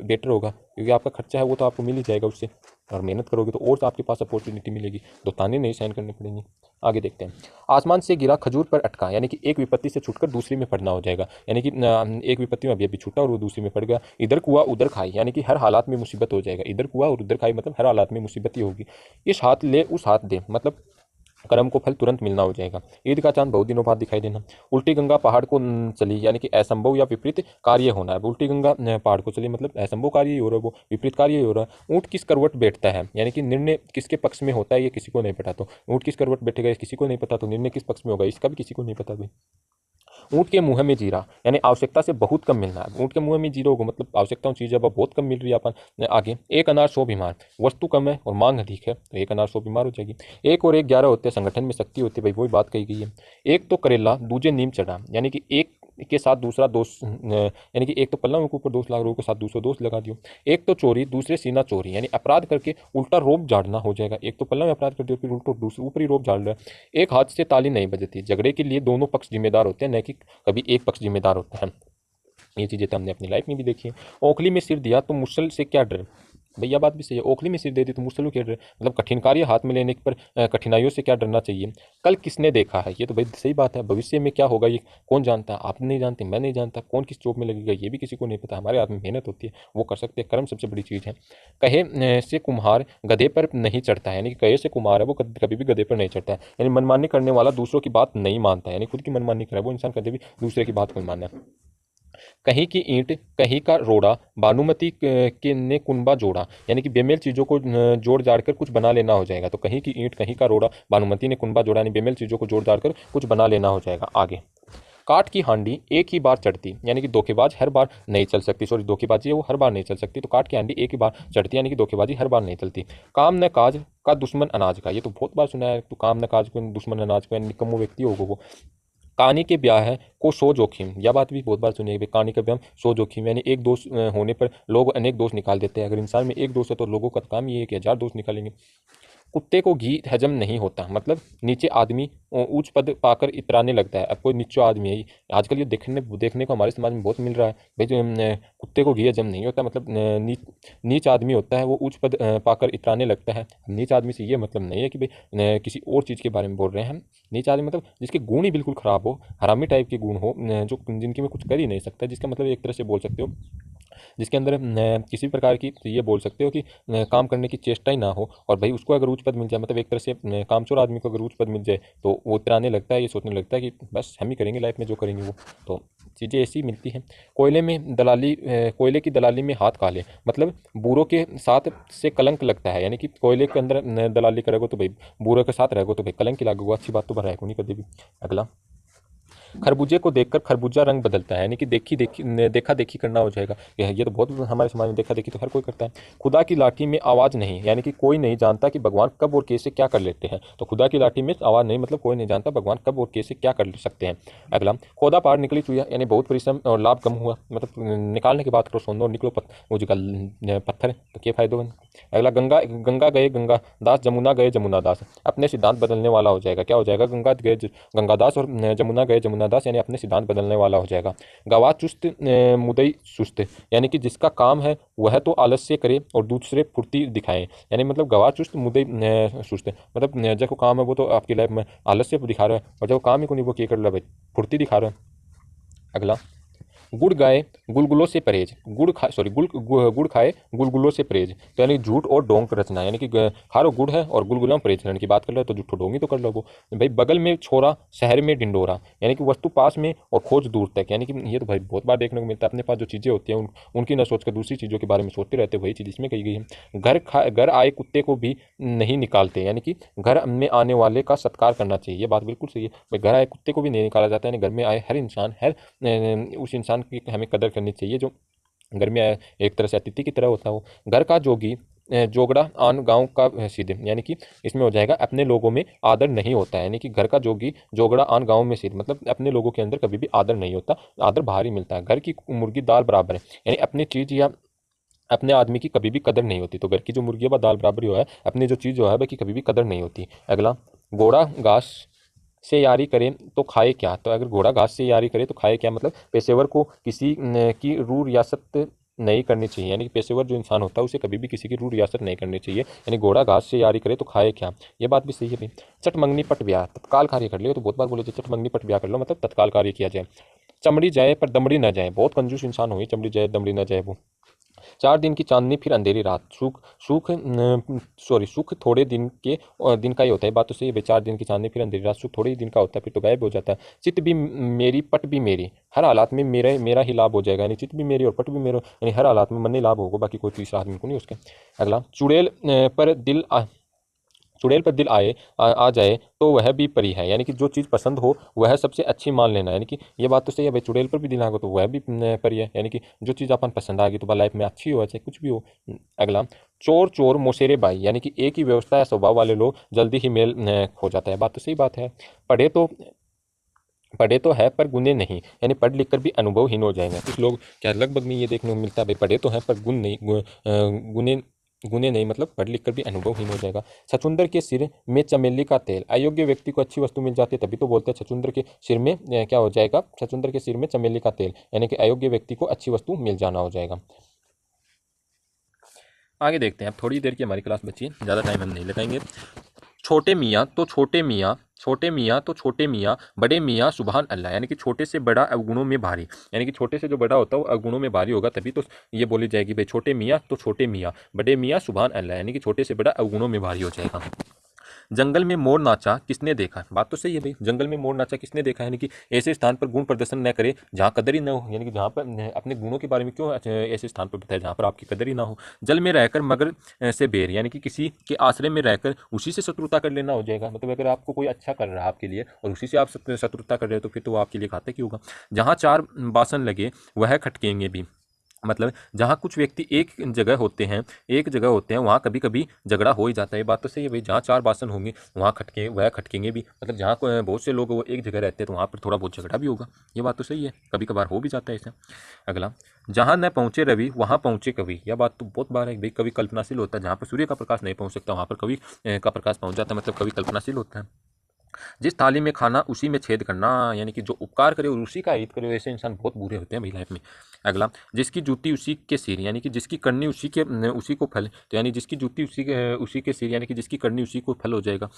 बेटर होगा, क्योंकि आपका खर्चा है वो तो आपको मिल ही जाएगा उससे, और मेहनत करोगे तो और तो आपके पास अपॉर्चुनिटी मिलेगी, तो ताने नहीं सहन करने पड़ेंगे। आगे देखते हैं। आसमान से गिरा खजूर पर अटका, यानी कि एक विपत्ति से छूटकर दूसरी में पड़ना हो जाएगा, यानी कि एक विपत्ति में अभी अभी छूटा और वो दूसरी में पड़ गया। इधर कुआ उधर खाई, यानी कि हर हालात में मुसीबत हो जाएगा, इधर कुआ और उधर खाई मतलब हर हालात में मुसीबत ही होगी। इस हाथ ले उस हाथ दे, मतलब कर्म को फल तुरंत मिलना हो जाएगा। ईद का चांद बहुत दिनों बाद दिखाई देना। उल्टी गंगा पहाड़ को चली, यानी कि असंभव या विपरीत कार्य होना है। उल्टी गंगा पहाड़ को चली मतलब असंभव कार्य ही हो रहा है, वो विपरीत कार्य ही हो रहा है। ऊँट किस करवट बैठता है, यानी कि निर्णय किसके पक्ष में होता है ये किसी को नहीं पता, तो ऊँट किस करवट बैठेगा ये किसी को नहीं पता, तो निर्णय किस पक्ष में होगा इसका भी किसी को नहीं पता भाई। ऊँट के मुँह में जीरा, यानी आवश्यकता से बहुत कम मिलना है। ऊँट के मुँह में जीरो होगा मतलब आवश्यकताओं चीज़ अब बहुत कम मिल रही है अपन। आगे एक अनार 100 बीमार, वस्तु कम है और मांग अधिक है तो एक अनार 100 बीमार हो जाएगी। एक और एक 11 होते हैं, संगठन में शक्ति होती है भाई, वही बात कही गई है। एक तो करेला दूजे नीम चढ़ा, यानी कि एक के साथ दूसरा दोस्त, यानी कि एक तो पल्ला के ऊपर दोस्त लगा, के साथ दूसरा दोस्त लगा दियो। एक तो चोरी दूसरे सीना चोरी, यानी अपराध करके उल्टा रोप झाड़ना हो जाएगा। एक तो पल्ला में अपराध कर दियो फिर उल्टा दूसरे ऊपर ही रोप झाड़ रहा है। एक हाथ से ताली नहीं बजती, झगड़े के लिए दोनों पक्ष जिम्मेदार होते हैं, न कि कभी एक पक्ष जिम्मेदार होता है। ये चीज़ें तो हमने अपनी लाइफ में भी देखी है। ओखली में सिर दिया तो मुश्किल से क्या डर, भैया बात भी सही है, ओखली में सिर दे दी तो मुश्किल क्या डर, मतलब कठिन कार्य हाथ में लेने पर कठिनाइयों से क्या डरना चाहिए। कल किसने देखा है, ये तो भाई सही बात है, भविष्य में क्या होगा ये कौन जानता है, आप नहीं जानते मैं नहीं जानता, कौन किस जॉब में लगेगा ये भी किसी को नहीं पता। हमारे हाथ में मेहनत होती है वो कर सकते हैं, कर्म सबसे बड़ी चीज़ है। कहे से कुम्हार गधे पर नहीं चढ़ता है, यानी कि कहे से कुम्हार है वो कभी भी गधे पर नहीं चढ़ता है, यानी मनमानी करने वाला दूसरों की बात नहीं मानता है, यानी खुद की मनमानी करे वो इंसान कभी भी दूसरे की बात को नहीं मानना। कहीं की ईंट कहीं का रोड़ा, भानुमति के ने कुनबा जोड़ा, यानी कि बेमेल चीज़ों को जोड़ जाड़ कर कुछ बना लेना हो जाएगा। तो कहीं की ईंट कहीं का रोड़ा, भानुमति ने कुनबा जोड़ा, यानी बेमेल चीज़ों को जोड़ जाड़ कर कुछ बना लेना हो जाएगा। आगे काठ की हांडी एक ही बार चढ़ती, यानी कि धोखेबाज हर बार नहीं चल सकती, सॉरी धोखेबाजी है वो हर बार नहीं चल सकती, तो काठ की हांडी एक ही बार चढ़ती यानी कि धोखेबाजी हर बार नहीं चलती। काम न काज का दुश्मन अनाज का, ये तो बहुत बार सुना है, तो काम न काज को दुश्मन अनाज का, निकम्मो व्यक्ति होगा वो। कहानी के ब्याह है को सो जोखिम, यह बात भी बहुत बार सुनी है, कहानी का ब्याह सो जोखिम, यानी एक दोस्त होने पर लोग अनेक दोस्त निकाल देते हैं, अगर इंसान में एक दोस्त है तो लोगों का काम ये है कि 1000 दोस्त निकालेंगे। कुत्ते को घी हजम नहीं होता, मतलब नीचे आदमी ऊंच पद पाकर इतराने लगता है। अब कोई नीचा आदमी है, आजकल ये देखने को हमारे समाज में बहुत मिल रहा है भाई, जो कुत्ते को घी हजम नहीं होता, मतलब नीच आदमी होता है वो ऊंच पद पाकर इतराने लगता है। नीच आदमी से ये मतलब नहीं है कि भाई किसी और चीज़ के बारे में बोल रहे हैं हम। नीच आदमी मतलब जिसके गुण ही बिल्कुल ख़राब हो, हरामी टाइप के गुण हो, जो जिनकी में कुछ कर ही नहीं सकता, जिसका मतलब एक तरह से बोल सकते हो जिसके अंदर किसी प्रकार की, तो ये बोल सकते हो कि काम करने की चेष्टा ही ना हो, और भाई उसको अगर उच्च पद मिल जाए, मतलब एक तरह से कामचोर आदमी को अगर उच्च पद मिल जाए तो वो इतराने लगता है, ये सोचने लगता है कि बस हम ही करेंगे लाइफ में जो करेंगे वो। तो चीज़ें ऐसी मिलती हैं। कोयले की दलाली में हाथ काले, मतलब बूरों के साथ से कलंक लगता है, यानी कि कोयले के अंदर दलाली करेगो तो भाई बूरों के साथ रहेगो तो भाई कलंक ही लागेगा, अच्छी बात तो रहेगा नहीं कभी भी। अगला, खरबूजे को देखकर खरबूजा रंग बदलता है, यानी कि देखा देखी करना हो जाएगा, ये तो बहुत हमारे समाज में देखा देखी तो हर कोई करता है। खुदा की लाठी में आवाज़ नहीं, यानी कि कोई नहीं जानता कि भगवान कब और कैसे क्या कर लेते हैं, तो खुदा की लाठी में आवाज़ नहीं मतलब कोई नहीं जानता भगवान कब और कैसे क्या कर सकते हैं। अगला, खोदा पार निकली चुया, यानी बहुत परिश्रम और लाभ कम हुआ, मतलब निकालने की बात करो, सोंदो निकलो वो जगह पत्थर है तो क्या फायदो बन। अगला, गंगा गंगा गए गंगा दास, जमुना गए जमुना दास, अपने सिद्धांत बदलने वाला हो जाएगा, क्या हो जाएगा, गंगा गए गंगादास और जमुना गए जमुना दास, यानी अपने सिद्धांत बदलने वाला हो जाएगा। गवा चुस्त मुदई सुस्त, यानी कि जिसका काम है वह तो आलस्य करे और दूसरे फुर्ती दिखाएं, यानी मतलब गवा चुस्त मुदई सुस्त, मतलब जो काम है वो तो आपकी लाइफ में आलस्य दिखा रहा है, और जो काम ही को नहीं वो क्या कर रहा है भाई, फुर्ती दिखा रहा है। अगला, गुड़ गाए गुलगुलों से परहेज, गुड़ खाए गुलगुलों से परहेज, तो यानी झूठ और डोंक रचना, यानी कि खारो गुड़ है और गुलगुलों में परहेज करने की बात कर लो तो झूठो डोंगी तो कर लो वो। भाई बगल में छोरा शहर में ढिंडोरा, यानी कि वस्तु पास में और खोज दूर तक, यानी कि ये तो भाई बहुत बार देखने को मिलता है, अपने पास जो चीज़ें होती हैं उनकी न सोचकर दूसरी चीज़ों के बारे में सोचते रहते, वही चीज़ इसमें कही गई है। घर आए कुत्ते को भी नहीं निकालते, यानी कि घर में आने वाले का सत्कार करना चाहिए, ये बात बिल्कुल सही है भाई, घर आए कुत्ते को भी नहीं निकाला जाता, यानी घर में आए हर इंसान उस इंसान की हमें कदर करनी चाहिए जो घर में आए, एक तरह से अतिथि की तरह होता हो। घर का जोगी जोगड़ा आन गांव का सीधे, यानी कि इसमें हो जाएगा अपने लोगों में आदर नहीं होता है, यानी कि घर का जोगी जोगड़ा आन गांव में सीधे, मतलब अपने लोगों के अंदर कभी भी आदर नहीं होता, आदर बाहर ही मिलता है। घर की मुर्गी दाल बराबर है, यानी अपनी चीज़ या अपने आदमी की कभी भी कदर नहीं होती, तो घर की जो मुर्गी है वह दाल बराबर ही है, अपनी जो चीज़ जो है की कभी भी कदर नहीं होती। अगला, घोड़ा घास से यारी करें तो खाए क्या, तो अगर घोड़ा घास से यारी करे तो खाए क्या, मतलब पेशेवर को किसी की रू रियासत नहीं करनी चाहिए, यानी कि पेशेवर जो इंसान होता है उसे कभी भी किसी की रू रियासत नहीं करनी चाहिए, यानी घोड़ा घास से यारी करे तो खाए क्या, ये बात भी सही है भाई। चट मंगनी पट ब्याह, तत्काल कार्य कर लियो, तो बहुत बार बोले चट मंगनी पट ब्याह कर लो, मतलब तत्काल कार्य किया जाए। चमड़ी जाए पर दमड़ी ना जाए, बहुत कंजूस इंसान हुई, चमड़ी जाए दमड़ी ना जाए वो। 4 दिन की चांदनी फिर अंधेरी रात, सुख थोड़े दिन का ही होता है, बात तो सही है, 4 दिन की चांदनी फिर अंधेरी रात, सुख थोड़े ही दिन का होता है, फिर तो गायब हो जाता है। चित्त भी मेरी पट भी मेरी, हर हालात में मेरा ही लाभ हो जाएगा, यानी चित्त भी मेरी और पट भी मेरा, यानी हर हालात में मन ही लाभ होगा, बाकी कोई तीसरा आदमी को नहीं उसके। अगला, चुड़ैल पर दिल आ जाए तो वह भी परी है, यानी कि जो चीज़ पसंद हो वह सबसे अच्छी मान लेना, यानी कि ये बात तो सही है भाई, चुड़ैल पर भी दिल आ गया तो वह भी परी है, यानी कि जो चीज़ अपन पसंद आ गई तो लाइफ में अच्छी हो चाहे कुछ भी हो। अगला, चोर चोर मोसेरे बाई, यानी कि एक ही व्यवस्था या स्वभाव वाले लोग जल्दी ही मेल हो जाता है, बात तो सही बात है। पढ़े तो है पर गुने नहीं, यानी पढ़ लिख कर भी अनुभवहीन हो जाएंगे कुछ लोग, क्या लगभग में ये देखने को मिलता है भाई, पढ़े तो हैं पर गुने गुने नहीं, मतलब पढ़ लिख कर भी अनुभवहीन हो जाएगा। छछूंदर के सिर में चमेली का तेल, अयोग्य व्यक्ति को अच्छी वस्तु मिल जाती है तभी तो बोलते हैं छछूंदर के सिर में क्या हो जाएगा, छछूंदर के सिर में चमेली का तेल, यानी कि अयोग्य व्यक्ति को अच्छी वस्तु मिल जाना हो जाएगा। आगे देखते हैं, अब थोड़ी देर की हमारी क्लास बची है, ज़्यादा टाइम हम नहीं लगाएंगे। छोटे मियाँ तो छोटे मियाँ बड़े मियाँ सुबहान अल्लाह, यानी कि छोटे से बड़ा अवगुणों में भारी, यानी कि छोटे से जो बड़ा होता है वो अवगुणों में भारी होगा, तभी तो ये बोली जाएगी भाई छोटे मियाँ तो छोटे मियाँ बड़े मियाँ सुबहान अल्लाह, यानी कि छोटे से बड़ा अवगुणों में भारी हो जाएगा। जंगल में मोर नाचा किसने देखा। बात तो सही है भाई, जंगल में मोर नाचा किसने देखा, यानी कि ऐसे स्थान पर गुण प्रदर्शन न करे जहाँ कदर ही न हो, यानी कि जहाँ पर अपने गुणों के बारे में क्यों ऐसे स्थान पर बताया जहाँ पर आपकी कदर ही ना हो। जल में रहकर मगर से बेर, यानी कि किसी के आश्रय में रहकर उसी से शत्रुता कर लेना हो जाएगा। मतलब अगर आपको कोई अच्छा कर रहा है आपके लिए और उसी से आप शत्रुता कर रहे हो तो फिर तो वो आपके लिए घातक ही होगा। जहाँ चार बासन लगे वह खटकेंगे भी, मतलब जहाँ कुछ व्यक्ति एक जगह होते हैं वहाँ कभी कभी झगड़ा हो ही जाता है। बात तो सही है भाई, जहाँ चार बासन होंगे वहाँ खटकेंगे भी, मतलब जहाँ बहुत से लोग वो एक जगह रहते हैं तो वहाँ पर थोड़ा बहुत झगड़ा भी होगा। ये बात तो सही है, कभी कभार हो भी जाता है ऐसा। अगला, जहाँ न पहुँचे रवि वहाँ पहुँचे कवि। यह बात तो बहुत बार है भाई, कवि कल्पनाशील होता है, जहाँ पर सूर्य का प्रकाश नहीं पहुँच सकता वहाँ पर कवि का प्रकाश पहुँच जाता है, मतलब कवि कल्पनाशील होता है। जिस थाली में खाना उसी में छेद करना, यानी कि जो उपकार करे और उसी का हित करे, ऐसे इंसान बहुत बुरे होते हैं भाई लाइफ में। अगला, जिसकी जूती उसी के सिर, यानी कि जिसकी करनी उसी को फल, तो यानी जिसकी जूती उसी के सिर, यानी कि जिसकी करनी उसी को फल हो जाएगा।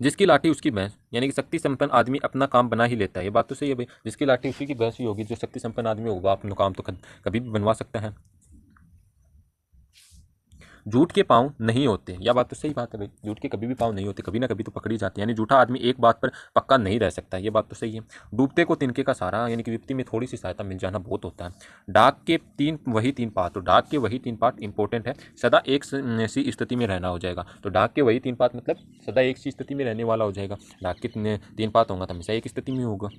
जिसकी लाठी उसकी भैंस, यानी कि शक्ति संपन्न आदमी अपना काम बना ही लेता है। ये बात तो सही है भाई, जिसकी लाठी उसी की भैंस ही होगी, जो शक्ति संपन्न आदमी होगा अपना काम तो कभी भी बनवा सकता है। झूठ के पाँव नहीं होते, यह बात तो सही बात है भाई, झूठ के कभी भी पाँव नहीं होते, कभी ना कभी तो पकड़ी जाती है, यानी झूठा आदमी एक बात पर पक्का नहीं रह सकता, ये बात तो सही है। डूबते को तिनके का सहारा, यानी कि विपत्ति में थोड़ी सी सहायता मिल जाना बहुत होता है। डाक के वही तीन पार्ट, तो डाक के वही तीन पार्ट इंपॉर्टेंट है, सदा एक सी स्थिति में रहना हो जाएगा। तो डाक के वही तीन पार्ट मतलब सदा एक सी स्थिति में रहने वाला हो जाएगा। डाक के तीन पार्ट होगा तो हमेशा एक स्थिति में होगा।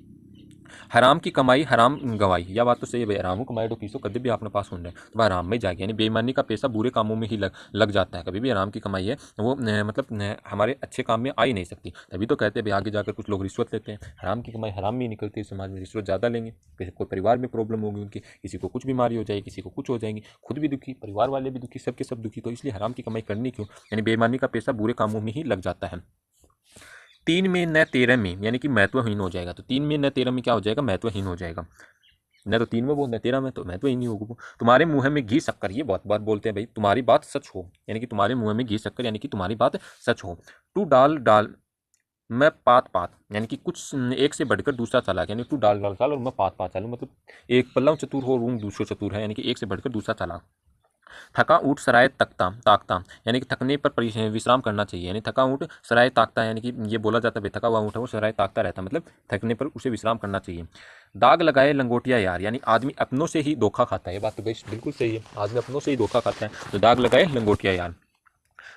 हराम की कमाई हराम गवाई, यह बात तो सही है भाई, हराम कमाई तो किसो कभी भी अपने पास सुन रहे हैं तो भाई हराम में जाएगी, यानी बेईमानी का पैसा बुरे कामों में ही लग जाता है। कभी भी हराम की कमाई है वो मतलब हमारे अच्छे काम में आ ही नहीं सकती। तभी तो कहते हैं भाई आगे जाकर कुछ लोग रिश्वत लेते हैं, हराम की कमाई हराम में ही निकलती है, समाज में रिश्वत ज़्यादा लेंगे, किसी को परिवार में प्रॉब्लम होगी उनकी, किसी को कुछ बीमारी हो जाएगी, किसी को कुछ हो जाएंगी, खुद भी दुखी, परिवार वाले भी दुखी, सबके सब दुखी। तो इसलिए हराम की कमाई करनी क्यों, यानी बेईमानी का पैसा बुरे कामों में ही लग जाता है। तीन में न तेरह में, यानी कि महत्वहीन हो जाएगा, तो तीन में न तेरह में क्या हो जाएगा, महत्वहीन हो जाएगा। न तो तीन में बोल, न तेरह में, तो महत्वहीन ही होगा वो। तुम्हारे मुंह में घी शक्कर, ये बहुत बात बोलते हैं भाई, तुम्हारी बात सच हो, यानी कि तुम्हारे मुंह में घी शक्कर, यानी कि तुम्हारी बात सच हो। तू डाल डाल मैं पात पात, यानी कि कुछ एक से बढ़कर दूसरा चालाक, यानी तू डाल डाल चाल और मैं पात पात चालू, मतलब एक पल्लव चतुर हो रूम दूसरो चतुर है, यानी कि एक से बढ़कर दूसरा चालाक। थका ऊँट सराय तकता ताकता, यानी कि थकने पर विश्राम करना चाहिए, यानी थका ऊँट सराय ताकता, यानी कि ये बोला जाता है थका हुआ ऊँट है वो सराय ताकता रहता, मतलब थकने पर उसे विश्राम करना चाहिए। दाग लगाए लंगोटिया यार, यानी आदमी अपनों से ही धोखा खाता है, ये बात तो बिल्कुल सही है, आदमी अपनों से ही धोखा खाता है, तो दाग लगाए लंगोटिया यार।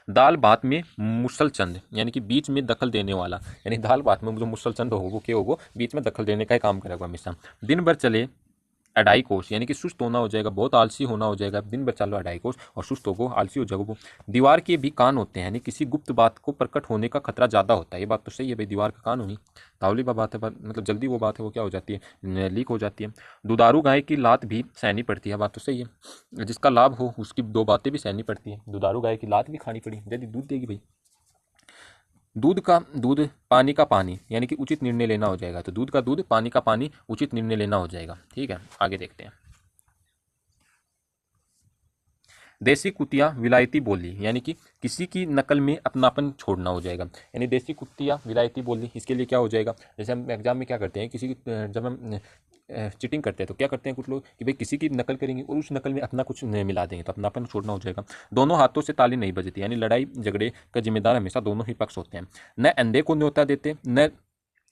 दाल बात में मुसलचंद, यानी कि बीच में दखल देने वाला, यानी दाल बात में जो मुसलचंद हो वो क्या होगा, बीच में दखल देने का ही काम करेगा हमेशा। दिन भर चले अढ़ाई कोस, यानी कि सुस्त होना हो जाएगा, बहुत आलसी होना हो जाएगा, दिन भर चलो अढ़ाई कोस और सुस्त होगो, आलसी हो जाओगे वो। दीवार के भी कान होते हैं, यानी किसी गुप्त बात को प्रकट होने का खतरा ज़्यादा होता है, ये बात तो सही है भाई, दीवार का कान होगी तावली बात है, मतलब जल्दी वो बात है वो क्या हो जाती है, लीक हो जाती है। दुधारू गाय की लात भी सहनी पड़ती है, बात तो सही है, जिसका लाभ हो उसकी दो बातें भी सहनी पड़ती है, दुधारू गाय की लात भी खानी पड़ी यदि दूध देगी भाई। दूध का दूध पानी का पानी, यानी कि उचित निर्णय लेना हो जाएगा, तो दूध का दूध पानी का पानी उचित निर्णय लेना हो जाएगा। ठीक है, आगे देखते हैं। देसी कुतिया विलायती बोली, यानी कि किसी की नकल में अपनापन छोड़ना हो जाएगा, यानी देसी कुतिया विलायती बोली, इसके लिए क्या हो जाएगा, जैसे हम एग्जाम में क्या करते हैं, किसी की जब हम चीटिंग करते हैं तो क्या करते हैं कुछ लोग कि भाई किसी की नकल करेंगे और उस नकल में अपना कुछ मिला देंगे, तो अपनापन छोड़ना हो जाएगा। दोनों हाथों से ताली नहीं बजती, यानी लड़ाई झगड़े का जिम्मेदार हमेशा दोनों ही पक्ष होते हैं। न अंधे को न्योता देते, न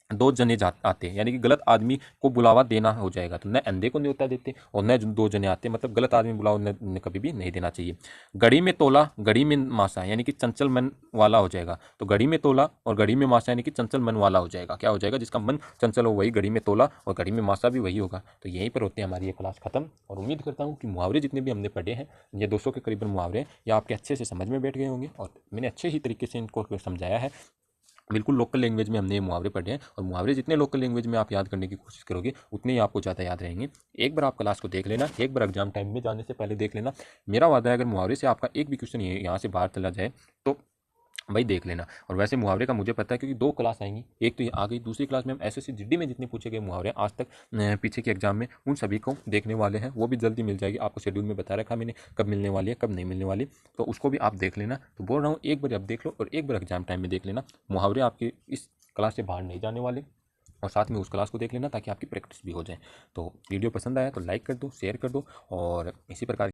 दो जने आते हैं, यानी कि गलत आदमी को बुलावा देना हो जाएगा, तो न अंधे को न्योता देते और न दो जने आते, मतलब गलत आदमी बुलावा न कभी भी नहीं देना चाहिए। घड़ी में तोला घड़ी में मासा, यानी कि चंचल मन वाला हो जाएगा, तो घड़ी में तोला और घड़ी में मासा, यानी कि चंचल मन वाला हो जाएगा, क्या हो जाएगा, जिसका मन चंचल हो वही घड़ी में तोला और घड़ी में मासा भी वही होगा। तो यहीं पर होते हैं हमारी ये क्लास खत्म, और उम्मीद करता हूँ कि मुहावरे जितने भी हमने पढ़े हैं, ये 200 के करीबन मुहावरे हैं, ये आपके अच्छे से समझ में बैठ गए होंगे और मैंने अच्छे ही तरीके से इनको समझाया है। बिल्कुल लोकल लैंग्वेज में हमने ये मुहावरे पढ़े हैं, और मुहावरे जितने लोकल लैंग्वेज में आप याद करने की कोशिश करोगे उतने ही आपको ज़्यादा याद रहेंगे। एक बार आप क्लास को देख लेना, एक बार एग्जाम टाइम में जाने से पहले देख लेना। मेरा वादा है अगर मुहावरे से आपका एक भी क्वेश्चन यहाँ से बाहर चला जाए तो भाई देख लेना। और वैसे मुहावरे का मुझे पता है क्योंकि 2 क्लास आएंगी, एक तो ये आ गई, दूसरी क्लास में हम एसएससी जीडी में जितने पूछे गए मुहावरे आज तक पीछे के एग्जाम में उन सभी को देखने वाले हैं, वो भी जल्दी मिल जाएगी, आपको शेड्यूल में बता रखा मैंने कब मिलने वाली है कब नहीं मिलने वाली, तो उसको भी आप देख लेना। तो बोल रहा हूँ एक बार आप देख लो और एक बार एग्जाम टाइम में देख लेना, मुहावरे आपके इस क्लास से बाहर नहीं जाने वाले, और साथ में उस क्लास को देख लेना ताकि आपकी प्रैक्टिस भी हो जाए। तो वीडियो पसंद आया तो लाइक कर दो, शेयर कर दो, और इसी प्रकार